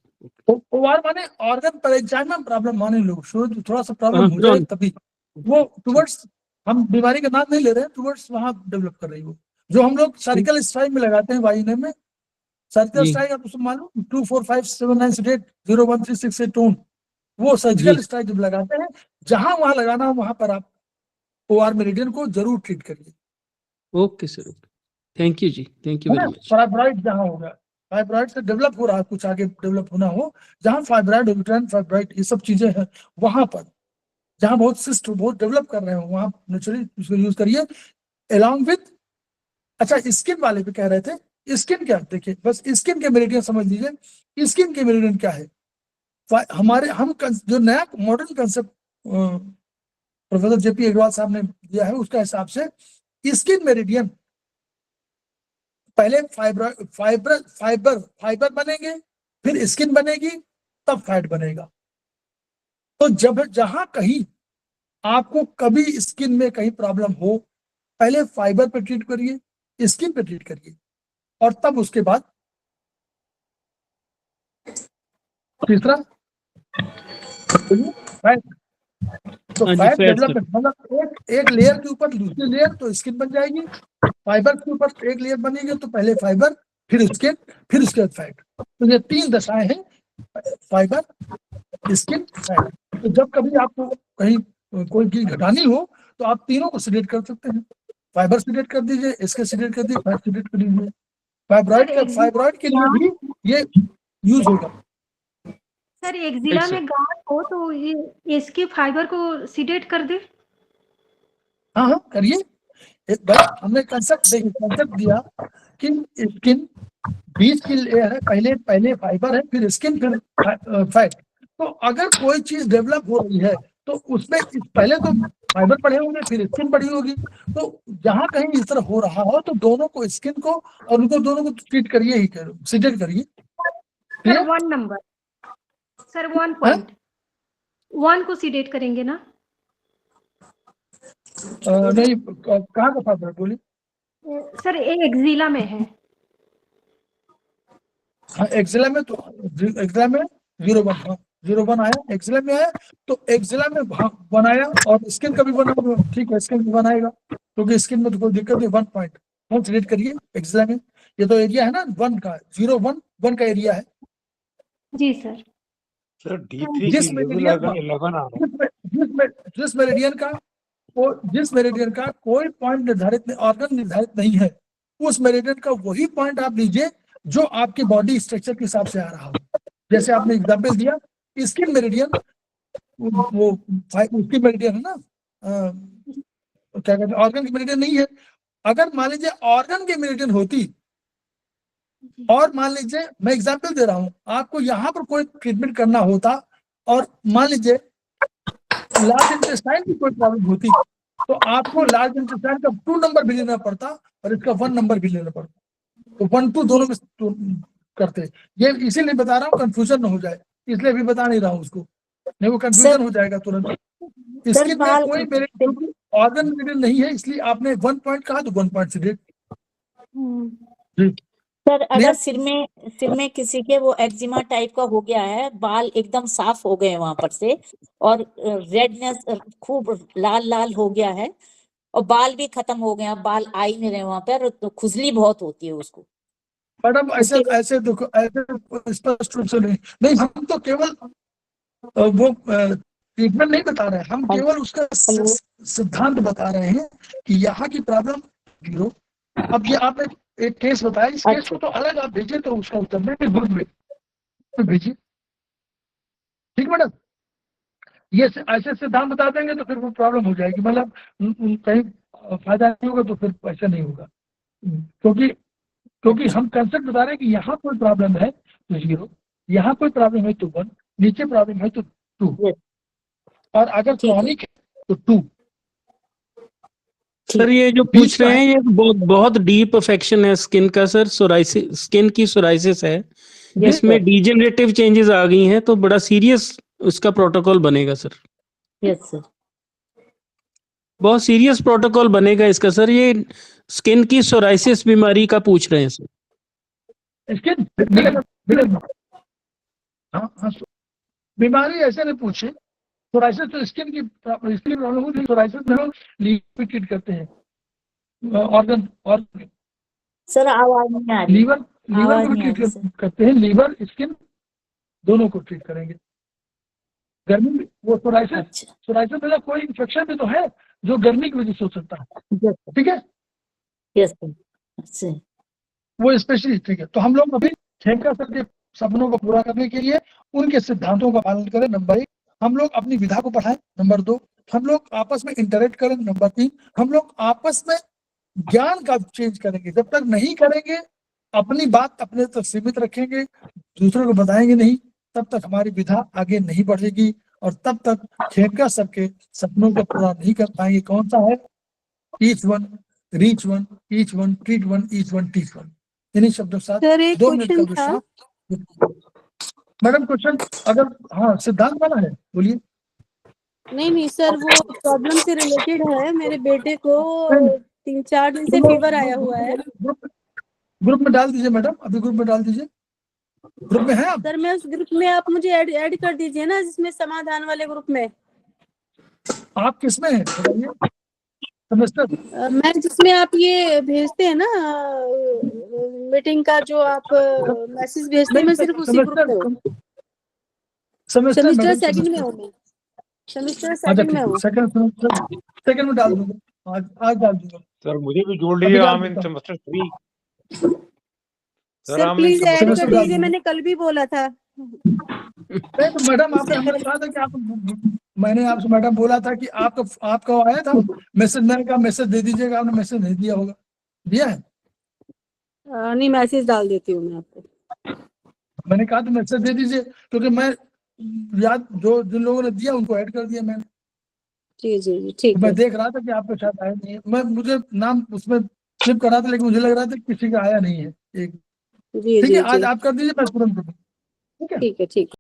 ओआर माने ऑर्गन परिचालन में प्रॉब्लम माने लोग, शुरू थोड़ा सा प्रॉब्लम हाँ, हो जाए chronic। तभी वो टुवर्ड्स, हम बीमारी का नाम नहीं ले रहे हैं, टुवर्ड्स वहां डेवलप कर रही है वो, जो हम लोग सर्जिकल स्ट्राइक में लगाते हैं वायुने में। सर्जिकल जी स्ट्राइक आपको सब मालूम, 2 4 5 7 9 8 0 1 3 6 8 टोन, वो सर्जिकल जी स्ट्राइक जब लगाते हैं, जहां वहां लगाना हो वहां पर आप ओआर मेरिडियन को जरूर ट्रीट करिए। Okay sir, okay, thank you जी, थैंक यू है ना, वेरी मच। फाइब्रॉइड जहां होगा, फाइब्रॉइड से डेवलप हो रहा है, कुछ आगे डेवलप होना हो, जहां फाइब्रॉइड यूट्राइन फाइब्रॉइड ये सब चीजें हैं, वहां पर जहां बहुत सिस्ट बहुत डेवलप कर रहे हो वहां नेचुरली उसको यूज करिए along with। अच्छा स्किन वाले पे कह रहे थे, स्किन क्या, देखिए बस स्किन के मेरिडियन समझ लीजिए, स्किन के मेरिडियन क्या है। हमारे जो नया modern concept professor JP Agarwal साहब ने दिया है, उसका हिसाब से स्किन मेरिडियन पहले फाइबर बनेंगे, फिर स्किन बनेगी, तब फैट बनेगा। तो जब जहां कहीं आपको कभी स्किन में कहीं प्रॉब्लम हो, पहले फाइबर पे ट्रीट करिए, स्किन पे ट्रीट करिए, और तब उसके बाद तीसरा फैट। तो हाँ जी, फैट फैट सर। डेवलपमेंट मतलब एक लेयर के ऊपर दूसरी लेयर तो स्किन बन जाएगी, फाइबर के ऊपर एक लेयर बनेगी तो पहले फाइबर, फिर स्किन, फिर उसके बाद फैट। तो ये 3 दशाएं हैं, फाइबर स्किन फैट। तो जब कभी आपको कहीं कोई चीज घटानी हो तो आप तीनों को सिलेक्ट कर सकते हैं, फाइबर सिलेक्ट कर दीजिए, इसके सिलेक्ट कर दीजिए, फैट सिलेक्ट कर दीजिए। फाइब्रॉइड के लिए भी ये यूज होगा। सर एक्जिला में गांठ हो तो ये इसके फाइबर को सीडेट कर दे? हाँ करिए, एक बार हमने कंसेप्ट दिया कि स्किन बीच की लेयर है, पहले फाइबर है, फिर स्किन, फिर फैट। तो अगर कोई चीज डेवलप हो रही है तो उसमें पहले तो फाइबर बढ़े होंगे, फिर स्किन बढ़ी होगी। तो जहां कहीं इस तरह हो रहा हो तो दोनों को, स्किन को और उनको दोनों को ट्रीट करिए ही, सीडेट करिए। सर 1 नंबर, सर 1 पॉइंट 1 को सीडेट करेंगे ना? नहीं, कहाँ का फाइबर है बोलिए। सर ये एक्जिला में है। हाँ एक्जिला में, तो एक्जिला में 0-1, हाँ 0-1 आया, एक्जिला में आया, तो एक्जिला में बनाया, और स्किन का भी बना, ठीक है स्किन भी बनाएगा, क्योंकि स्किन में तो कोई दिक्कत नहीं। 1 पॉइंट हम सिलेक्ट करिए एक्जिला में, ये तो एरिया है ना 1 का, 0-1 का एरिया है। जी सर। सर D3 जिस की लेवल मेरिडियन अगर 11 आ रहा है, जिस मेरिडियन का कोई पॉइंट निर्धारित ऑर्गन निर्धारित नहीं है, उस मेरिडियन का वही पॉइंट आप लीजिए जो आपके बॉडी स्ट्रक्चर के हिसाब से आ रहा हो। जैसे आपने एग्जाम्पल दिया स्किन मेरिडियन, वो उसकी मेरिडियन है ना, क्या कहते हैं, ऑर्गन की मेरिडियन नहीं है। अगर मान लीजिए ऑर्गन की मेरिडियन होती, और मान लीजिए मैं एग्जाम्पल दे रहा हूं, आपको यहाँ पर कोई ट्रीटमेंट करना होता, और मान लीजिए लार्ज इंटेस्टाइन की कोई प्रॉब्लम होती, तो आपको लार्ज इंटेस्टाइन का 2 नंबर भी लेना पड़ता, और इसका 1 नंबर भी लेना पड़ता, तो 1-2 दोनों में करते। ये इसीलिए बता रहा हूँ कंफ्यूजन न हो जाए, इसलिए भी बता नहीं रहा हूँ उसको, नहीं वो कंफ्यूजन हो जाएगा तुरंत। इसके में कोई मेरे ऑर्गन मेरिडियन नहीं है, इसलिए आपने 1 पॉइंट कहा तो 1 पॉइंट से सर अगर सिर में किसी के वो एक्जिमा टाइप का हो गया है, बाल एकदम साफ हो गए वहां पर से, और रेडनेस खूब लाल लाल हो गया है, और बाल भी खत्म हो गए हैं, बाल आ ही नहीं रहे वहां पर, तो खुजली बहुत होती है उसको। मैडम ऐसे देखो, ऐसे स्पष्ट रूप से नहीं, हम तो केवल वो ट्रीटमेंट नहीं बता रहे हैं, हम केवल उसका सिद्धांत बता रहे हैं कि यहाँ की प्रॉब्लम 0। अब ये आपने एक केस बताया, इस केस को तो अलग आप भेजिए, तो उसका उत्तर में ग्रुप में भेजिए, ठीक मैडम। ये ऐसे सिद्धांत बता देंगे तो फिर वो प्रॉब्लम हो जाएगी, मतलब कहीं फायदा नहीं होगा, तो फिर ऐसा नहीं होगा, क्योंकि हम कंसेप्ट बता रहे हैं कि यहाँ कोई प्रॉब्लम है तो 0, यहाँ कोई प्रॉब्लम है तो 1, नीचे प्रॉब्लम है तो 2, और अगर क्रॉनिक है तो 2। सर ये जो पूछ रहे हैं, ये बहुत डीप अफेक्शन है स्किन का सर, सोराइसिस, स्किन की सोराइसिस है, इसमें डीजेनरेटिव चेंजेस आ गई हैं, तो बड़ा सीरियस उसका प्रोटोकॉल बनेगा सर। यस सर, बहुत सीरियस प्रोटोकॉल बनेगा इसका सर। ये स्किन की सोराइसिस बीमारी का पूछ रहे हैं सर। स्किन बीमारी ऐसे नहीं पूछे, सोराइसिस तो स्किन की प्रॉब्लम होती है, सोराइसिस में हम लीवर ट्रीट करते हैं, ऑर्गन सर आवाज नहीं आ रही, लीवर को ट्रीट करते हैं, लीवर स्किन दोनों को ट्रीट करेंगे। गर्मी में वो सोराइसिस मतलब कोई इन्फेक्शन भी तो है जो गर्मी की वजह से हो सकता है, ठीक है। यस सर, वो स्पेशली ठीक है। तो हम लोग अभी खेमका सर के सपनों को पूरा करने के लिए उनके सिद्धांतों का पालन करें, नंबर 1, हम लोग अपनी विधा को पढ़ाएं, नंबर 2, हम लोग आपस में इंटरेक्ट करें, नंबर 3, हम लोग आपस में ज्ञान का चेंज करेंगे। जब तक नहीं करेंगे, अपनी बात अपने तक सीमित रखेंगे, दूसरों को बताएंगे नहीं, तब तक हमारी विधा आगे नहीं बढ़ेगी, और तब तक खेमका सर के सपनों को पूरा नहीं कर पाएंगे। कौन सा है? Each one, reach one, each one, treat one, each one, teach one. इन्हीं शब्दों के साथ 2 मिनट का विश्राम। मैडम क्वेश्चन अगर हाँ सिद्धांत वाला है, बोलिए। नहीं सर, वो प्रॉब्लम से रिलेटेड है। मेरे बेटे को 3-4 दिन से फीवर आया हुआ है। ग्रुप में डाल दीजिए मैडम, अभी ग्रुप में डाल दीजिए। ग्रुप में है आप? सर मैं उस ग्रुप में, आप मुझे ऐड कर दीजिए ना, जिसमें समाधान वाले ग्रुप में। आप किसमें हैं बताइए? सेमेस्टर मैं जिसमें आप ये भेजते हैं ना मीटिंग का, जो आप मैसेज भेजते हैं, मैं सिर्फ उसी ग्रुप में हूँ। सेमेस्टर 2 में हूँ मैं, सेमेस्टर 2 में हूँ। सेकंड में डाल दूंगा, आज डाल दूंगा। सर मुझे भी जोड़ लीजिए, आम इन सेमेस्टर 3। सर प्लीज ऐड कर दीजिए, मैंने कल भी बोला था। तो मैडम आपने हमने कहा था कि आप, मैंने आपसे मैडम बोला था कि आपका आया था मैसेज, मैंने कहा मैसेज दे दीजिएगा, आपने मैसेज नहीं दिया होगा, दिया है? नहीं, मैसेज डाल देती हूँ मैं आपको। मैंने कहा तो मैसेज दे दीजिए, क्योंकि मैं याद जो जिन लोगों ने दिया उनको ऐड कर दिया मैंने। जी ठीक है। मैं देख रहा था कि आपके साथ आया नहीं है, मुझे नाम उसमें फ्लिप कर रहा था, लेकिन मुझे लग रहा था किसी का आया नहीं है। ठीक है, आज आप कर दीजिए, मैं तुरंत। ठीक है।